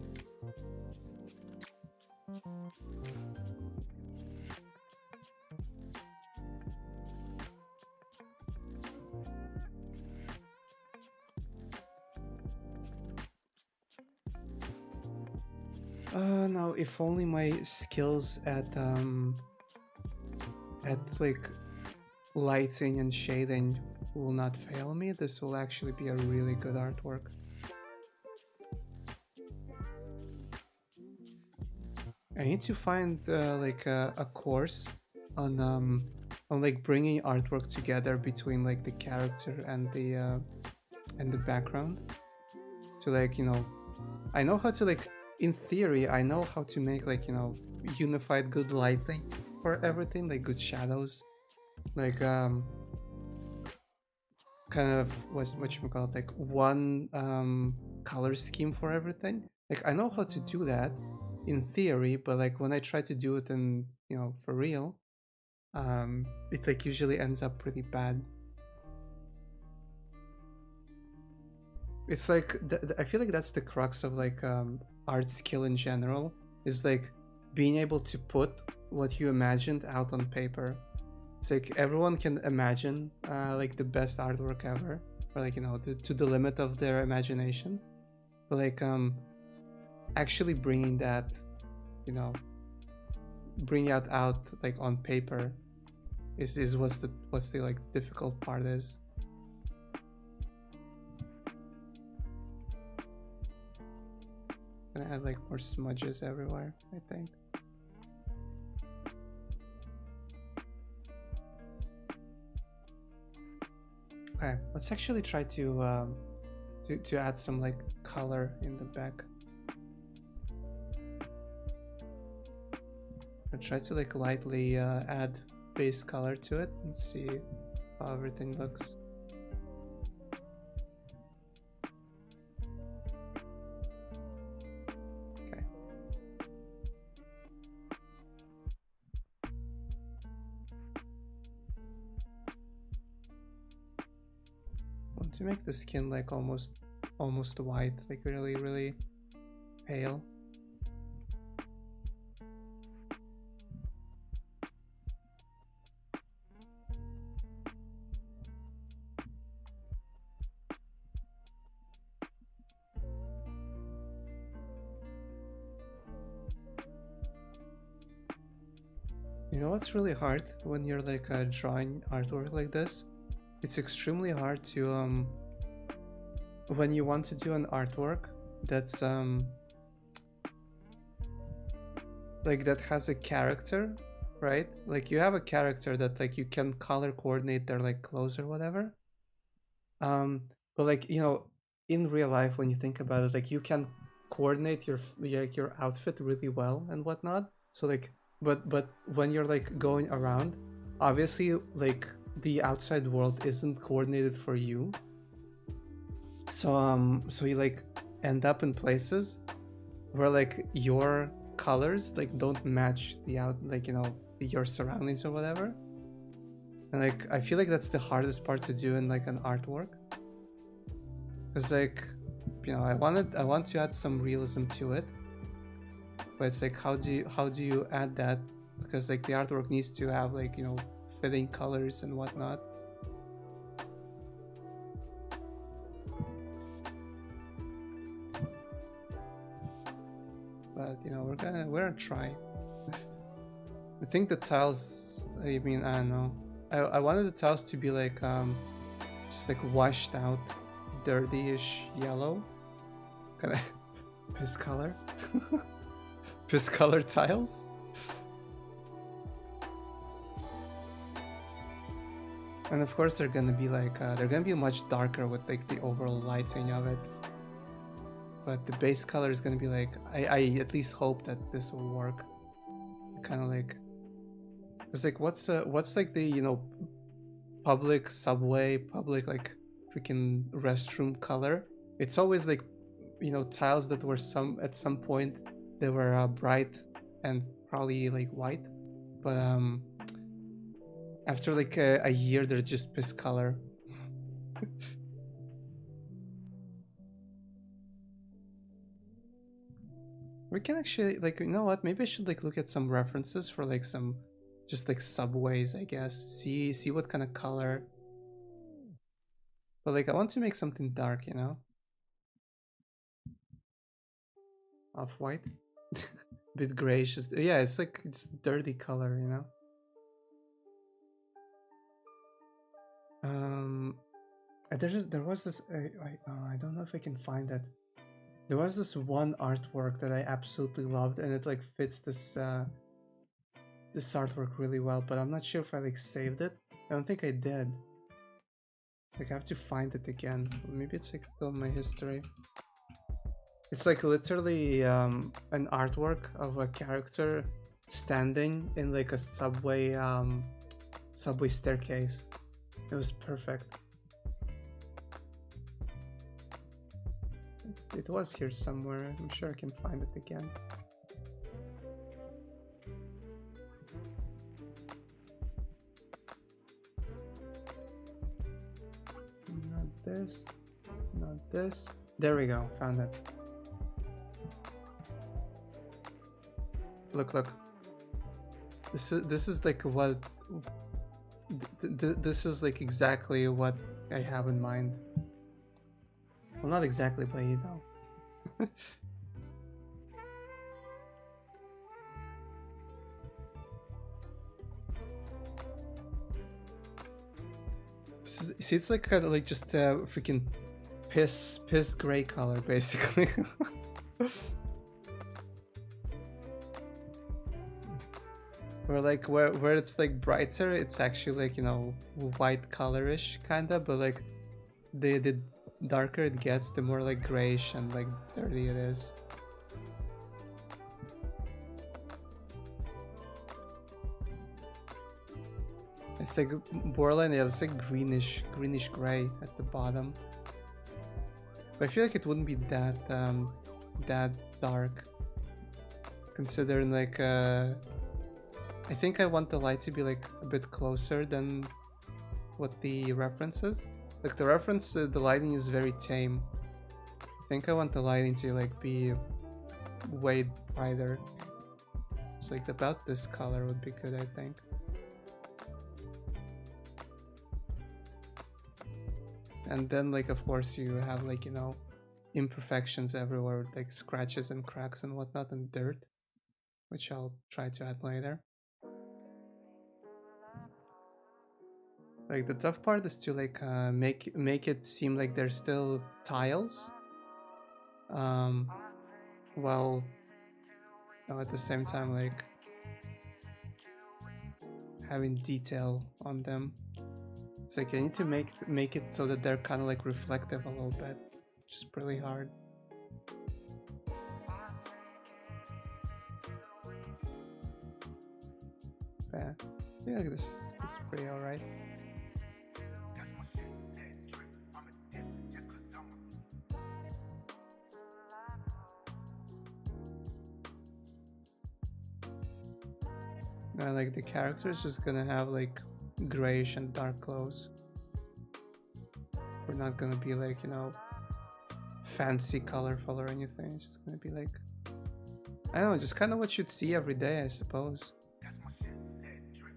Now if only my skills at like lighting and shading will not fail me, this will actually be a really good artwork. I need to find like a course on like bringing artwork together between like the character and the background. To like, you know, I know how to like, in theory, I know how to make like, you know, unified good lighting for everything, like good shadows, like kind of what you call it, like one color scheme for everything. Like I know how to do that in theory, but like when I try to do it in, you know, for real, it like usually ends up pretty bad. It's like I feel like that's the crux of like art skill in general, is like being able to put what you imagined out on paper. It's like everyone can imagine like the best artwork ever, or like, you know, to the limit of their imagination, but like actually bringing that, you know, bring it out like on paper is what's the like difficult part is. Gonna add like more smudges everywhere, I think. Okay, let's actually try to add some like color in the back. I'll try to like lightly add base color to it and see how everything looks. Okay. I want to make the skin like almost white, like really pale. You know what's really hard when you're like drawing artwork like this? It's extremely hard to when you want to do an artwork that's like that has a character, right? Like you have a character that like you can color coordinate their like clothes or whatever. But like, you know, in real life when you think about it, like you can coordinate your outfit really well and whatnot. So like but when you're like going around, obviously like the outside world isn't coordinated for you. So so you like end up in places where like your colors like don't match like, you know, your surroundings or whatever. And like I feel like that's the hardest part to do in like an artwork. Cause like, you know, I want to add some realism to it. But it's like how do you add that? Because like the artwork needs to have like, you know, fitting colors and whatnot. But you know, we're gonna try. I think the tiles, I mean, I don't know. I wanted the tiles to be like, just like washed out, dirty-ish yellow. Kind of piss color. Piss color tiles. And of course they're gonna be like, they're gonna be much darker with like the overall lighting of it. But the base color is gonna be like, I at least hope that this will work. Kind of like, it's like what's like the, you know, public subway, public like freaking restroom color. It's always like, you know, tiles that were at some point they were bright and probably like white, but after like a year they're just piss color. We can actually, like, you know what, maybe I should like look at some references for like some just like subways, I guess. See what kind of color. But like I want to make something dark, you know? Off-white. Bit grayish. Yeah, it's like it's dirty color, you know? There was this I don't know if I can find it. There was this one artwork that I absolutely loved, and it like fits this this artwork really well, but I'm not sure if I like saved it. I don't think I did. Like I have to find it again. Maybe it's like still in my history. It's like literally an artwork of a character standing in like a subway subway staircase. It was perfect. It was here somewhere. I'm sure I can find it again. Not this. Not this. There we go. Found it. Look. This is like what. This is like exactly what I have in mind. Well, not exactly, but you know. See, it's like kind of like just a freaking piss gray color, basically. Or like where it's like brighter, it's actually like, you know, white colorish kinda, but like the darker it gets, the more like grayish and like dirty it is. It's like borderline, yeah, it's like greenish gray at the bottom. But I feel like it wouldn't be that that dark, considering like I think I want the light to be like a bit closer than what the reference is. Like the reference, the lighting is very tame. I think I want the lighting to like be way brighter. It's like about this color would be good, I think. And then like of course you have like, you know, imperfections everywhere, like scratches and cracks and whatnot and dirt, which I'll try to add later. Like the tough part is to like make it seem like there's still tiles, while, you know, at the same time like having detail on them. It's like I need to make it so that they're kind of like reflective a little bit, which is really hard. Yeah, I feel like this is pretty alright. Like the character is just gonna have like grayish and dark clothes. We're not gonna be like, you know, fancy colorful or anything. It's just gonna be like, I don't know, just kind of what you'd see every day, I suppose.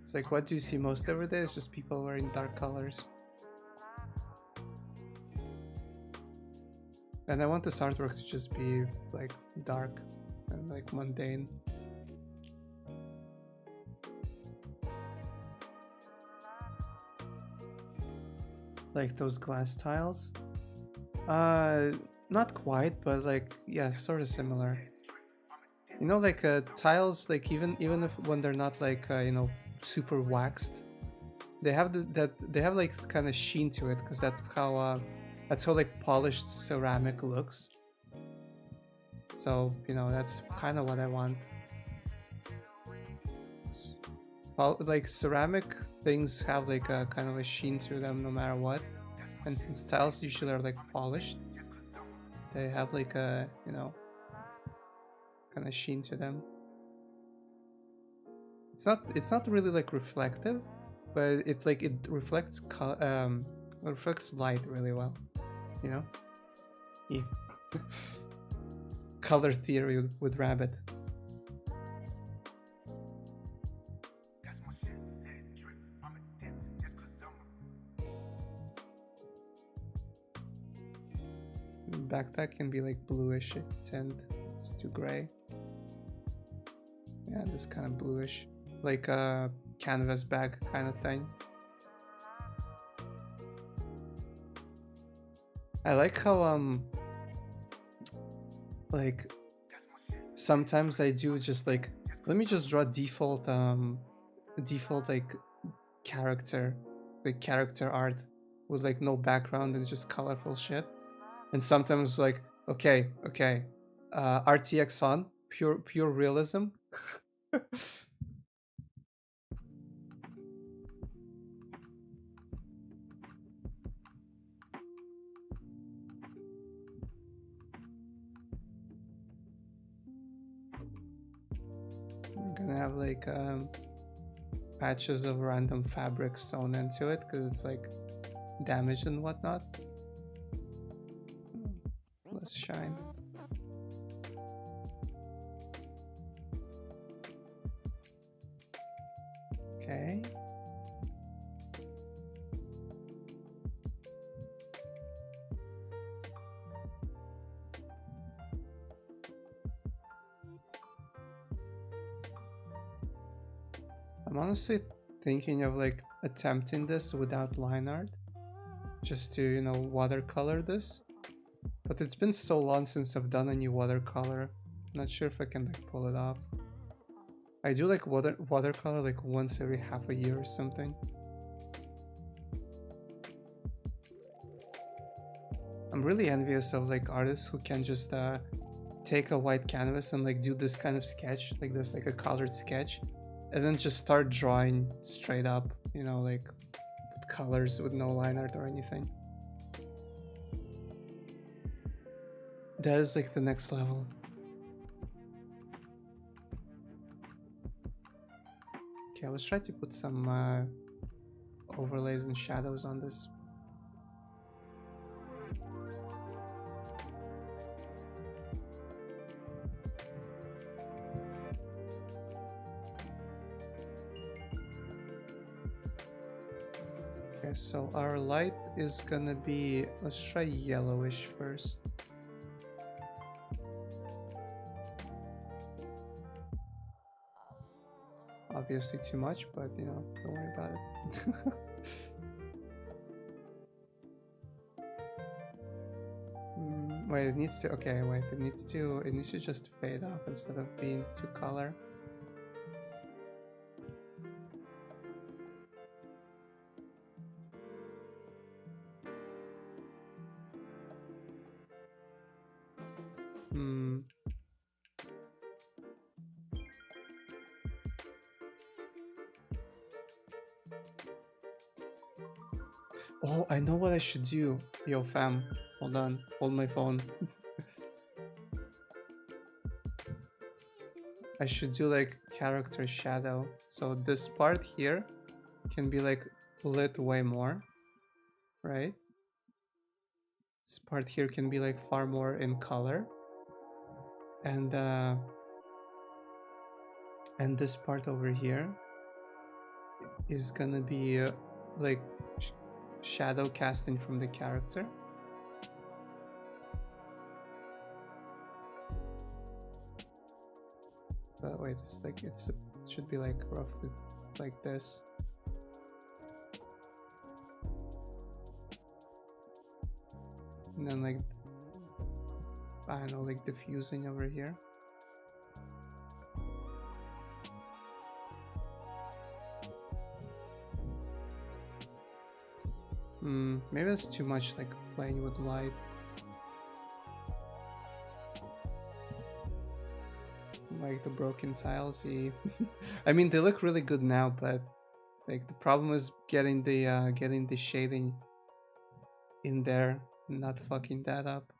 It's like, what do you see most every day? It's just people wearing dark colors. And I want this artwork to just be like dark and like mundane. like those glass tiles. Not quite, but like yeah, sort of similar. You know, like tiles, like even if when they're not like you know, super waxed, they have they have like kind of sheen to it, because that's how like polished ceramic looks. So you know, that's kind of what I want. Well, like ceramic things have like a kind of a sheen to them no matter what, and since tiles usually are like polished, they have like a, you know, kind of sheen to them. It's not really like reflective, but it reflects reflects light really well, you know. Yeah. Color theory with Rabbit. Backpack can be like bluish tint. It's too gray. Yeah, this kind of bluish, like a canvas bag kind of thing. I like how like sometimes I do just like, let me just draw default like character art with like no background and just colorful shit. And sometimes like, okay, RTX on, pure realism. I'm gonna have like patches of random fabric sewn into it because it's like damaged and whatnot. Let's shine. Okay. I'm honestly thinking of like attempting this without line art, just to, you know, watercolor this. But it's been so long since I've done any watercolor. I'm not sure if I can like pull it off. I do like watercolor like once every half a year or something. I'm really envious of like artists who can just take a white canvas and like do this kind of sketch, like this, like a colored sketch, and then just start drawing straight up, you know, like with colors with no line art or anything. That is like the next level. Okay, let's try to put some overlays and shadows on this. Okay, so our light is gonna be, let's try yellowish first. Obviously too much, but you know, don't worry about it. Wait, it needs to, okay, wait, it needs to just fade off instead of being to color. Oh, I know what I should do. Yo, fam, hold on, hold my phone. I should do like character shadow. So this part here can be like lit way more, right? This part here can be like far more in color. And this part over here is gonna be like shadow casting from the character. But wait, it's like it should be like roughly like this. And then like, I don't know, like diffusing over here. Maybe that's too much like playing with light. Like the broken tiles, I mean they look really good now, but like the problem is getting the shading in there, not fucking that up.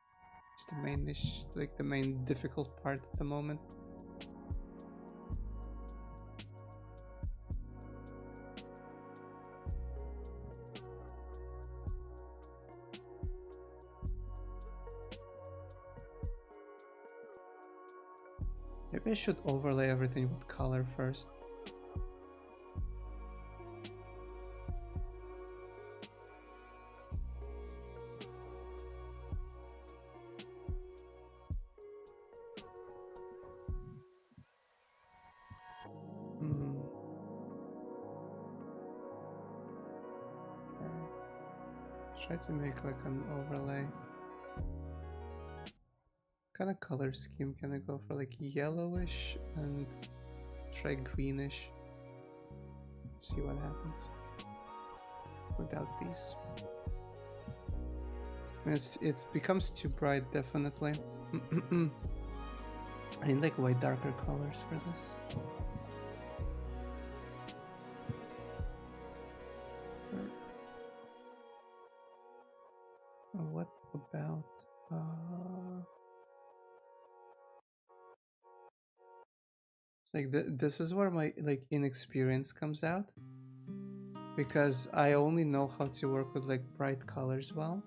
It's the main issue, like the main difficult part at the moment. Maybe I should overlay everything with color first. Try to make like an overlay. Kind of color scheme can I go for? Like yellowish and try greenish. Let's see what happens without these. I mean, it becomes too bright, definitely. I need like way darker colors for this. What about like this is where my like inexperience comes out, because I only know how to work with like bright colors well,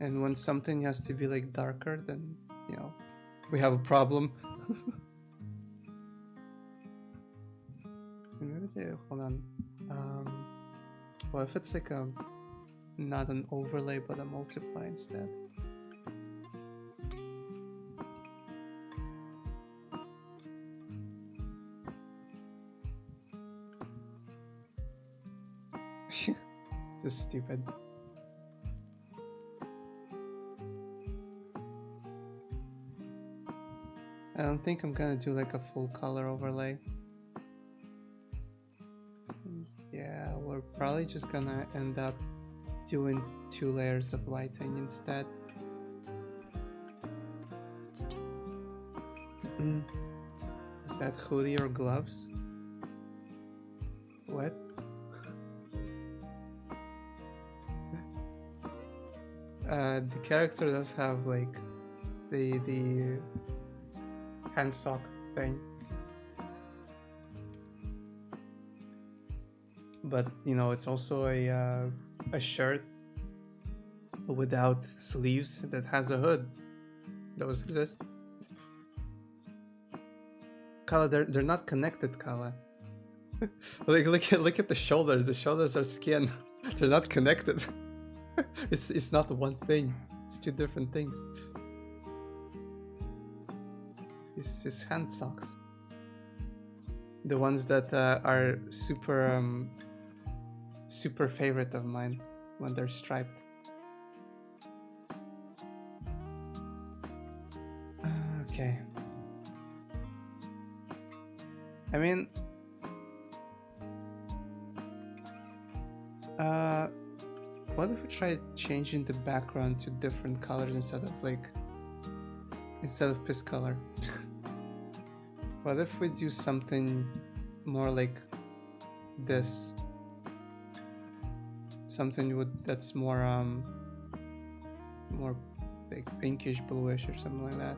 and when something has to be like darker, then you know we have a problem. Maybe hold on. Well, if it's like a not an overlay but a multiply instead. This is stupid. I don't think I'm gonna do like a full color overlay. Yeah, we're probably just gonna end up doing 2 layers of lighting instead. Is that hoodie or gloves? What? The character does have like the hand sock thing, but you know it's also a shirt without sleeves that has a hood. Those exist. Kala, they're not connected, Kala. Like look at the shoulders. The shoulders are skin. They're not connected. It's not one thing. It's 2 different things. It's hand socks. The ones that are super favorite of mine when they're striped. Okay. I mean, what if we try changing the background to different colors instead of piss color? What if we do something more like this? Something that's more like pinkish bluish or something like that.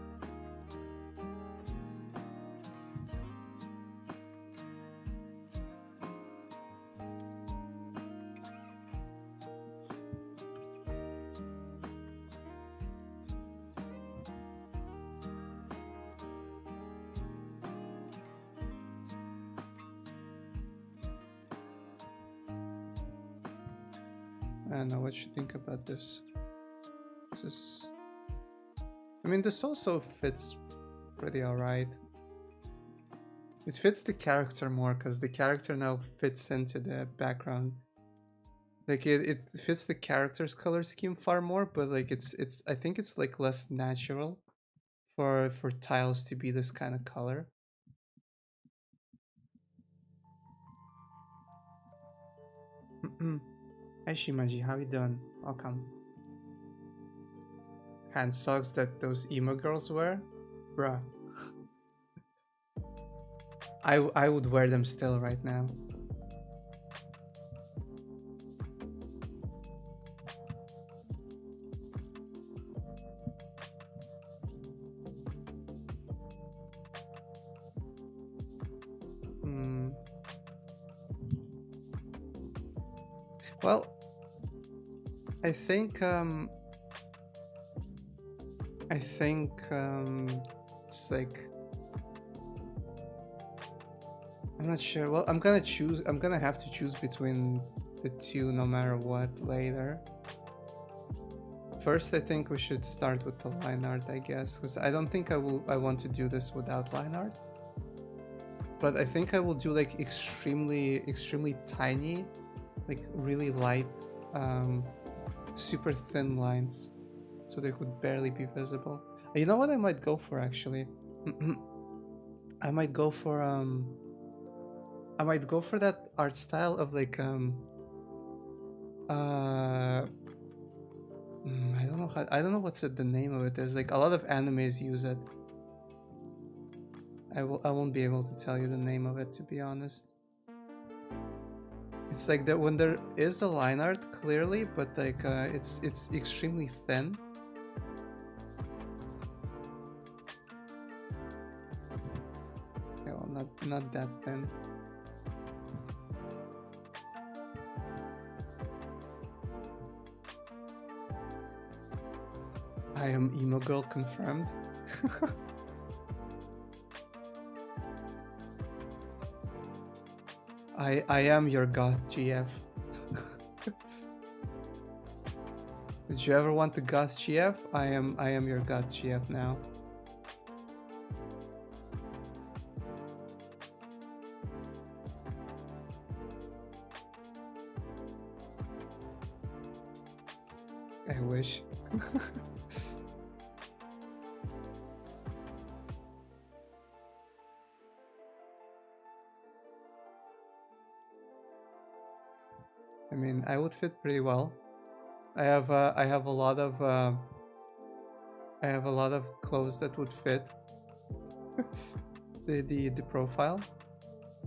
I don't know what you think about this. I mean, this also fits pretty alright. It fits the character more because the character now fits into the background Like it fits the character's color scheme far more, but like it's I think it's like less natural for tiles to be this kind of color. Hi Shimaji, how you doing? Welcome. Hand socks that those emo girls wear? Bruh. I would wear them still right now. Well, I think it's like, I'm not sure. Well, I'm gonna have to choose between the two no matter what later. First, I think we should start with the line art, I guess, because I don't think I want to do this without line art. But I think I will do like extremely tiny, like really light, super thin lines, so they could barely be visible. You know what I might go for actually? I might go for that art style of like I don't know what's the name of it. There's like a lot of animes use it. I won't be able to tell you the name of it, to be honest. It's like that when there is a line art clearly, but like it's extremely thin. Yeah, well, not that thin. I am emo girl confirmed. I am your goth GF. Did you ever want the goth GF? I am your goth GF now. I wish. I mean, I would fit pretty well. I have a lot of clothes that would fit the profile.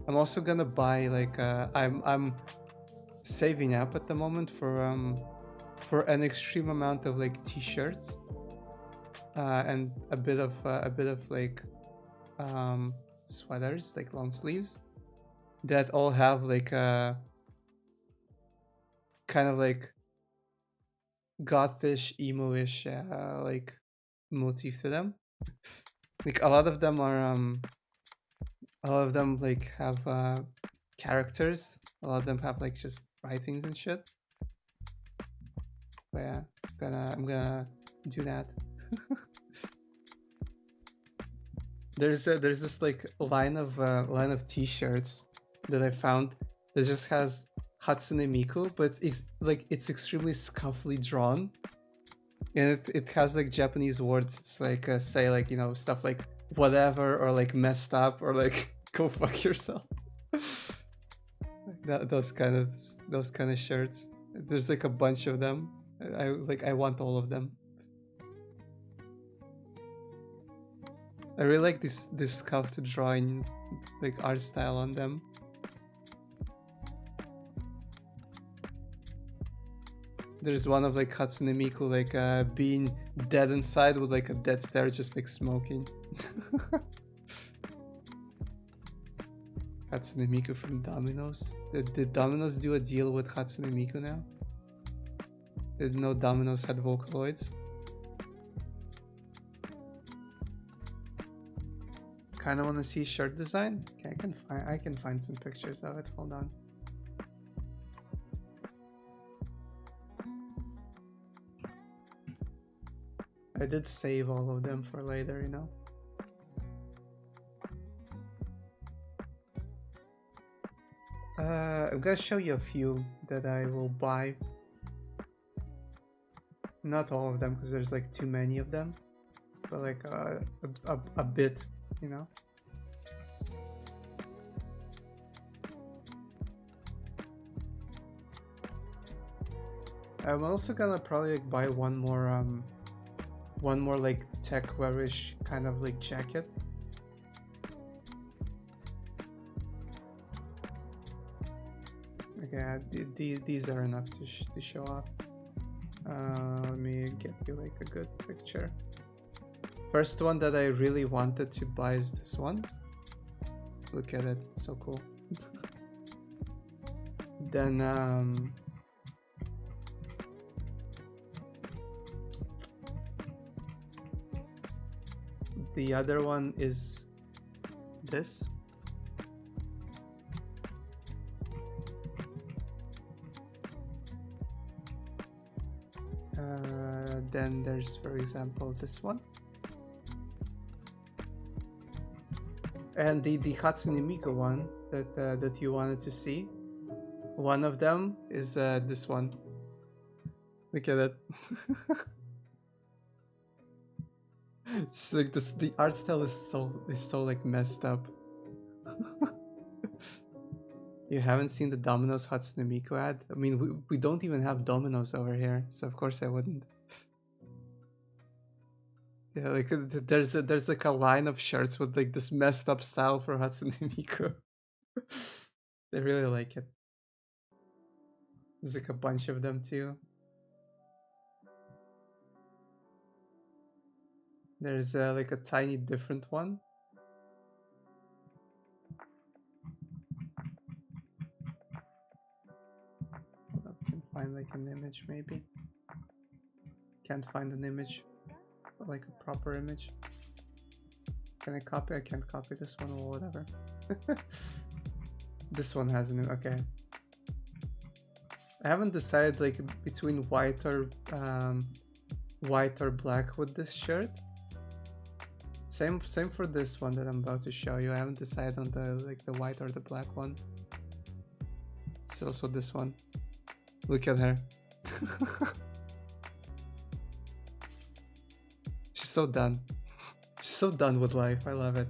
I'm also gonna buy like I'm saving up at the moment for an extreme amount of like t-shirts and a bit of like sweaters, like long sleeves, that all have like a kind of like gothish, emo-ish like motif to them. Like a lot of them like have characters. A lot of them have like just writings and shit. But yeah, I'm gonna do that. There's this like line of t-shirts that I found that just has Hatsune Miku, but it's extremely scuffly drawn, and it has like Japanese words. It's like say like, you know, stuff like whatever, or like messed up, or like go fuck yourself. Those kind of shirts. There's like a bunch of them. I want all of them. I really like this scuffed drawing, like art style on them. There's one of like Hatsune Miku like being dead inside with like a dead stare, just like smoking. Hatsune Miku from Domino's. Did Domino's do a deal with Hatsune Miku now? Did no Domino's had Vocaloids? Kind of want to see shirt design. Okay, I can find some pictures of it. Hold on. I did save all of them for later, you know. I'm gonna show you a few that I will buy. Not all of them, because there's like too many of them. But like a bit, you know. I'm also gonna probably like buy one more like tech wearish kind of like jacket. Okay, these are enough to show off. Let me get you like a good picture. First one that I really wanted to buy is this one. Look at it, so cool. Then the other one is this. Then there's, for example, this one. And the Hatsune Miku one that you wanted to see. One of them is this one. Look at it. It's like this. The art style is so like messed up. You haven't seen the Domino's Hatsune Miku ad? I mean, we don't even have Domino's over here, so of course I wouldn't. Yeah, like there's like a line of shirts with like this messed up style for Hatsune Miku. They really like it. There's like a bunch of them too. There's like a tiny different one. Hold up, can find like an image maybe. Can't find an image, like a proper image. Can I copy? I can't copy this one or whatever. This one has an okay. I haven't decided like between white or black with this shirt. Same for this one that I'm about to show you. I haven't decided on the white or the black one. It's also this one. Look at her. She's so done. She's so done with life. I love it.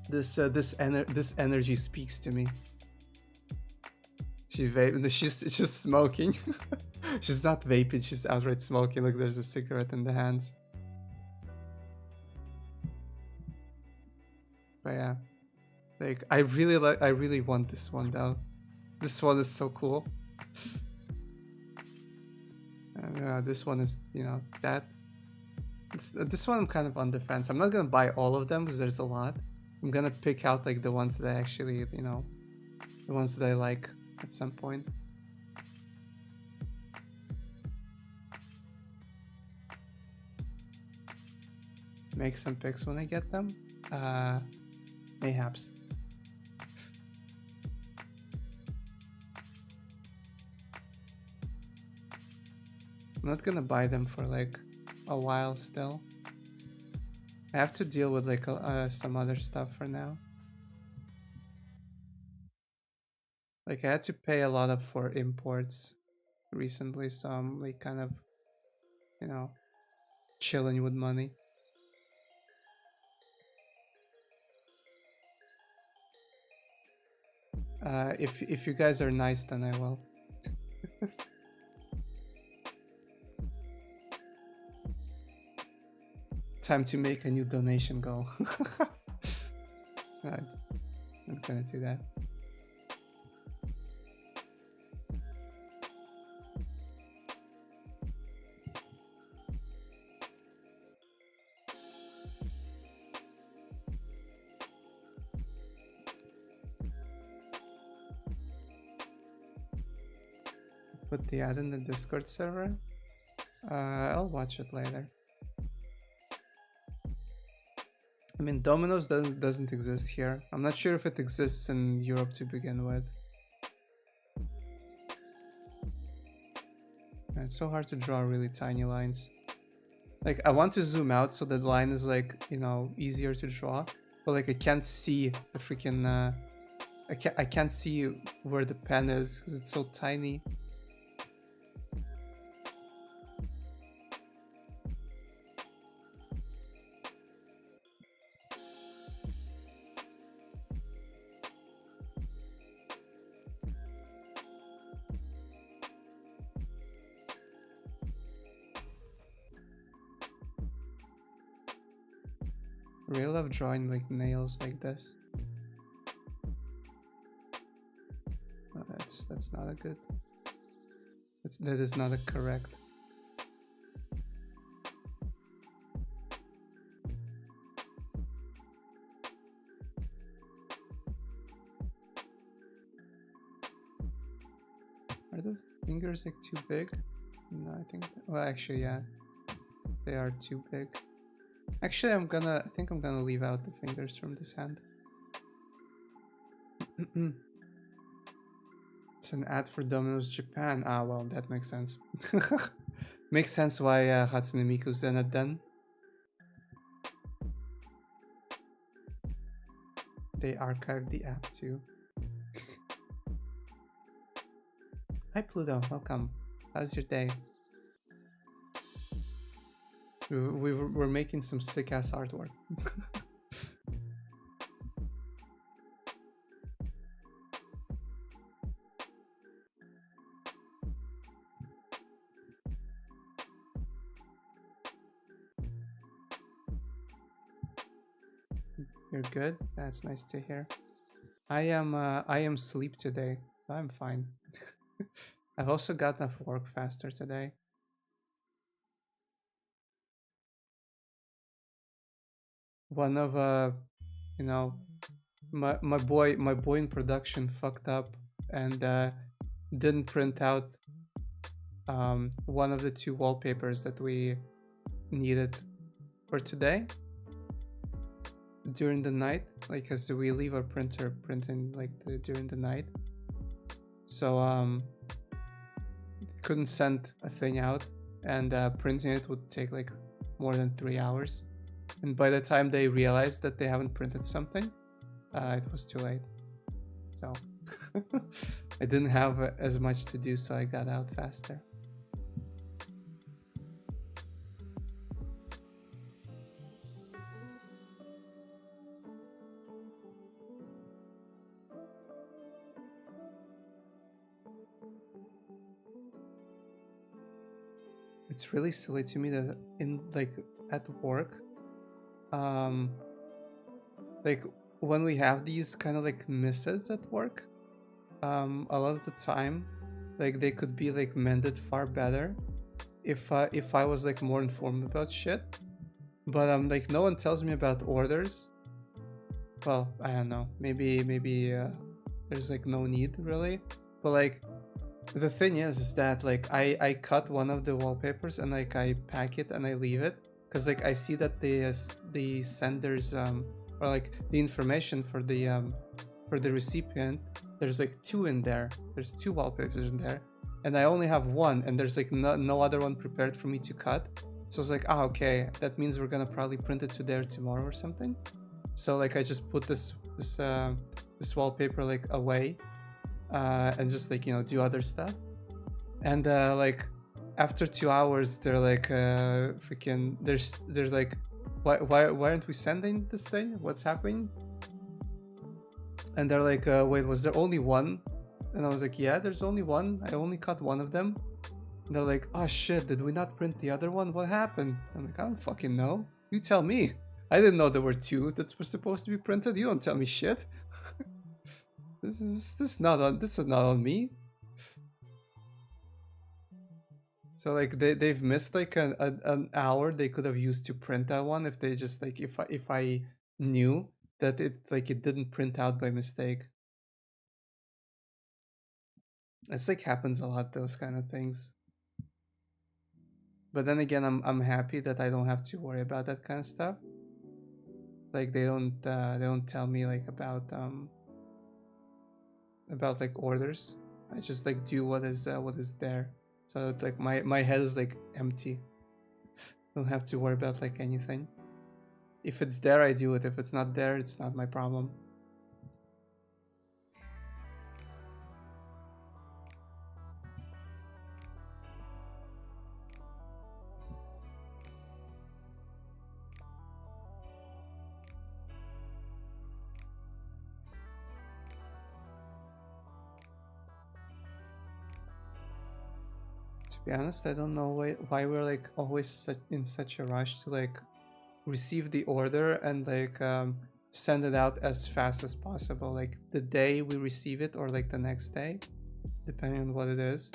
This energy speaks to me. She's just smoking. She's not vaping, she's outright smoking. Look, there's a cigarette in the hands. But yeah, like I really want this one though. This one is so cool. And this one is, you know, that. This one I'm kind of on the fence. I'm not gonna buy all of them because there's a lot. I'm gonna pick out like the ones that I actually, you know, the ones that I like at some point. Make some pics when I get them. Mayhaps. I'm not gonna buy them for like a while still. I have to deal with like some other stuff for now. Like I had to pay a lot for imports recently, so I'm like kind of, you know, chilling with money. If you guys are nice, then I will. Time to make a new donation goal. Right. I'm gonna do that. Put the ad in the Discord server. I'll watch it later. I mean, Domino's doesn't exist here. I'm not sure if it exists in Europe to begin with. And it's so hard to draw really tiny lines. Like, I want to zoom out so the line is like, you know, easier to draw. but like I can't see the freaking I can't see where the pen is because it's so tiny. Really love drawing like nails like this. Oh, that's not a good. That is not a correct. Are the fingers like too big? No, I think. Well, actually, yeah, they are too big. Actually, I think I'm gonna leave out the fingers from this hand. It's an ad for Domino's Japan. Ah, well, that makes sense. Makes sense why Hatsune Miku's done it then. They archived the app too. Hi Pluto, welcome. How's your day? We're making some sick ass artwork. You're good? That's nice to hear. I am sleep today, so I'm fine. I've also gotten off work faster today. One of you know, my boy in production fucked up and didn't print out one of the 2 wallpapers that we needed for today during the night, like as we leave our printer printing like during the night, so couldn't send a thing out, and printing it would take like more than 3 hours, and by the time they realized that they haven't printed something, it was too late. So I didn't have as much to do, so I got out faster. It's really silly to me that in like at work, like when we have these kind of like misses at work, a lot of the time, like they could be like mended far better if I was like more informed about shit. But like no one tells me about orders. Well, I don't know. Maybe there's like no need really. But like the thing is that like I cut one of the wallpapers and like I pack it and I leave it because like I see that the senders or like the information for the recipient, there's like 2 in there. There's 2 wallpapers in there, and I only have 1, and there's like no other one prepared for me to cut. So I was like, ah, okay, that means we're gonna probably print it today or tomorrow or something. So like I just put this wallpaper like away, and just like, you know, do other stuff. And like after 2 hours, they're like freaking they're like, why aren't we sending this thing? What's happening? And they're like, wait, was there only 1? And I was like, yeah, there's only 1. I only cut 1 of them. And they're like, oh shit, did we not print the other one? What happened? I'm like, I don't fucking know. You tell me. I didn't know there were 2 that were supposed to be printed. You don't tell me shit. This is not on me. So like they've missed like an hour they could have used to print that one if they just like if I knew that it didn't print out by mistake. It's like happens a lot, those kind of things. But then again, I'm happy that I don't have to worry about that kind of stuff. Like they don't tell me like about like orders. I just like do what is there. So it's like my head is like empty. Don't have to worry about like anything. If it's there, I do it. If it's not there, it's not my problem. To be honest, I don't know why we're like always in such a rush to like receive the order and like send it out as fast as possible, like the day we receive it or like the next day, depending on what it is.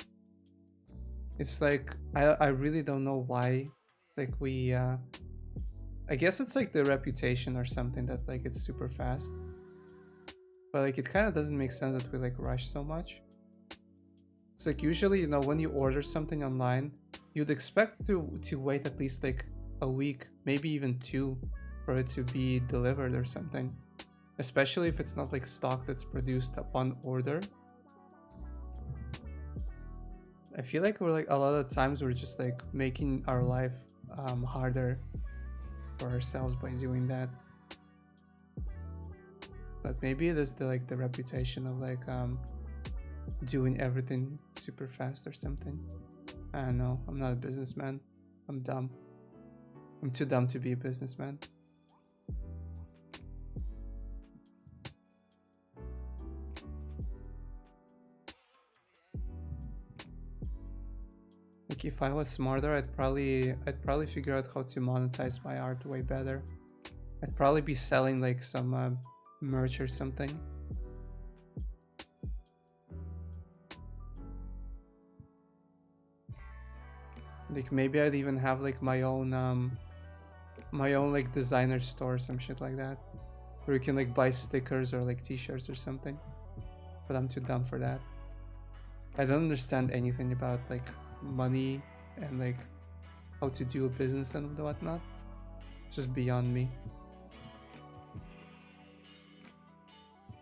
It's like I really don't know why, like we I guess it's like the reputation or something that like it's super fast, but like it kind of doesn't make sense that we like rush so much. It's like usually, you know, when you order something online, you'd expect to wait at least like a week, maybe even 2, for it to be delivered or something. Especially if it's not like stock that's produced upon order. I feel like we're like a lot of times we're just like making our life harder for ourselves by doing that. But maybe it is the reputation of like doing everything super fast or something. I don't know. I'm not a businessman. I'm dumb. I'm too dumb to be a businessman. Like if I was smarter, I'd probably figure out how to monetize my art way better. I'd probably be selling like some merch or something. Like maybe I'd even have like my own like designer store, some shit like that, where you can like buy stickers or like t-shirts or something. But I'm too dumb for that. I don't understand anything about like money and like how to do a business and whatnot. It's just beyond me.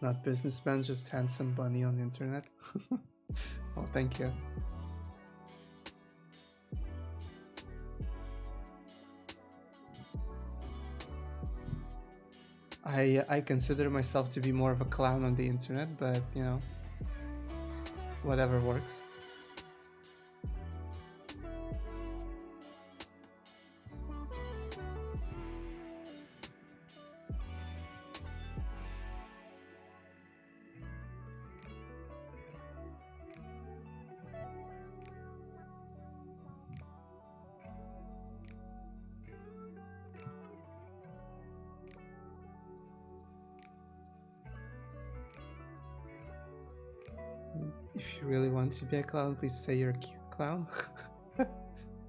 Not businessman, just handsome bunny on the internet. Oh, thank you. I consider myself to be more of a clown on the internet, but you know, whatever works. If you really want to be a clown, please say you're a cute clown.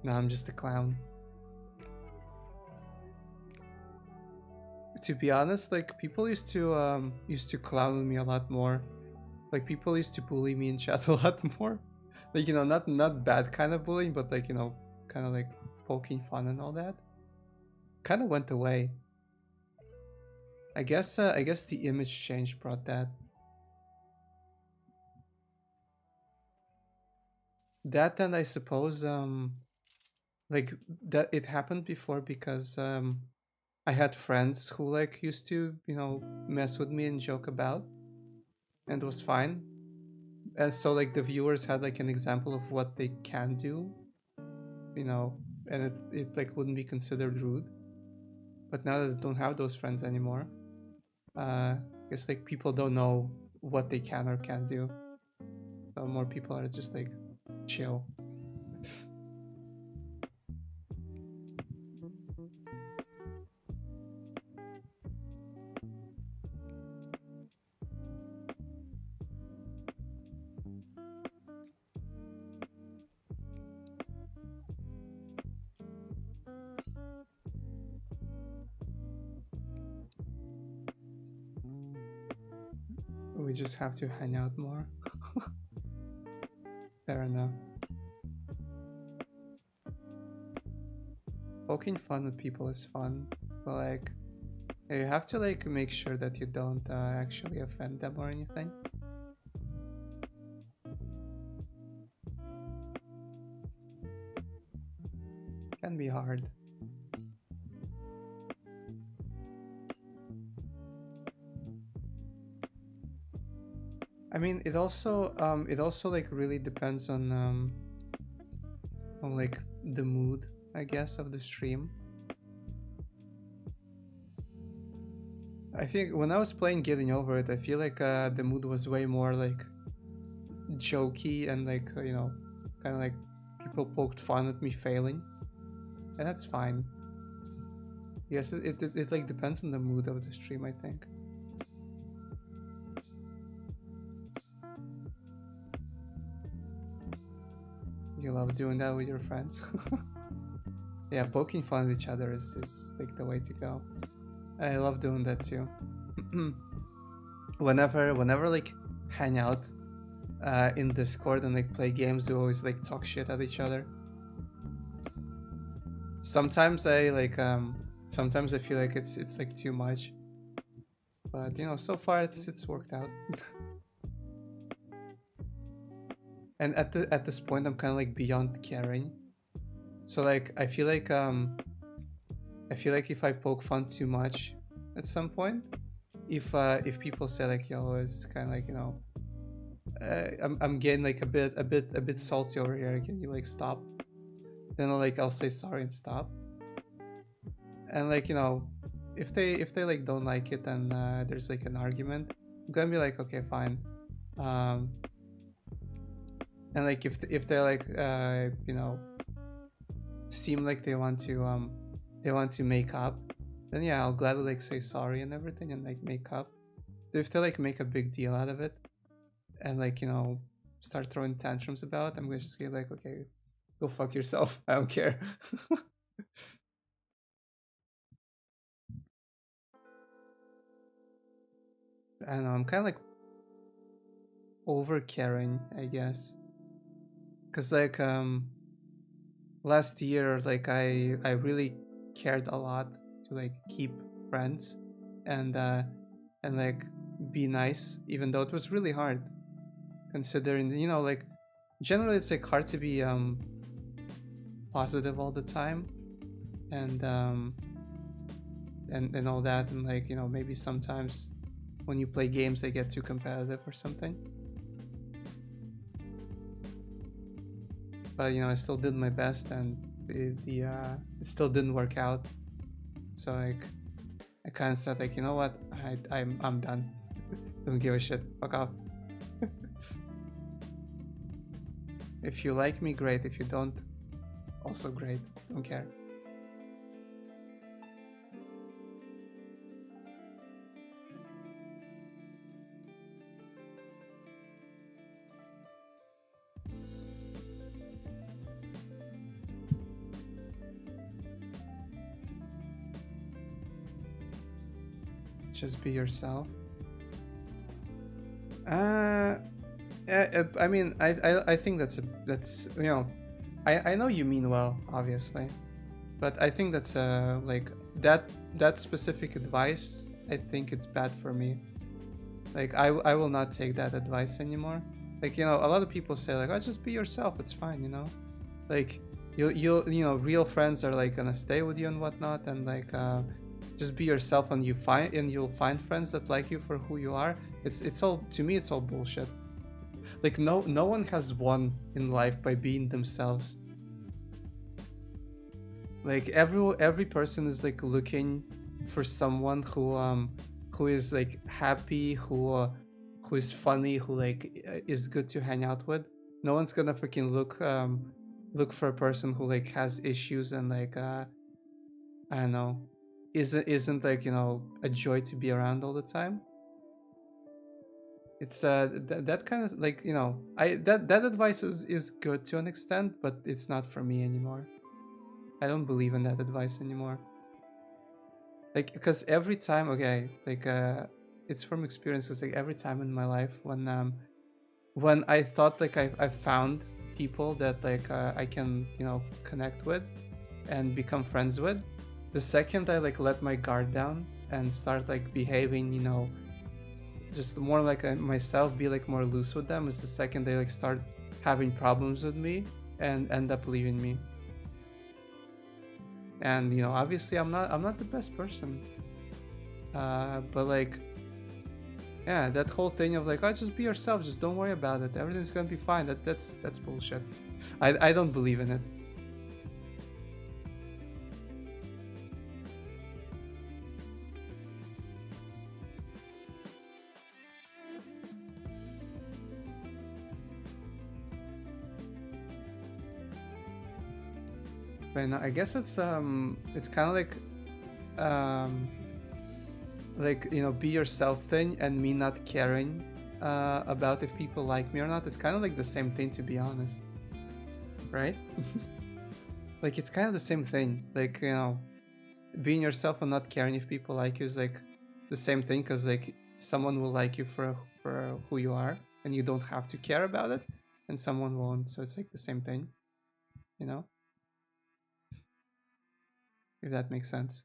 No, I'm just a clown. To be honest, like people used to clown me a lot more. Like people used to bully me in chat a lot more. Like, you know, not bad kind of bullying, but like, you know, kind of like poking fun and all that. Kind of went away. I guess the image change brought that. That, and I suppose like that it happened before because I had friends who like used to, you know, mess with me and joke about, and it was fine. And so like the viewers had like an example of what they can do, you know, and it like wouldn't be considered rude. But now that I don't have those friends anymore, I guess like people don't know what they can or can't do. So more people are just like chill. We just have to hang out more. Fair enough. Poking fun at people is fun, but like you have to like make sure that you don't actually offend them or anything. Can be hard. I mean, it also like really depends on like the mood, I guess, of the stream. I think when I was playing Getting Over It, I feel like the mood was way more like jokey and like you know, kind of like people poked fun at me failing, and that's fine. Yes, it like depends on the mood of the stream, I think. You love doing that with your friends. Yeah, poking fun at each other is like the way to go. I love doing that too. whenever like hang out in Discord and like play games, we always like talk shit at each other. Sometimes I like sometimes I feel like it's like too much. But you know, so far it's worked out. And at this point I'm kind of like beyond caring. So like I feel like if I poke fun too much at some point, if people say like, yo, it's kind of like, you know, I'm getting like a bit salty over here, can you like stop? Then I'll say sorry and stop. And like, you know, if they like don't like it and there's like an argument, I'm gonna be like, okay, fine. And like if they're like you know, seem like they want to make up, then yeah, I'll gladly like say sorry and everything and like make up. If they like make a big deal out of it and like, you know, start throwing tantrums about it, I'm gonna just be like, okay, go fuck yourself. I don't care. I don't know, I'm kind of like over caring, I guess. Cause like last year, like I really cared a lot to like keep friends and like be nice, even though it was really hard, considering, you know, like generally it's like hard to be positive all the time and all that, and like, you know, maybe sometimes when you play games they get too competitive or something. But you know, I still did my best, and it still didn't work out. So like, I kind of said like, you know what, I'm done. Don't give a shit. Fuck off. If you like me, great. If you don't, also great. Don't care. Just be yourself. I mean, I think that's you know, I know you mean well, obviously, but I think that's like that specific advice, I think it's bad for me. Like I will not take that advice anymore. Like, you know, a lot of people say like, oh, just be yourself, it's fine, you know. Like you know, real friends are like gonna stay with you and whatnot, and like just be yourself, and you'll find friends that like you for who you are. It's all, to me, it's all bullshit. Like no one has won in life by being themselves. Like every person is like looking for someone who is like happy, who is funny, who like is good to hang out with. No one's gonna freaking look for a person who like has issues and like I don't know, isn't like, you know, a joy to be around all the time. It's that kind of like, you know, that advice is good to an extent, but it's not for me anymore. I don't believe in that advice anymore. Like, because every time, okay, like it's from experience, because like every time in my life when I thought like I found people that like I can, you know, connect with and become friends with, the second I like let my guard down and start like behaving, you know, just more like myself, be like more loose with them, is the second they like start having problems with me and end up leaving me. And you know, obviously I'm not the best person, but like Yeah, that whole thing of like, oh, just be yourself, just don't worry about it, everything's gonna be fine. That's bullshit. I don't believe in it. But no, I guess it's kind of like you know, be yourself thing, and me not caring about if people like me or not. It's kind of like the same thing, to be honest, right? Like it's kind of the same thing. Like, you know, being yourself and not caring if people like you is like the same thing, because like someone will like you for who you are, and you don't have to care about it, and someone won't. So it's like the same thing, you know, if that makes sense.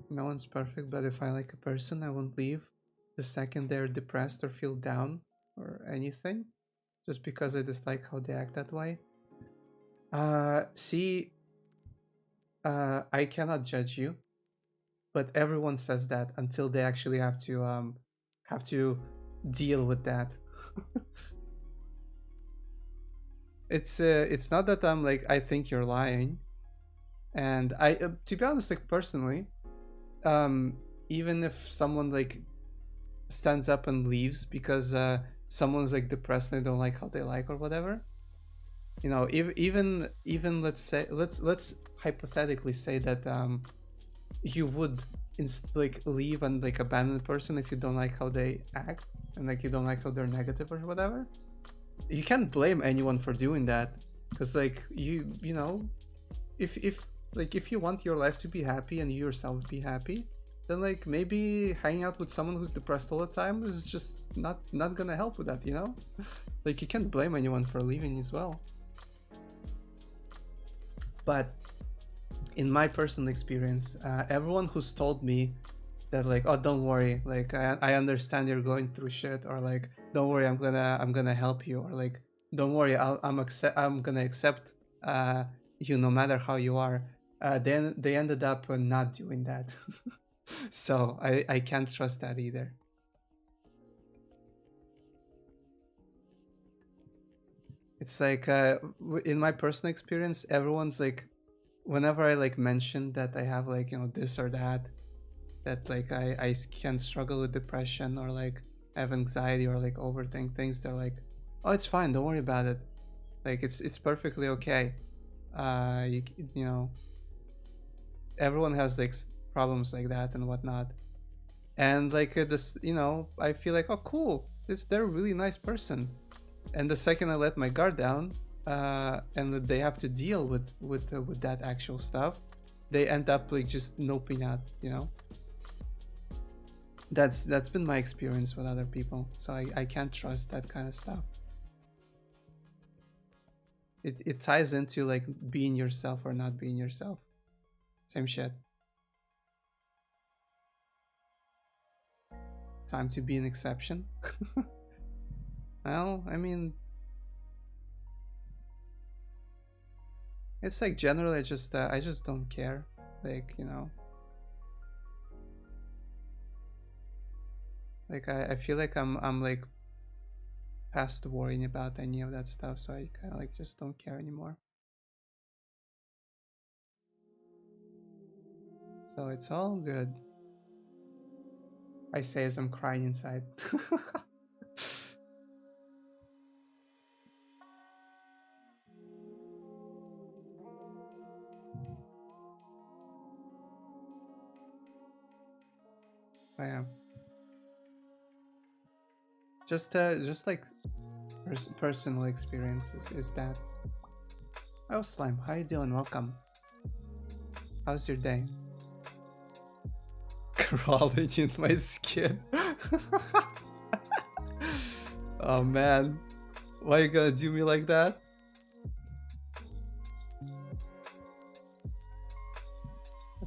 No one's perfect, but if I like a person, I won't leave the second they're depressed or feel down or anything, just because I dislike how they act that way. See, I cannot judge you, but everyone says that until they actually have to deal with that. It's not that I'm like, I think you're lying, and I to be honest, like personally, even if someone like stands up and leaves because someone's like depressed and they don't like how they like or whatever, you know, even let's say, let's hypothetically say that you would like leave and like abandon the person if you don't like how they act and like you don't like how they're negative or whatever. You can't blame anyone for doing that, because like you know, if like if you want your life to be happy and you yourself be happy, then like maybe hanging out with someone who's depressed all the time is just not gonna help with that, you know? Like you can't blame anyone for leaving as well. But in my personal experience, everyone who's told me that like, oh, don't worry, like I understand you're going through shit, or like, don't worry, I'm gonna help you, or like, don't worry, I'm gonna accept you no matter how you are, then they ended up not doing that. So I can't trust that either. It's like in my personal experience, everyone's like, whenever I like mention that I have like, you know, this or that like I can struggle with depression or like have anxiety or like overthink things, they're like, oh, it's fine, don't worry about it, like it's perfectly okay. You know, everyone has like problems like that and whatnot, and like this, you know, I feel like, oh cool, they're a really nice person, and the second I let my guard down and they have to deal with that actual stuff, they end up like just noping out, you know. That's been my experience with other people, so I can't trust that kind of stuff. It ties into like being yourself or not being yourself. Same shit. Time to be an exception. Well, I mean, it's like generally I just don't care, like, you know, like I feel like I'm like past worrying about any of that stuff, so I kind of like just don't care anymore. So it's all good. I say as I'm crying inside. I am. Just like personal experiences is that. Oh, Slime, how you doing? Welcome. How's your day? Crawling in my skin. Oh man, why you gonna do me like that?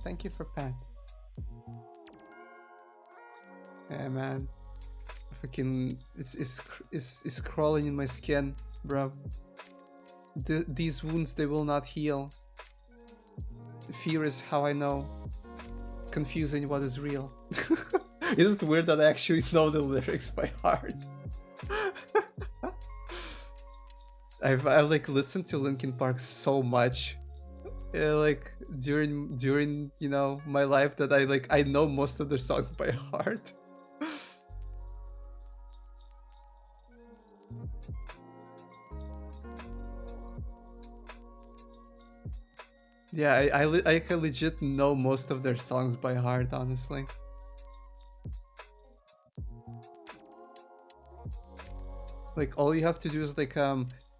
Thank you for Pat. Yeah man, freaking is crawling in my skin, Bro. These wounds, they will not heal. Fear is how I know. Confusing what is real. Is it weird that I actually know the lyrics by heart? I've like listened to Linkin Park so much, like during you know my life, that I know most of their songs by heart. Yeah, I can legit know most of their songs by heart, honestly. Like all you have to do is like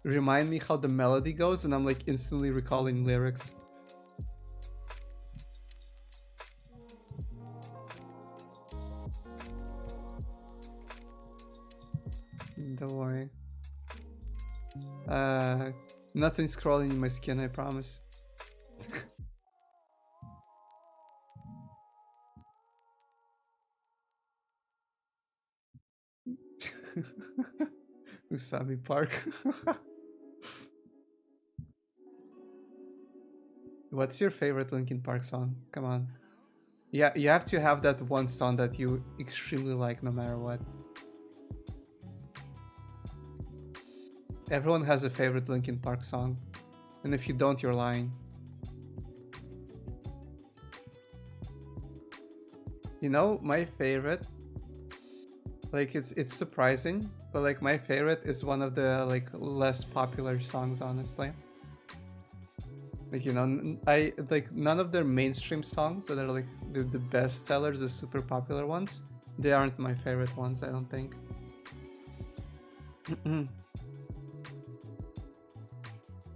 remind me how the melody goes, and I'm like instantly recalling lyrics. Don't worry. Nothing's crawling in my skin, I promise. Usami Park. What's your favorite Linkin Park song? Come on. Yeah, you have to have that one song that you extremely like no matter what. Everyone has a favorite Linkin Park song. And if you don't, you're lying. You know, my favorite, like it's surprising, but like my favorite is one of the like less popular songs, honestly. Like, you know, I like none of their mainstream songs that are like the best sellers, the super popular ones, they aren't my favorite ones, I don't think.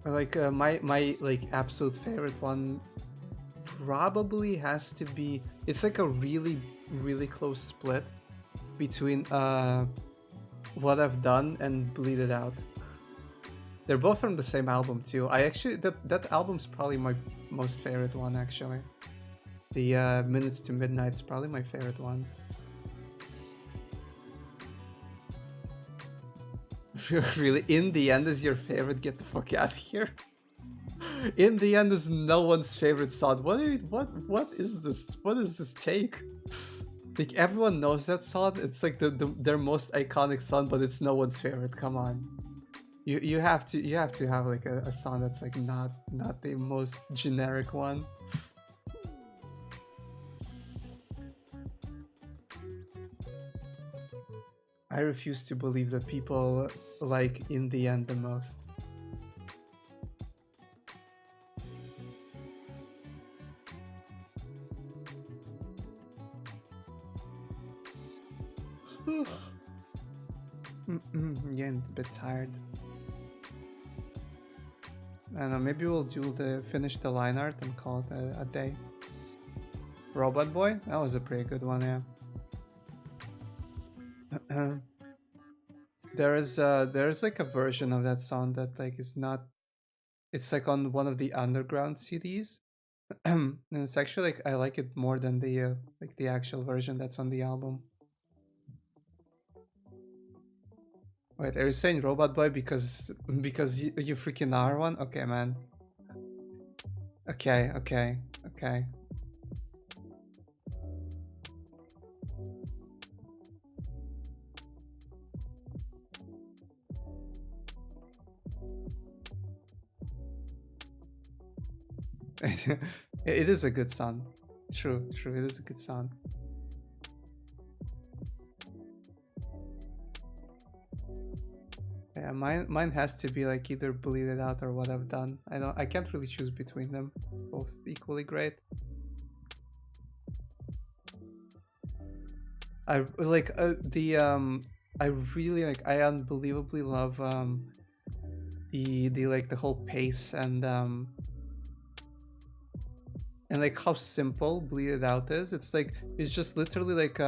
Like my like absolute favorite one probably has to be, it's like a really close split between What I've Done and Bleed It Out. They're both from the same album too. I actually, that album's probably my most favorite one actually. The Minutes to Midnight is probably my favorite one. Really? In the End is your favorite? Get the fuck out of here. In the End is no one's favorite song. What is this? What is this take? Like everyone knows that song. It's like their most iconic song, but it's no one's favorite. Come on. You have to have like a song that's like not the most generic one. I refuse to believe that people like In the End the most. Getting a bit tired. I don't know, maybe we'll finish the line art and call it a day. Robot Boy? That was a pretty good one, yeah. There's like a version of that song that like is not, it's like on one of the underground CDs. And it's actually like I like it more than the like the actual version that's on the album. Wait, are you saying Robot Boy because you freaking are one? Okay, man. Okay. It is a good song. True, it is a good song. Yeah, mine has to be like either Bleed It Out or What I've Done. I can't really choose between them. Both equally great. I like I really like, I unbelievably love the like the whole pace and like how simple Bleed It Out is. It's like it's just literally like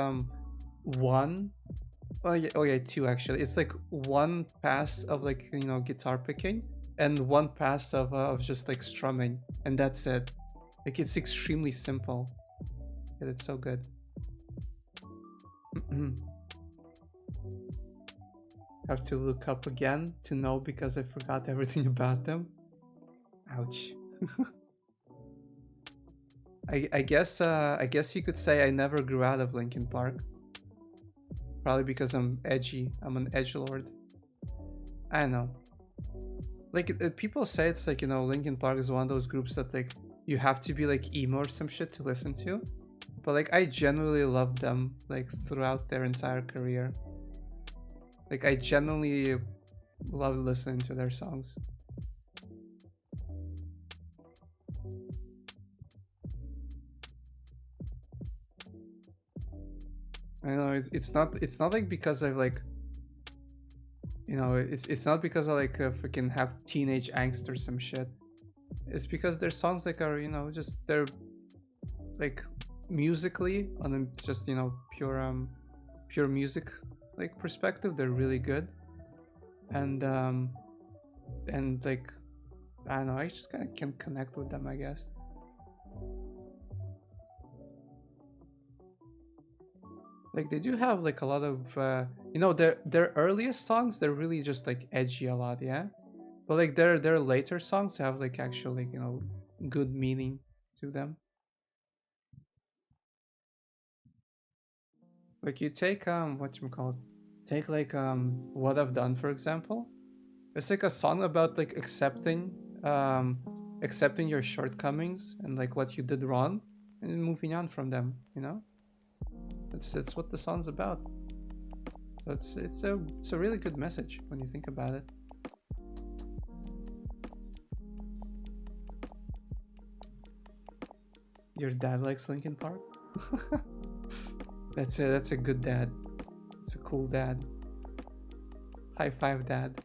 one, oh yeah, two actually. It's like one pass of like, you know, guitar picking and one pass of just like strumming, and that's it. Like it's extremely simple. Yeah, it's so good. Have to look up again to know because I forgot everything about them. Ouch. I guess you could say I never grew out of Linkin Park. Probably because I'm edgy. I'm an edgelord. I don't know. Like people say it's like, you know, Linkin Park is one of those groups that like you have to be like emo or some shit to listen to. But like I genuinely loved them like throughout their entire career. Like I genuinely loved listening to their songs. I know it's not like because I've like, you know, it's not because I like freaking have teenage angst or some shit. It's because their songs like are, you know, just they're like musically on a just, you know, pure music like perspective, they're really good. And like I don't know, I just kind of can connect with them, I guess. Like they do have like a lot of you know, their earliest songs, they're really just like edgy a lot, yeah. But like their later songs have like actually, you know, good meaning to them. Like you take what you call it, take like What I've Done, for example. It's like a song about like accepting your shortcomings and like what you did wrong and then moving on from them, you know? It's what the song's about. So it's a really good message when you think about it. Your dad likes Linkin Park? That's a good dad. It's a cool dad. High five, dad.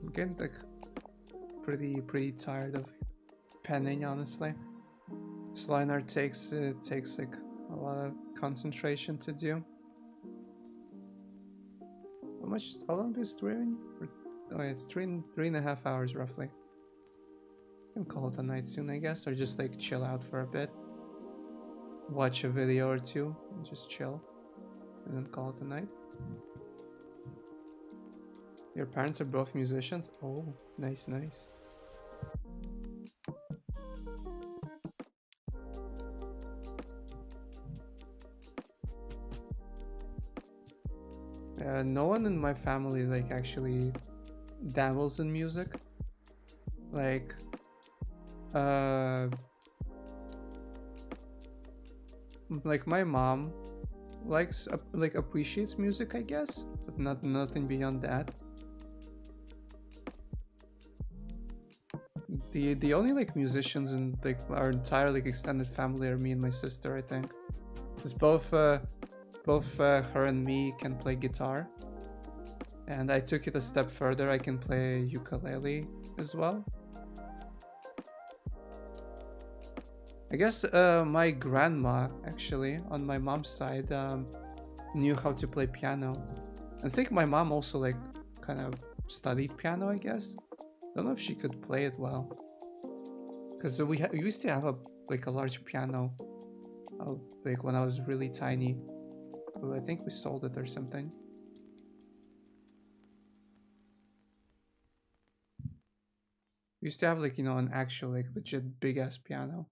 I'm getting like pretty tired of penning, honestly. This line art takes like a lot of concentration to do. How long is streaming? Oh, it's three and a half hours roughly. Can call it a night soon, I guess, or just like chill out for a bit. Watch a video or two and just chill, and then call it a night. Your parents are both musicians? Oh, nice. No one in my family like actually dabbles in music. Like, like my mom likes like appreciates music, I guess, but nothing beyond that. The only like musicians in like our entire like extended family are me and my sister, I think. Because both her and me can play guitar, and I took it a step further. I can play ukulele as well. I guess my grandma, actually, on my mom's side, knew how to play piano. I think my mom also like kind of studied piano, I guess. Don't know if she could play it well, because we used to have a large piano, like when I was really tiny. But I think we sold it or something. We used to have like, you know, an actual like legit big ass piano.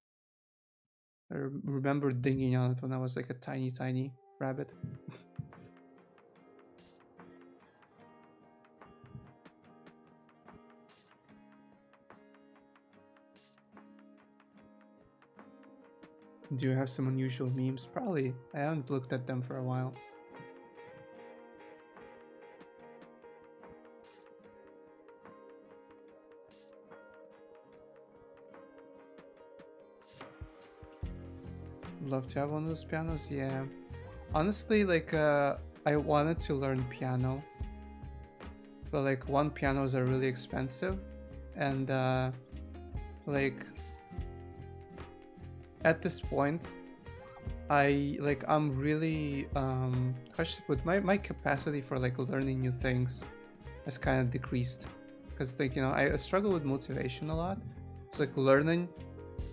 I remember dinging on it when I was like a tiny rabbit. Do you have some unusual memes? Probably. I haven't looked at them for a while. Love to have one of those pianos, yeah. Honestly, like, I wanted to learn piano, but like one, pianos are really expensive, and like at this point I'm really with my capacity for like learning new things has kind of decreased, because like, you know, I struggle with motivation a lot. It's like learning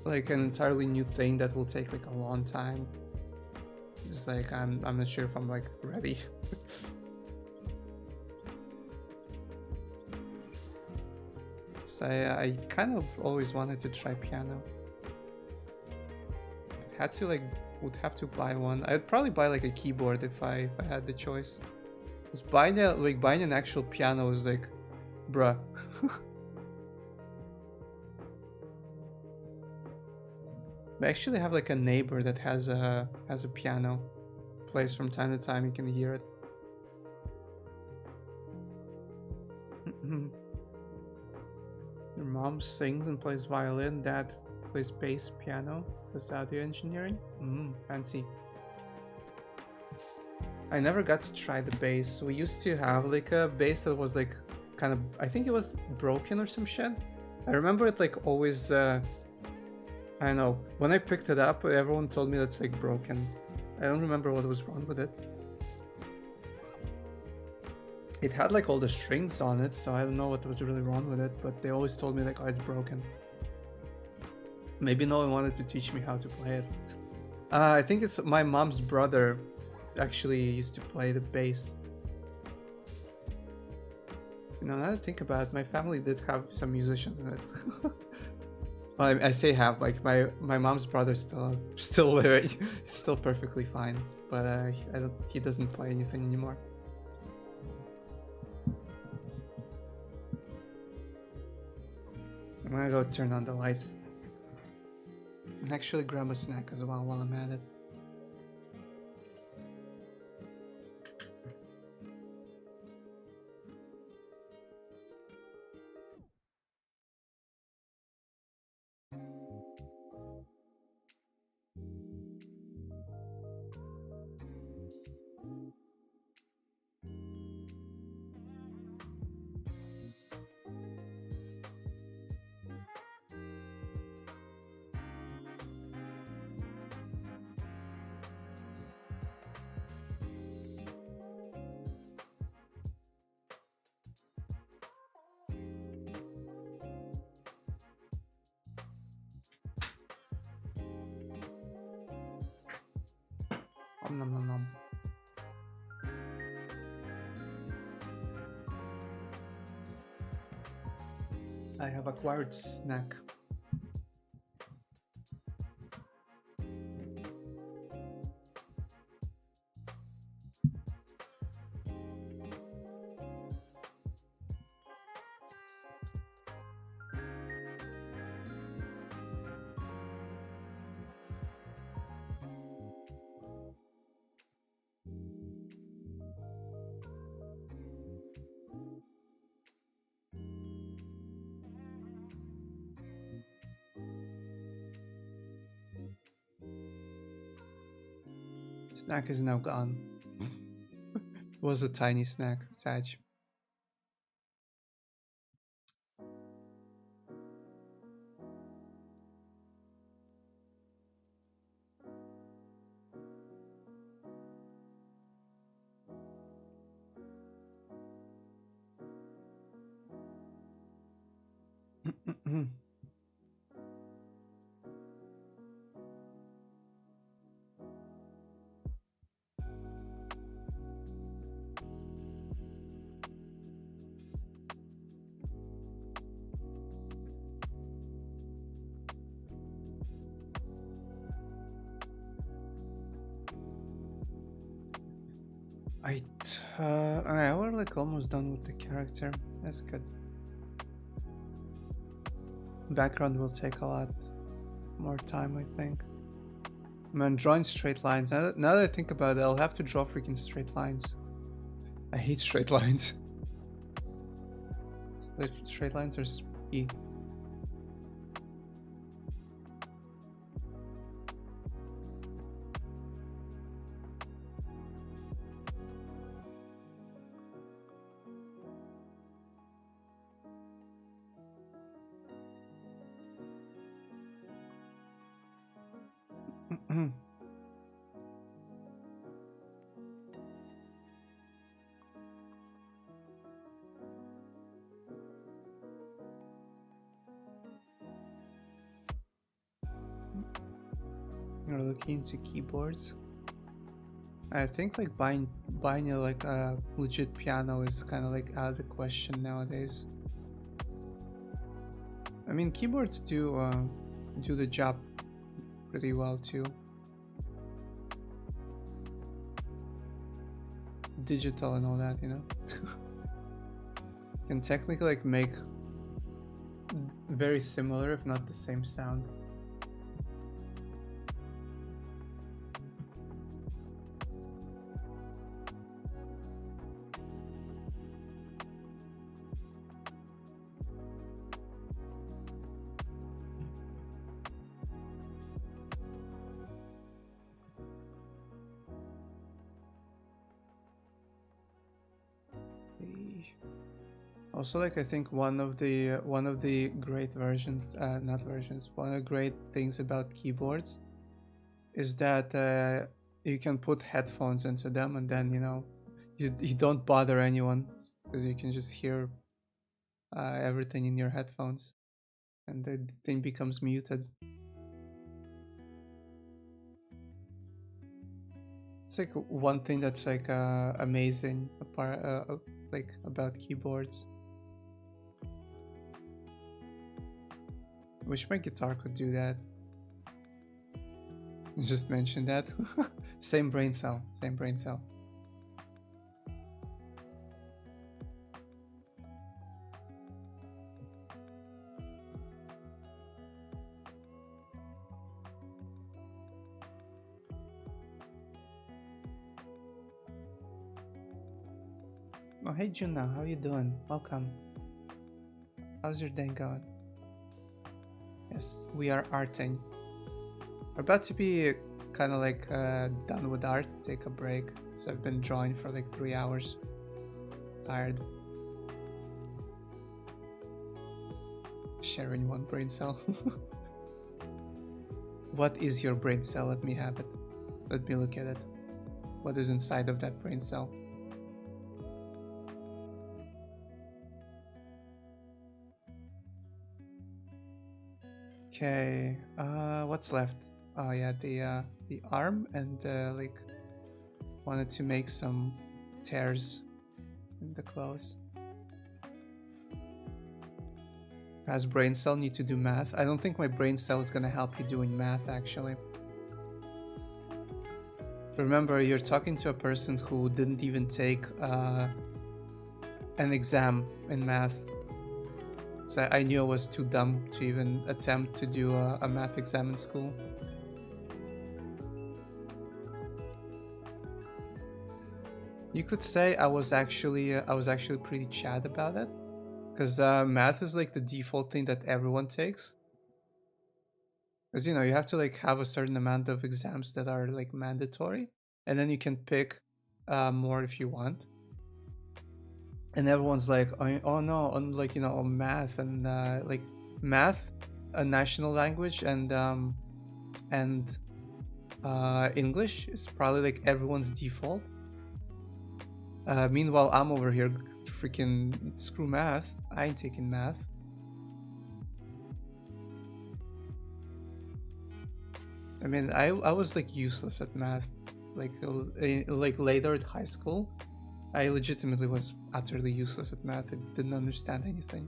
like an entirely new thing that will take like a long time. It's like I'm not sure if I'm like ready. So I kind of always wanted to try piano. Would have to buy one. I'd probably buy like a keyboard if I had the choice. Because buying an actual piano is like, bruh. I actually have like a neighbor that has a piano. Plays from time to time, you can hear it. Your mom sings and plays violin, dad plays bass, piano, does audio engineering. Fancy. I never got to try the bass. We used to have like a bass that was like kind of, I think it was broken or some shit. I remember it like always, I don't know, when I picked it up, everyone told me that's like broken. I don't remember what was wrong with it. It had like all the strings on it, so I don't know what was really wrong with it, but they always told me like, oh, it's broken. Maybe no one wanted to teach me how to play it. I think it's my mom's brother actually used to play the bass. You know, now that I think about it, my family did have some musicians in it. Well, I say have, like my mom's brother's still living, still perfectly fine, but he doesn't play anything anymore. I'm gonna go turn on the lights and actually grab a snack as well while I'm at it. Nom nom nom. I have acquired snack. Snack is now gone. It was a tiny snack, Sag. We're like almost done with the character. That's good. Background will take a lot more time, I think. Man, drawing straight lines. Now that I think about it, I'll have to draw freaking straight lines. I hate straight lines. Straight lines are spooky. You're looking into keyboards. I think like buying a like a legit piano is kind of like out of the question nowadays. I mean, keyboards do the job pretty well too. Digital and all that, you know. Can technically like make very similar, if not the same sound. Also, like I think one of the great versions, not versions, one of the great things about keyboards is that you can put headphones into them, and then you don't bother anyone because you can just hear everything in your headphones, and the thing becomes muted. It's like one thing that's like amazing like about keyboards. Wish my guitar could do that. Just mentioned that. Same brain cell. Same brain cell. Oh, hey Juna, how you doing? Welcome. How's your day going? Yes, we are arting. We're about to be kind of like done with art, take a break. So I've been drawing for like 3 hours. Tired. Sharing one brain cell. What is your brain cell? Let me have it. Let me look at it. What is inside of that brain cell? Okay, what's left? Oh yeah, the arm, and like wanted to make some tears in the clothes. Has brain cell need to do math? I don't think my brain cell is gonna help you doing math actually. Remember, you're talking to a person who didn't even take an exam in math. So I knew I was too dumb to even attempt to do a math exam in school. You could say I was actually pretty Chad about it, because math is like the default thing that everyone takes. Because you have to like have a certain amount of exams that are like mandatory, and then you can pick more if you want. And everyone's like, oh no, on like on math and like math, a national language, and English is probably like everyone's default. Meanwhile, I'm over here freaking screw math. I ain't taking math. I mean, I was like useless at math, like later at high school. I legitimately was utterly useless at math. I didn't understand anything.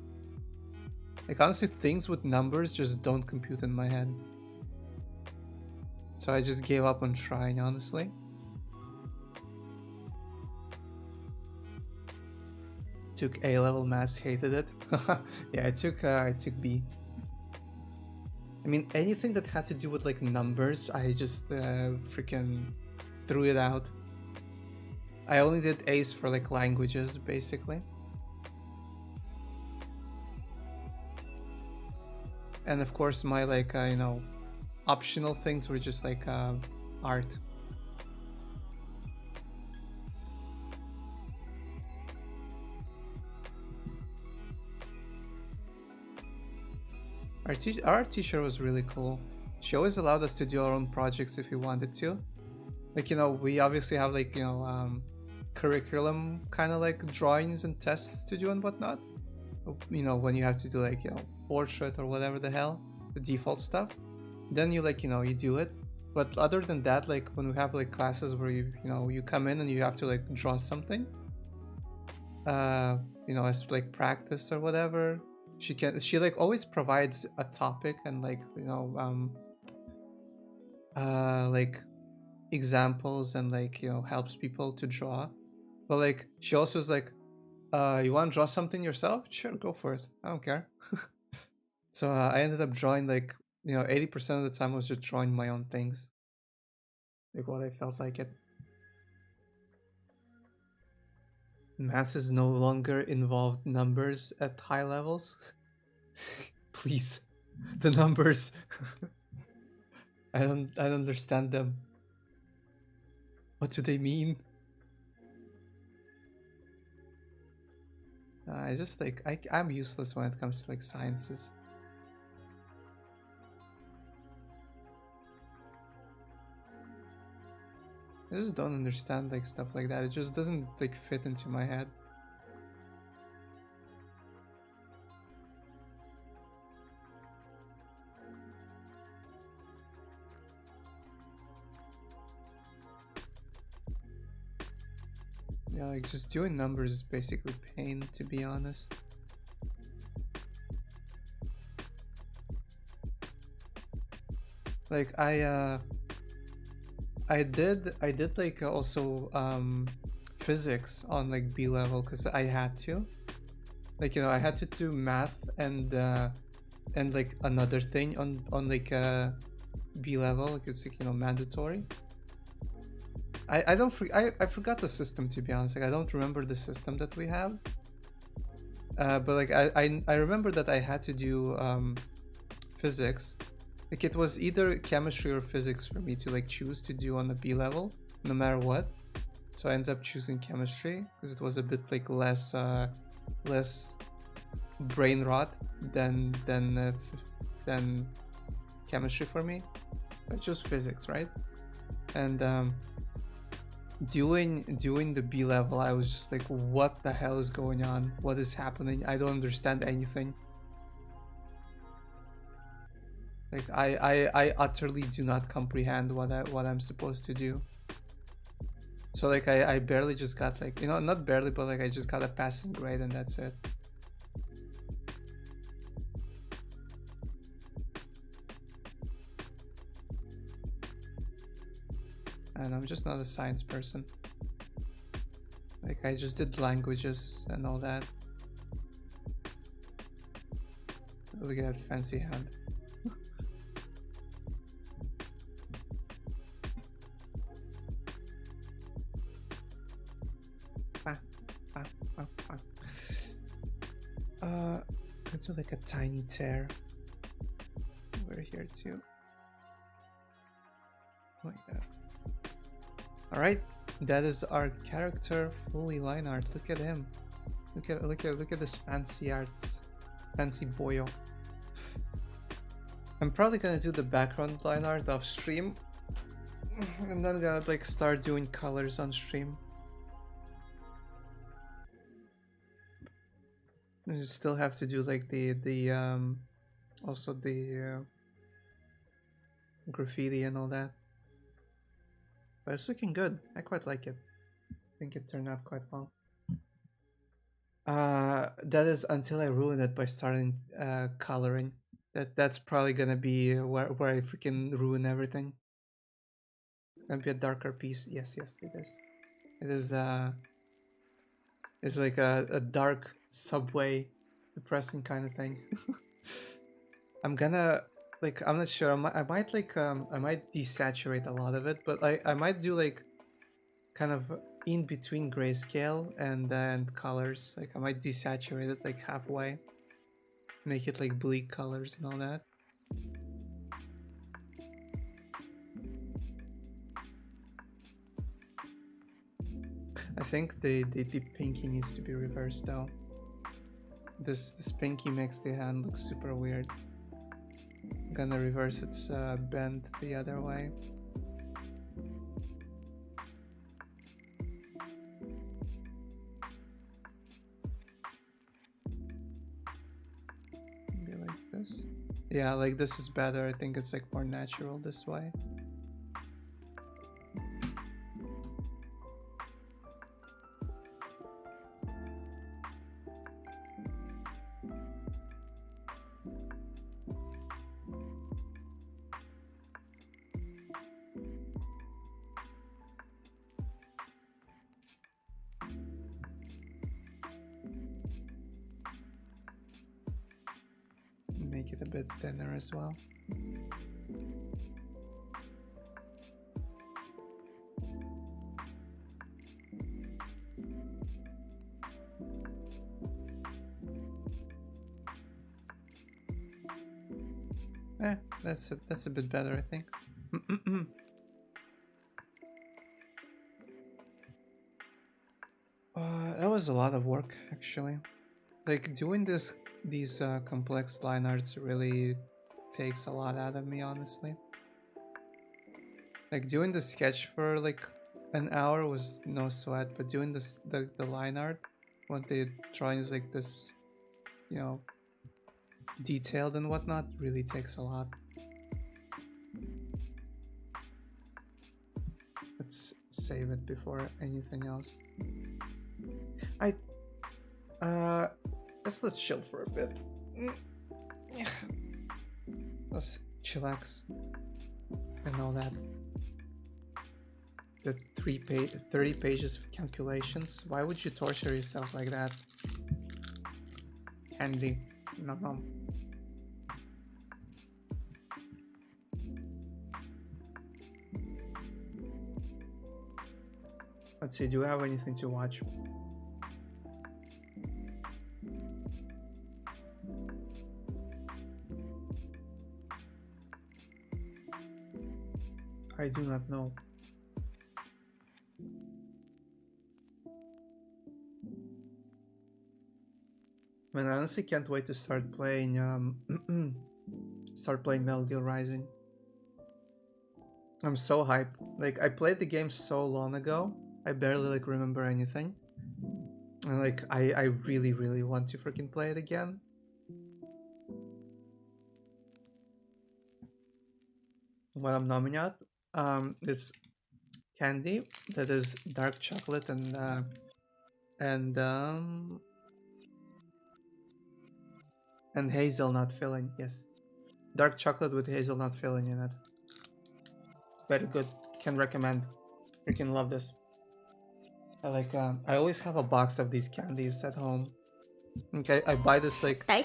Like honestly, things with numbers just don't compute in my head. So I just gave up on trying, honestly. Took A-level maths, hated it. Yeah, I took B. I mean, anything that had to do with like numbers, I just freaking threw it out. I only did A's for like languages, basically. And of course my like, optional things were just like art. Our teacher was really cool. she always allowed us to do our own projects if we wanted to. Like, you know, we obviously have like, you know, curriculum kind of like drawings and tests to do and whatnot. You know, when you have to do like, you know, portrait or whatever the hell, the default stuff, then you like, you know, you do it. But other than that, like when we have like classes where you know, you come in and you have to like draw something, you know, as like practice or whatever, she like always provides a topic and like, you know, like examples and like, you know, helps people to draw. But like she also is like, you want to draw something yourself? Sure, go for it. I don't care. So I ended up drawing like, you know, 80% of the time I was just drawing my own things, like what I felt like it. Math is no longer involved numbers at high levels. Please, the numbers. I don't understand them. What do they mean? I just like I'm useless when it comes to like sciences. I just don't understand like stuff like that. It just doesn't like fit into my head. Yeah, like just doing numbers is basically pain, to be honest. Like I did like also physics on like B level because I had to. Like, you know, I had to do math and like another thing on like B level, like it's like, you know, mandatory. I forgot the system, to be honest. Like I don't remember the system that we have. But like I remember that I had to do physics. Like it was either chemistry or physics for me to like choose to do on the B level, no matter what. So I ended up choosing chemistry because it was a bit like less brain rot than chemistry for me. I chose physics, right? And doing the B level, I was just like, what the hell is going on? What is happening? I don't understand anything. Like I utterly do not comprehend what I'm supposed to do. So like I barely just got like, you know, not barely, but like I just got a passing grade and that's it. And I'm just not a science person. Like I just did languages and all that. Look at that fancy hand. Let's do like a tiny tear. We're here too. Oh my god. Alright, that is our character, fully line art. Look at him. Look at this fancy arts. Fancy boyo. I'm probably gonna do the background line art off stream. And then gonna like start doing colors on stream. I still have to do like also the graffiti and all that. But it's looking good. I quite like it. I think it turned out quite well. That is until I ruin it by starting coloring. That's probably gonna be where I freaking ruin everything. It's gonna be a darker piece. Yes, it is. It is it's like a dark subway depressing kind of thing. I'm gonna like, I'm not sure, I might like I might desaturate a lot of it, but I might do like kind of in between grayscale and colors. Like I might desaturate it like halfway, make it like bleak colors and all that. I think the pinky needs to be reversed though. This pinky makes the hand look super weird. gonna reverse its bend the other way. Maybe like this. Yeah, like this is better. I think it's like more natural this way. Make it a bit thinner as well. That's a bit better, I think. That was a lot of work, actually. Like doing these complex line arts really takes a lot out of me, honestly. Like doing the sketch for like an hour was no sweat, but doing the line art when the drawing is like this, you know, detailed and whatnot, really takes a lot. Let's save it before anything else. Let's chill for a bit. Let's chillax and all that. The 30 pages of calculations. Why would you torture yourself like that? Candy. No. Let's see, do you have anything to watch? I do not know. Man, I honestly can't wait to start playing Melody Rising. I'm so hyped. Like, I played the game so long ago, I barely like remember anything. And like I really want to freaking play it again. What I'm nominating at, it's candy that is dark chocolate and hazelnut filling. Yes, dark chocolate with hazelnut filling in it. Very good. Can recommend. Freaking love this. I like. I always have a box of these candies at home. Okay, I buy this like. Oh,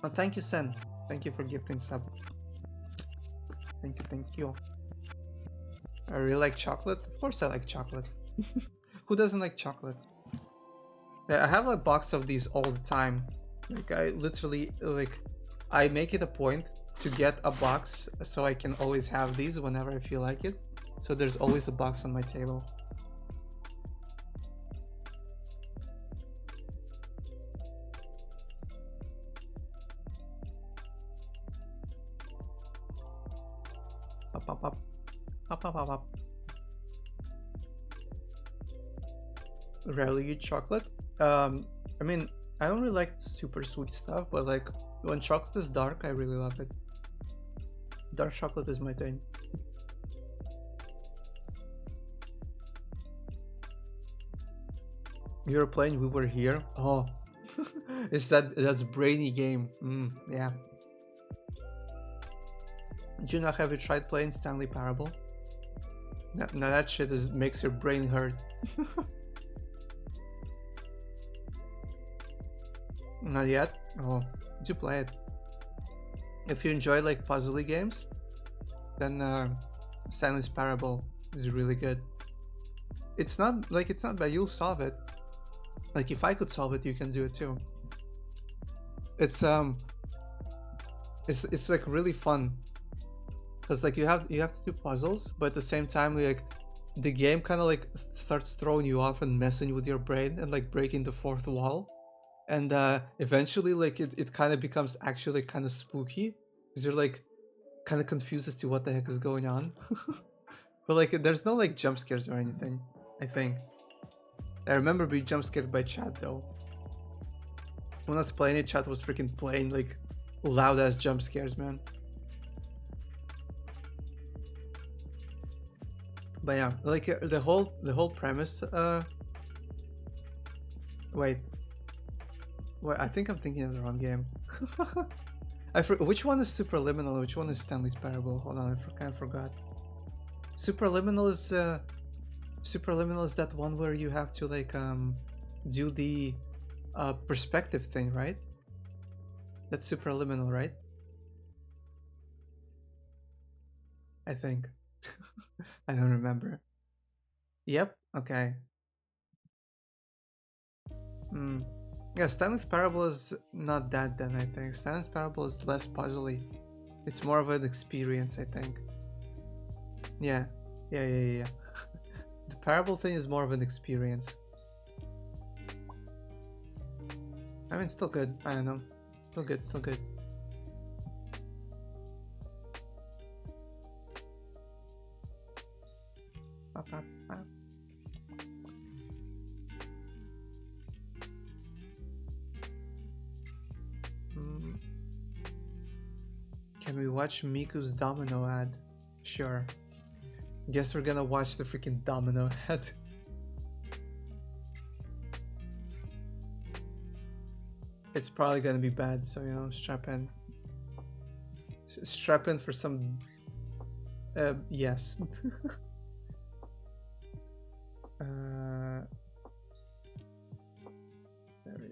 thank you, Sen. Thank you for gifting sub. Thank you. I really like chocolate. Of course I like chocolate. Who doesn't like chocolate? Yeah, I have a box of these all the time. Like I literally like I make it a point to get a box so I can always have these whenever I feel like it. So there's always a box on my table. Up. Rarely eat chocolate. I mean, I don't really like super sweet stuff, but like when chocolate is dark, I really love it. Dark chocolate is my thing. You're playing We Were Here? Oh, that's brainy game. Yeah. Juna, have you tried playing Stanley Parable? No, that shit makes your brain hurt. Not yet? Oh, do play it. If you enjoy like puzzly games, then Stanley's Parable is really good. It's not bad, you'll solve it. Like if I could solve it, you can do it too. It's like really fun. Cause like you have to do puzzles, but at the same time like the game kind of like starts throwing you off and messing with your brain and like breaking the fourth wall. and eventually like it kind of becomes actually kind of spooky because you're like kind of confused as to what the heck is going on. But like there's no like jump scares or anything, I think. I remember being jump scared by chat though. When I was playing it, chat was freaking playing like loud ass jump scares, man. But yeah, like the whole premise. Wait, I think I'm thinking of the wrong game. Which one is Superliminal? Which one is Stanley's Parable? Hold on, I forgot. Superliminal is that one where you have to like do the perspective thing, right? That's Superliminal, right? I think. I don't remember. Yep. Okay. Yeah, Stanley's Parable is not that then, I think. Stanley's Parable is less puzzly. It's more of an experience, I think. Yeah. The Parable thing is more of an experience. I mean, still good. I don't know. Still good. Can we watch Miku's domino ad? Sure. Guess we're gonna watch the freaking domino ad. It's probably gonna be bad, so you know, strap in. Strap in for some. Yes.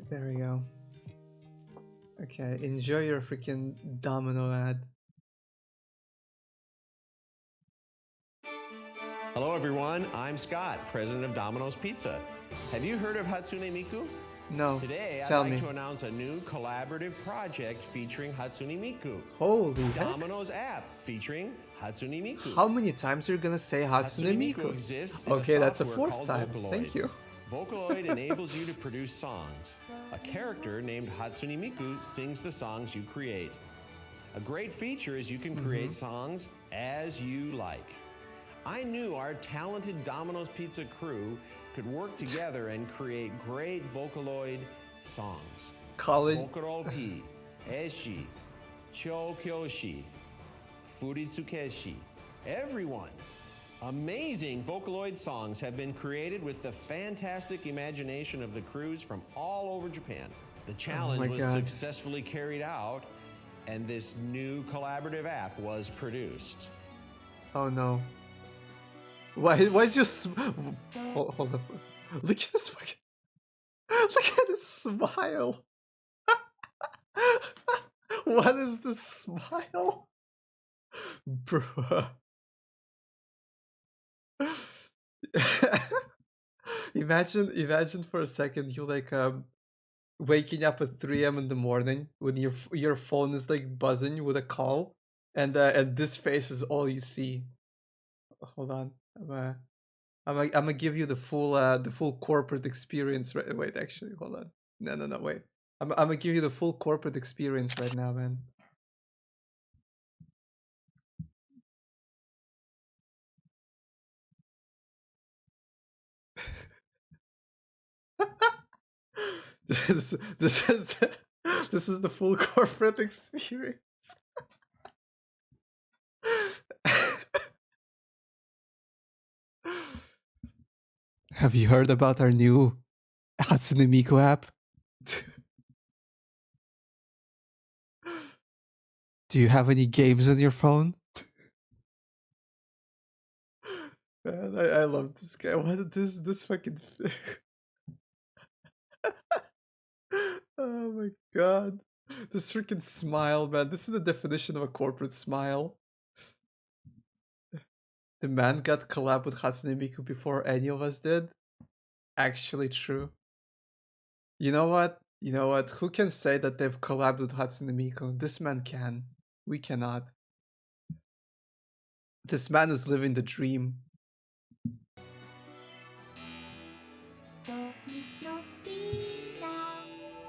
There we go. Okay, enjoy your freaking domino ad. Hello everyone, I'm Scott, president of Domino's Pizza. Have you heard of Hatsune Miku? No. Today, Tell I'd like me. to announce a new collaborative project featuring Hatsune Miku. Holy Domino's app featuring Hatsune Miku. How many times are you gonna say Hatsune Miku? Exists in Okay, that's a software fourth called time. Vocaloid. Thank you. Vocaloid enables you to produce songs. A character named Hatsune Miku sings the songs you create. A great feature is you can create songs as you like. I knew our talented Domino's Pizza crew could work together and create great Vocaloid songs. Vocaloid, Eshi, Chokyoshi, Furitsukeshi. Everyone. Amazing Vocaloid songs have been created with the fantastic imagination of the crews from all over Japan. The challenge was successfully carried out, and this new collaborative app was produced. Oh no. Why just hold up. Look at this fucking look at this smile. What is this smile? Bruh. Imagine for a second you like waking up at 3 a.m. in the morning when your phone is like buzzing with a call and this face is all you see. Hold on. I'm gonna give you the full corporate experience. Right? Wait, actually, hold on. No, wait. I'm gonna give you the full corporate experience right now, man. this is the full corporate experience. Have you heard about our new Hatsune Miku app? Do you have any games on your phone? Man, I love this guy. What is this fucking? Oh my god, this freaking smile, man. This is the definition of a corporate smile. The man got collab with Hatsune Miku before any of us did. Actually true. You know what? Who can say that they've collabed with Hatsune Miku? This man can. We cannot. This man is living the dream.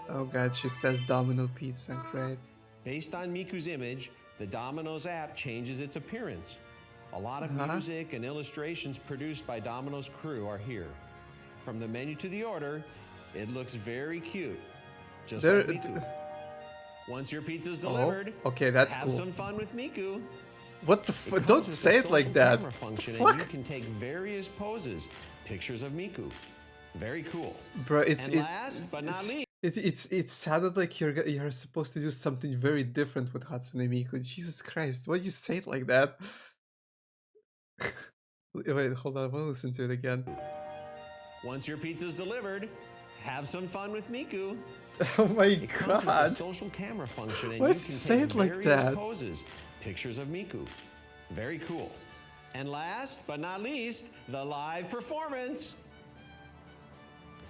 Oh god, she says Domino Pizza, great. Based on Miku's image, the Domino's app changes its appearance. A lot of music and illustrations produced by Domino's crew are here. From the menu to the order, it looks very cute, just like Miku. Once your pizza's delivered, okay, that's have cool. some fun with Miku. What the fuck? Don't say it like that. Function, and you can take various poses, pictures of Miku. Very cool. Bro, last but not least, it sounded like you're supposed to do something very different with Hatsune Miku. Jesus Christ, why do you say it like that? Wait, hold on, we'll listen to it again. Once your pizza's delivered, have some fun with Miku. Oh my it comes with a god. social camera function, and Why you does can it say take it like various that? poses, pictures of Miku. Very cool. And last but not least, the live performance.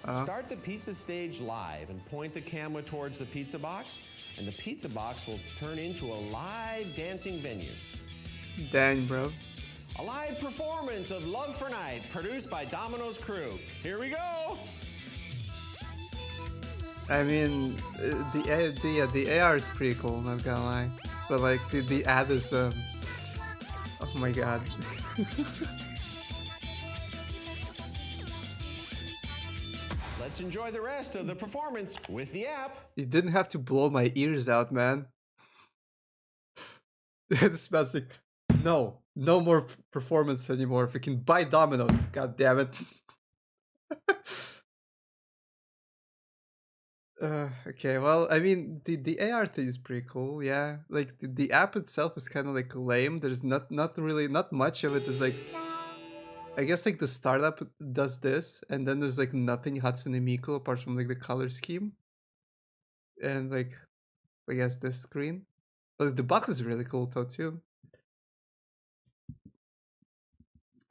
Start the pizza stage live and point the camera towards the pizza box, and the pizza box will turn into a live dancing venue. Dang, bro. A live performance of Love for Night, produced by Domino's crew. Here we go. I mean, the AR is pretty cool, not gonna lie. But like the ad is oh my god. Let's enjoy the rest of the performance with the app. You didn't have to blow my ears out, man. This man's like, no more performance anymore. If we can buy Domino's, god damn it. Okay, well, I mean, the AR thing is pretty cool, yeah. Like the app itself is kind of like lame. There's not much of it is like, I guess like the startup does this, and then there's like nothing Hatsune Miku apart from like the color scheme, and like I guess this screen. But the box is really cool though too.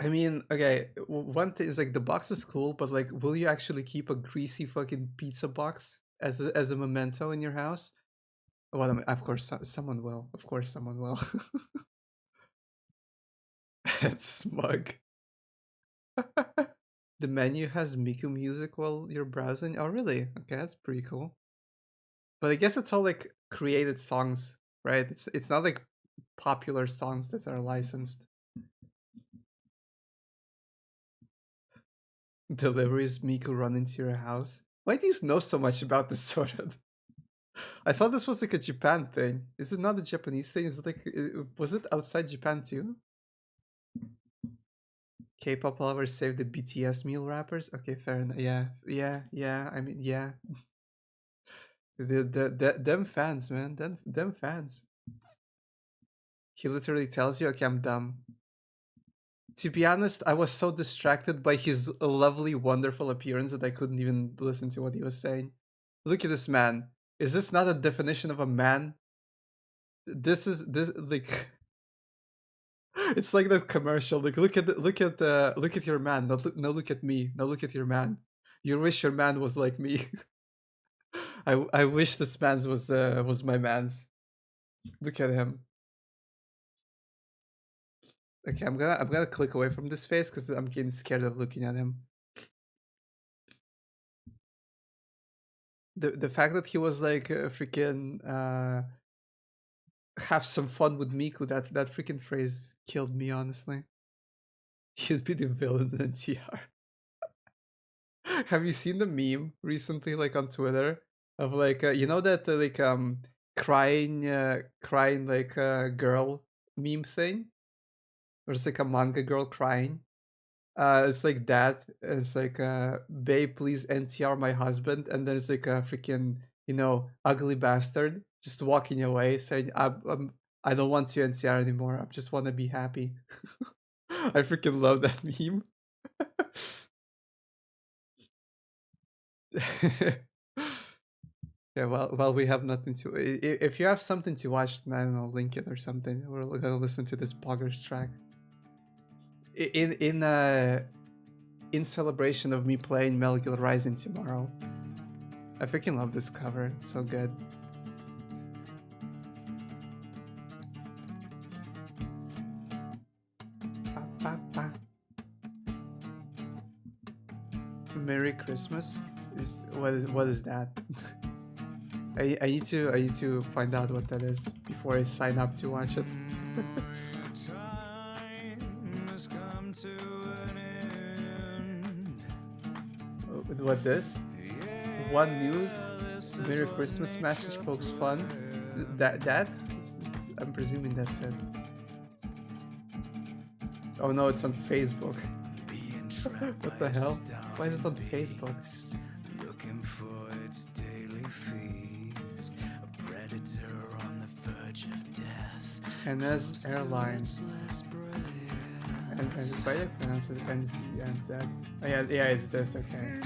I mean, okay, one thing is like the box is cool, but like, will you actually keep a greasy fucking pizza box as a memento in your house? Well, I mean, of course, someone will. Of course, someone will. It's smug. The menu has Miku music while you're browsing. Oh, really? Okay, that's pretty cool. But I guess it's all like created songs, right? It's not like popular songs that are licensed. Deliveries Miku run into your house. Why do you know so much about this sort of? I thought this was like a Japan thing. Is it not a Japanese thing? Is it like, was it outside Japan too? K-pop lovers save the BTS meal wrappers. Okay, fair enough. Yeah. I mean, yeah. Them fans, man. Them fans. He literally tells you, okay, I'm dumb. To be honest, I was so distracted by his lovely, wonderful appearance that I couldn't even listen to what he was saying. Look at this man. Is this not a definition of a man? This like it's like that commercial. Like look at your man. No, look at me. No, look at your man. You wish your man was like me. I wish this man's was my man's. Look at him. Okay, I'm gonna click away from this face because I'm getting scared of looking at him. The fact that he was like freaking have some fun with Miku, that freaking phrase killed me, honestly. He'd be the villain in NTR. Have you seen the meme recently, like on Twitter, of like you know that like crying like girl meme thing? Or it's like a manga girl crying. It's like that. It's like babe, please NTR my husband, and there's like a freaking, you know, ugly bastard just walking away saying I don't want to NTR anymore. I just want to be happy. I freaking love that meme. Yeah, well, we have nothing to. If you have something to watch, then I don't know, link it or something. We're gonna listen to this Poggers track. In celebration of me playing Metal Gear Rising tomorrow. I freaking love this cover. It's so good. Merry Christmas? What is that? I need to find out what that is before I sign up to watch it. What this? One news? Merry Christmas message pokes fun. That? I'm presuming that's it. Oh no, it's on Facebook. What the hell? Why is it on Facebook? Looking for its daily feast, a predator on the verge of death. And as Airlines. And why did I pronounce it NZ and Z? Oh yeah, it's this, okay.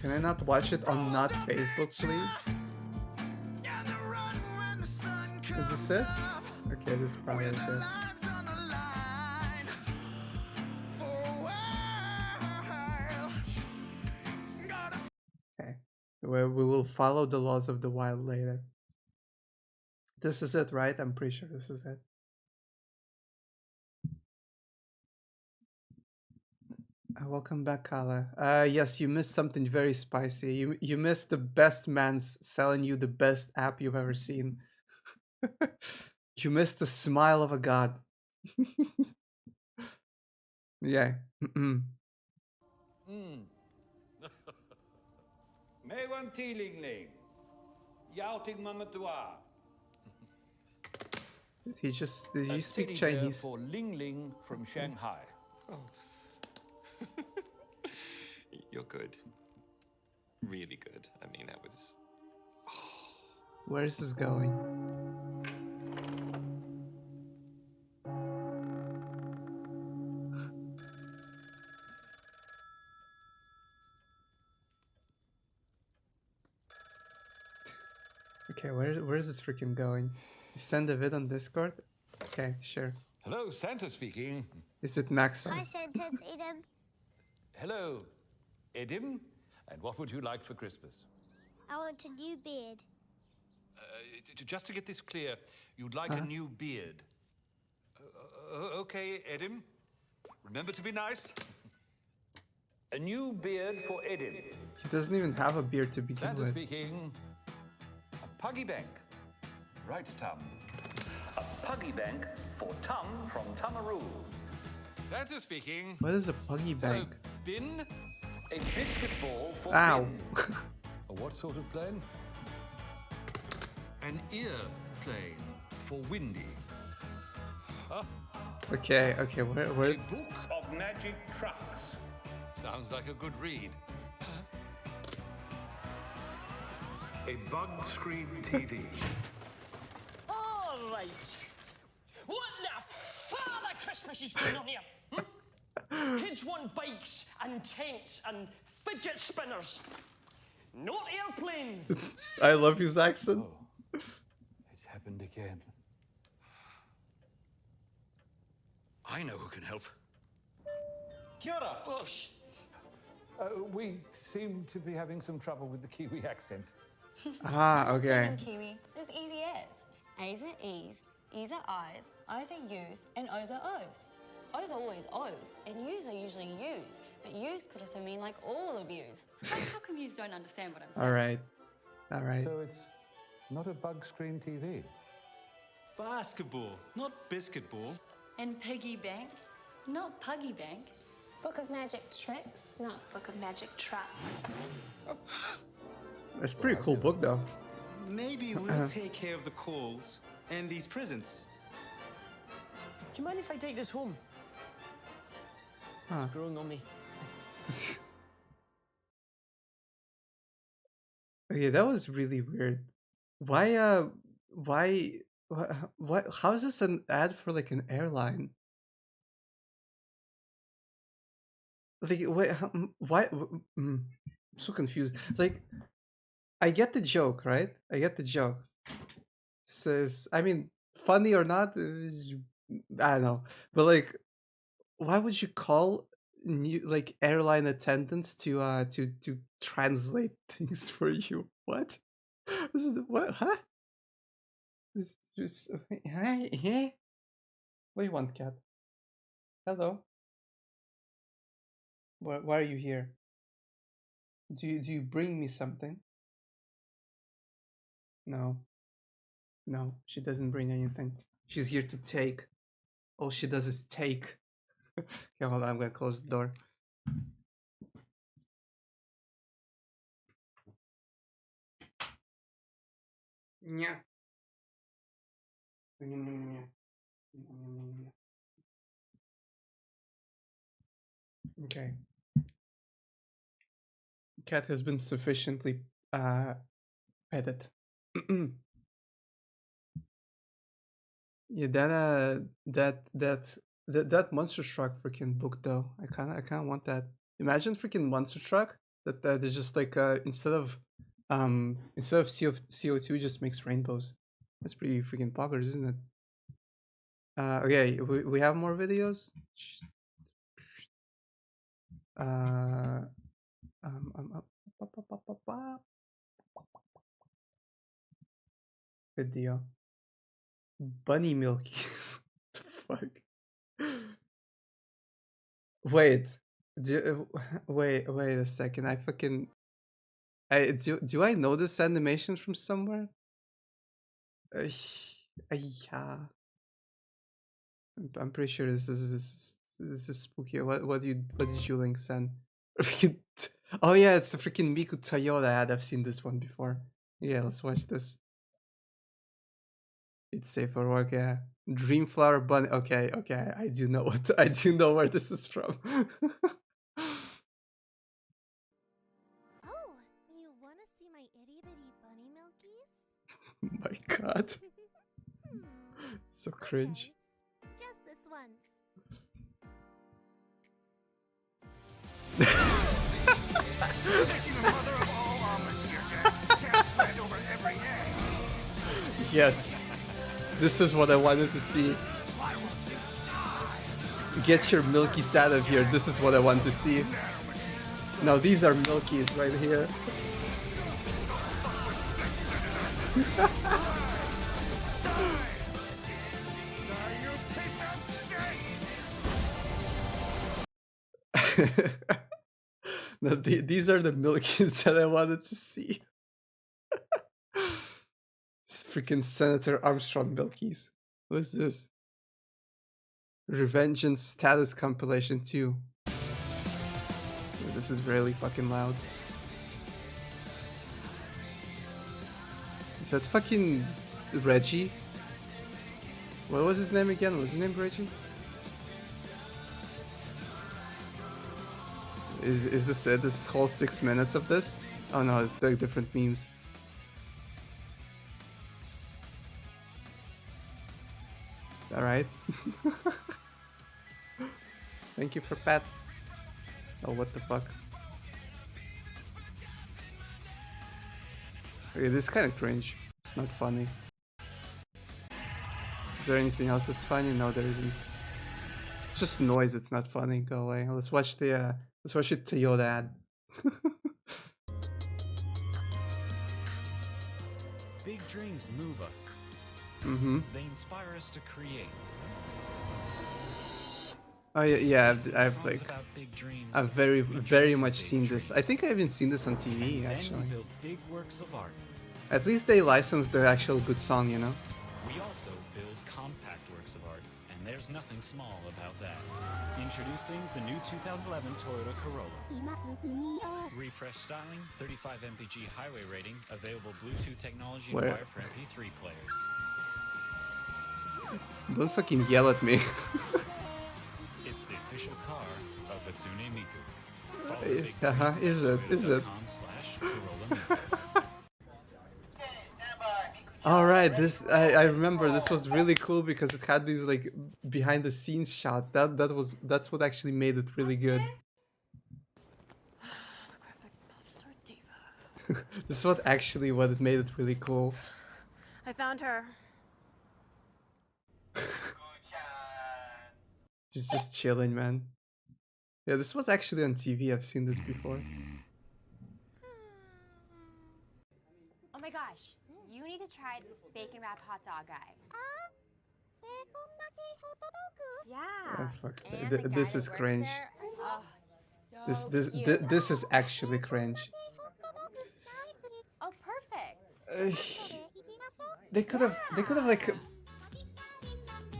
Can I not watch it on not Facebook, please? Is this it? Okay, this probably is it. Okay. We will follow the laws of the wild later. This is it, right? I'm pretty sure this is it. Welcome back, Kala. Yes, you missed something very spicy. You missed the best man's selling you the best app you've ever seen. You missed the smile of a god. Yeah. Mewan Teelingling. Youting Mamatua. Did you speak Chinese? For Ling Ling from Shanghai. Oh. You're good. Really good. I mean, that was... Where is this going? Okay, where is this freaking going? You send a vid on Discord? Okay, sure. Hello, Santa speaking. Is it Maxon? Hi, Santa. It's Edom. Hello, Edim. And what would you like for Christmas? I want a new beard. Just to get this clear, you'd like a new beard. Okay, Edim. Remember to be nice. A new beard for Edim. He doesn't even have a beard to begin Santa with. speaking. A puggy bank. Right, Tum. A puggy bank for Tum from Tumaroo. Santa speaking. What is a puggy bank? Bin. A biscuit ball for Ow. Bin. A what sort of plane? An earplane for Windy. Huh? Okay, where? A book of magic trucks. Sounds like a good read. A bug screen TV. All right. What the father Christmas is going on here? Kids want bikes and tents and fidget spinners. Not airplanes. I love his accent. Oh, it's happened again. I know who can help. Kia ora. We seem to be having some trouble with the Kiwi accent. Okay. Kiwi. It's easy as. A's are E's, E's are I's, I's are U's, and O's are O's. O's are always O's, and U's are usually U's. But U's could also mean like all of U's. How come U's don't understand what I'm saying? All right. So it's not a bug screen TV. Basketball, not biscuitball. And piggy bank, not puggy bank. Book of Magic Tricks, not Book of Magic Trucks. It's a pretty cool book, though. Maybe we'll take care of the calls and these presents. Do you mind if I take this home? It's growing on me. Okay, that was really weird. Why? What? How is this an ad for like an airline? Like, wait, why? I'm so confused. Like, I get the joke, right? I get the joke. Says, I mean, funny or not, I don't know. But like, why would you call like airline attendants to translate things for you? What? This is what? Huh? This is just huh? What do you want, cat? Hello. Why are you here? Do you bring me something? No. No, she doesn't bring anything. She's here to take. All she does is take. Okay, hold on, I'm gonna close the door. Yeah. Okay. Cat has been sufficiently petted. Yeah, that monster truck freaking book though. I kind of want that. Imagine freaking monster truck that there's just like instead of CO2 just makes rainbows. That's pretty freaking poggers, isn't it? Okay, we have more videos. Uh, video. Bunny milkies. Fuck. Wait. Wait a second. I fucking do I know this animation from somewhere? Yeah. I'm pretty sure this is spooky. What did you link send? Oh yeah, it's the freaking Miku Toyota ad. I've seen this one before. Yeah, let's watch this. It's safe for work, yeah. Dreamflower Bunny. Okay, I do know where this is from. Oh, you want to see my itty bitty bunny milkies? My god. So cringe. Just this once. Yes. This is what I wanted to see. Get your milkies out of here. This is what I want to see. Now these are milkies right here. No, these are the milkies that I wanted to see. It's freaking Senator Armstrong milkies. What's this? Revengeance status compilation 2. This is really fucking loud. Is that fucking Reggie? What was his name again? Was his name Reggie? Is this it? This whole 6 minutes of this? Oh no, it's like different memes. Alright. Thank you for Pat. Oh, what the fuck? Okay, this is kind of cringe. It's not funny. Is there anything else that's funny? No, there isn't. It's just noise. It's not funny. Go away. Let's watch the Toyota ad. Big dreams move us. Mm-hmm. They inspire us to create. Oh yeah, I've very much seen this. I think I've even seen this on TV actually. Then we build big works of art. At least they licensed the actual good song, you know. We also build compact works of art, and there's nothing small about that. Introducing the new 2011 Toyota Corolla. Refresh styling, 35 mpg highway rating, available Bluetooth technology and wire for MP3 players. Don't fucking yell at me. It's the official car of Hatsune Miku. Is it? Alright, this I remember this was really cool because it had these like behind the scenes shots. That's what actually made it really good. This is what it made it really cool. I found her. She's just chilling, man. Yeah, this was actually on TV. I've seen this before. Oh my gosh, you need to try this bacon wrap hot dog guy. Yeah. Oh, fuck's sake. This is cringe. Oh, This is actually cringe. Oh, perfect. They could have like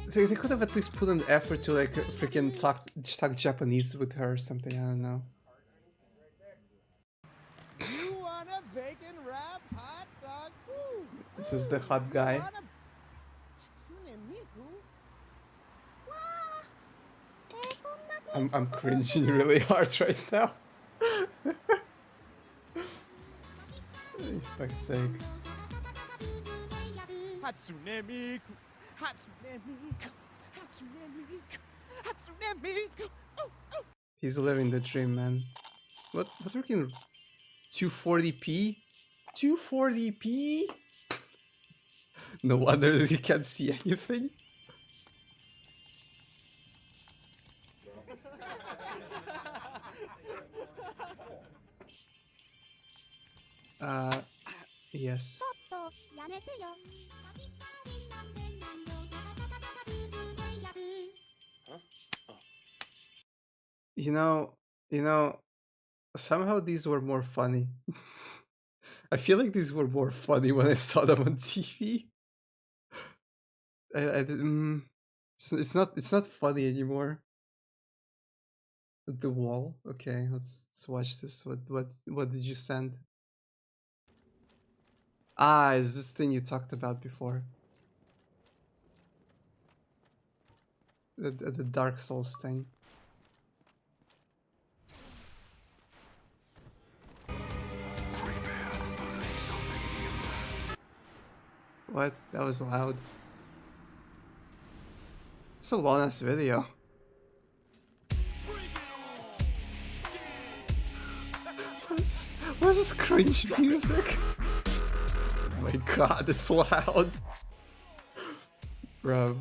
they could have at least put an effort to like freaking talk Japanese with her or something. I don't know. You want a bacon wrap hot dog? Woo! This is the hot guy. I'm cringing really hard right now. For fuck's sake. Hatsune Miku, Hatsune Miku, Hatsune Miku, Hatsune Miku. Oh, oh. He's living the dream, man. What freaking 240p? 240p? No wonder that he can't see anything. Yes. You know, somehow these were more funny. I feel like these were more funny when I saw them on TV. I didn't. It's not funny anymore. The wall. Okay, let's watch this. What did you send? Ah, is this thing you talked about before? The Dark Souls thing. What? That was loud. It's a long ass video. What's this cringe music? Oh my god, it's loud. Bro.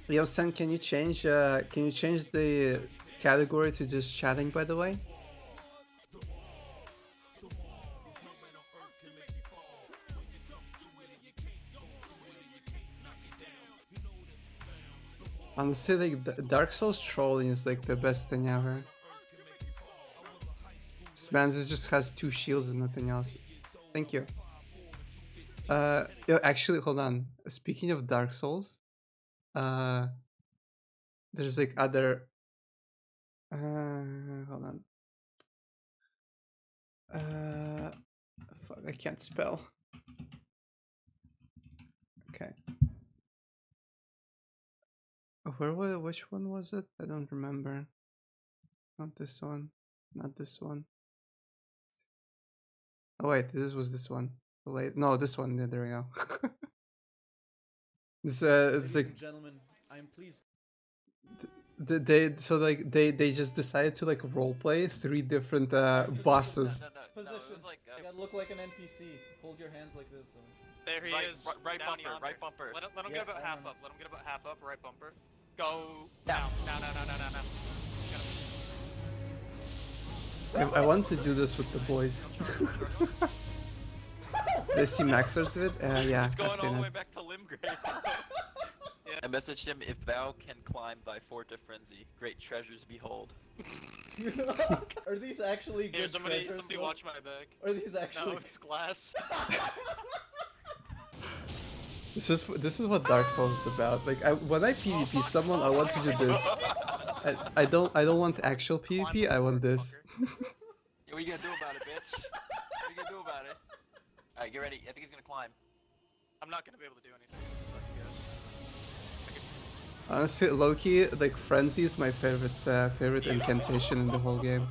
Yo, Sen, can you change the category to just chatting, by the way? Honestly, like, Dark Souls trolling is like the best thing ever. This man just has 2 shields and nothing else. Thank you. Yo, actually, hold on. Speaking of Dark Souls, there's like other. Hold on. Fuck, I can't spell. Okay. Which one was it? I don't remember. Not this one. Not this one. Oh wait, this was this one. Oh, wait, no, this one. Yeah, there we go. It's Ladies like and gentlemen, I am pleased. they just decided to like roleplay 3 different bosses. Positions. You gotta look like an NPC. Hold your hands like this. There he is. Right bumper. Yonder. Right bumper. Let him get about half up. Let him get about half up. Right bumper. Go down. Down. I want to do this with the boys. They see Maxers of it? Yeah, He's going I've seen all the it. way back to Limgrave. I messaged him, if thou can climb thy fort of frenzy, great treasures behold. Are these actually good Here, somebody treasures, though? watch my back. Are these actually? No, it's glass. This is what Dark Souls is about. Like, when I PvP someone, I want to do this. I don't want actual PvP. I want this. Yeah, what you gonna do about it, bitch? What you gonna do about it? Alright, get ready. I think he's gonna climb. I'm not gonna be able to do anything. Honestly, Loki, like Frenzy is my favorite incantation in the whole game.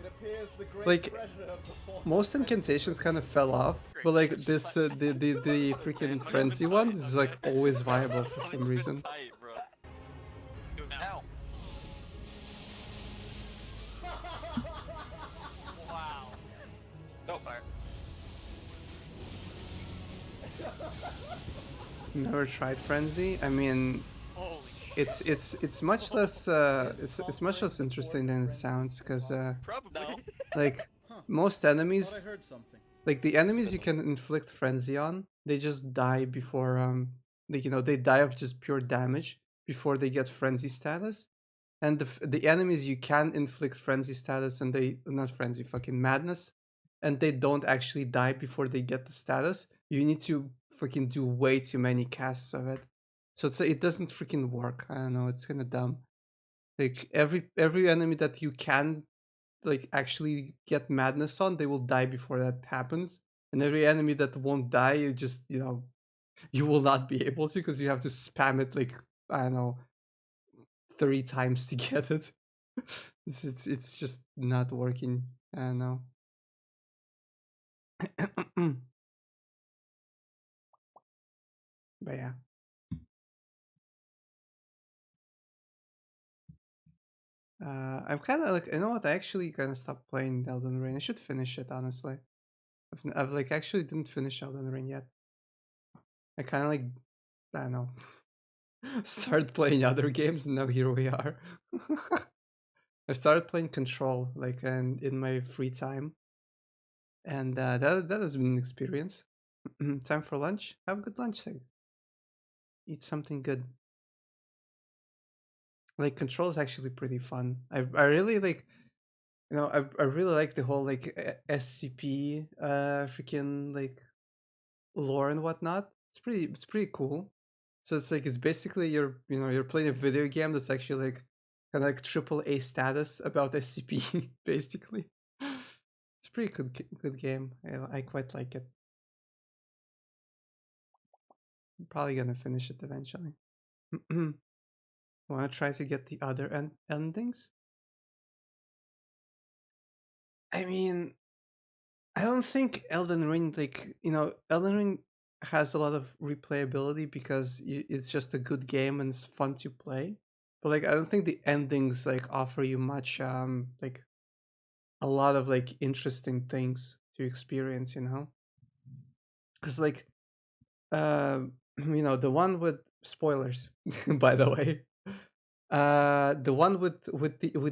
It appears the great Like, treasure of the fall. most incantations kind of fell off, but like this, the freaking Frenzy one is like always viable for some reason. Wow. Go fire. Never tried Frenzy. I mean, it's much less it's much less interesting than it sounds, because like most enemies, Thought I heard something. like the enemies you can inflict Frenzy on, they just die before like, you know, they die of just pure damage before they get Frenzy status, and the enemies you can inflict frenzy status, and they not frenzy, fucking madness, and they don't actually die before they get the status. You need to fucking do way too many casts of it, so it doesn't freaking work. I don't know, it's kind of dumb. Like every enemy that you can like actually get madness on, they will die before that happens, and every enemy that won't die, you just you will not be able to because you have to spam it like I don't know 30 times to get it. It's just not working. I don't know. But yeah. I'm kind of like, you know what? I actually kind of stopped playing Elden Ring. I should finish it, honestly. I've like actually didn't finish Elden Ring yet. I kind of like, I don't know, started playing other games, and now here we are. I started playing Control like in my free time, and that has been an experience. Time for lunch. Have a good lunch, Sig. Eat something good. Like Control is actually pretty fun. I really like, I really like the whole like SCP freaking like lore and whatnot. It's pretty cool. So it's like it's basically you're playing a video game that's actually like kind of like AAA status about SCP basically. It's a pretty good game. I quite like it. I'm probably gonna finish it eventually. Want to try to get the other endings? I mean, I don't think Elden Ring, like, Elden Ring has a lot of replayability because it's just a good game and it's fun to play. But like, I don't think the endings like offer you much, like a lot of like interesting things to experience, Because like, the one with spoilers, by the way, the one with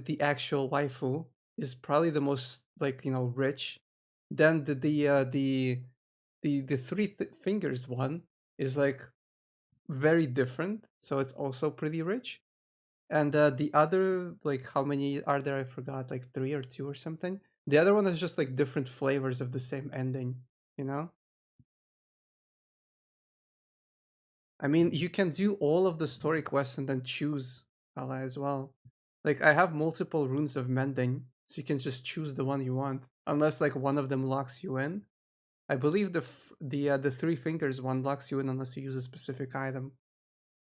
the actual waifu is probably the most like rich. Then the three fingers one is like very different, so it's also pretty rich. And the other, like, how many are there? I forgot, like 3 or 2 or something. The other one is just like different flavors of the same ending, you know. I mean, you can do all of the story quests and then choose ally as well. Like, I have multiple runes of mending, so you can just choose the one you want, unless like one of them locks you in. I believe the three fingers one locks you in unless you use a specific item.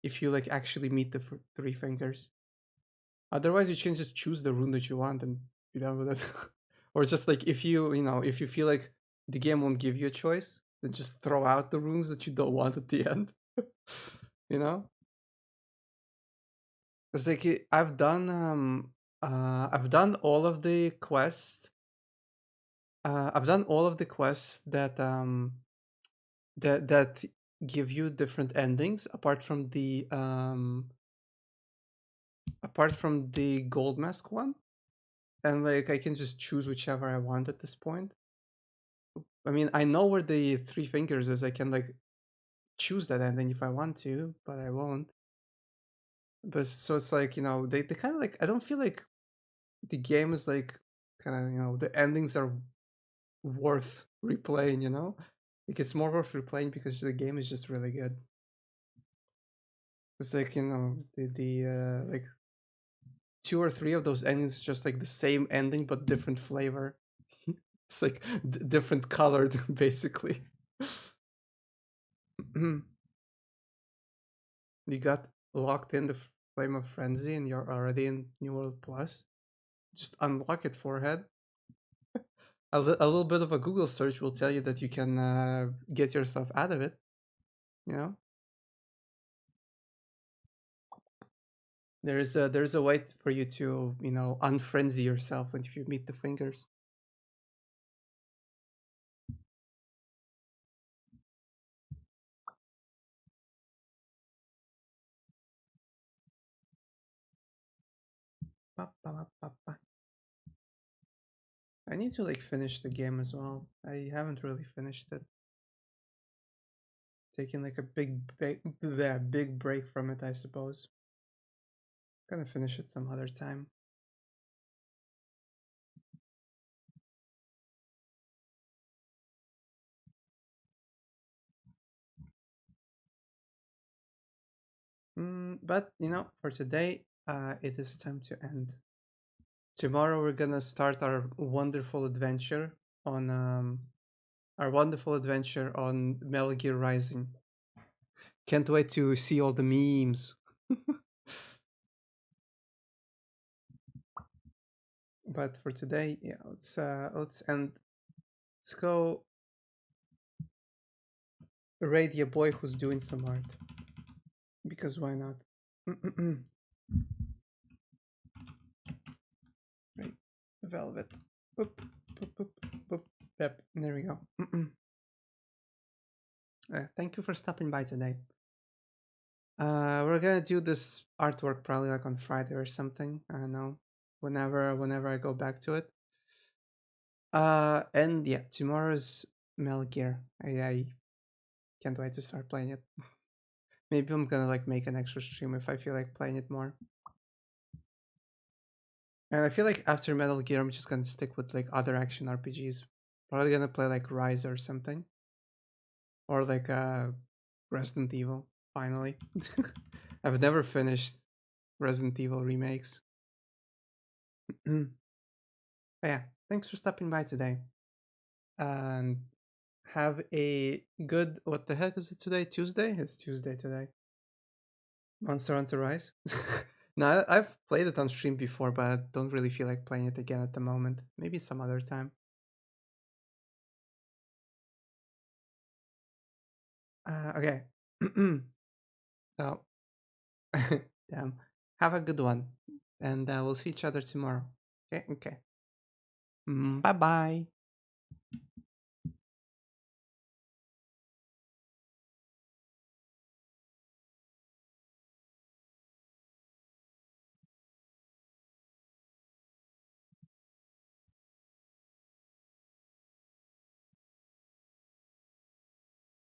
If you like actually meet the three fingers, otherwise you can just choose the rune that you want and be done with it. Or just like if if you feel like the game won't give you a choice, then just throw out the runes that you don't want at the end. you know, it's like I've done all of the quests. I've done all of the quests that give you different endings apart from the gold mask one, and like I can just choose whichever I want at this point. I mean, I know where the three fingers is. I can like choose that ending if I want to, but I won't. But so it's like, they kind of like, I don't feel like the game is like kind of, the endings are worth replaying, like it's more worth replaying because the game is just really good. It's like, the like 2 or 3 of those endings just like the same ending but different flavor. It's like different colored basically. You got locked in the Flame of Frenzy and you're already in New World Plus. Just unlock it, forehead. A little bit of a Google search will tell you that you can get yourself out of it. There's a way for you to unfrenzy yourself if you meet the fingers. I need to like finish the game as well. I haven't really finished it. Taking like a big break from it, I suppose. Gonna finish it some other time. But you know, for today, it is time to end. Tomorrow we're gonna start our wonderful adventure on Metal Gear Rising. Can't wait to see all the memes. But for today, yeah, let's end. Let's go raid your boy who's doing some art. Because why not? Right, velvet. Boop, boop, boop, boop. Yep, there we go. Thank you for stopping by today. We're gonna do this artwork probably like on Friday or something. I don't know. Whenever I go back to it. And yeah, tomorrow's Metal Gear. I can't wait to start playing it. Maybe I'm gonna like make an extra stream if I feel like playing it more. And I feel like after Metal Gear, I'm just gonna stick with like other action RPGs. Probably gonna play like Rise or something, or like Resident Evil. Finally, I've never finished Resident Evil remakes. But yeah, thanks for stopping by today, and have a good. What the heck is it today? Tuesday? It's Tuesday today. Monster Hunter Rise. No, I've played it on stream before, but I don't really feel like playing it again at the moment. Maybe some other time. Okay. So, damn. Have a good one, and we'll see each other tomorrow. Okay. Okay. Bye bye.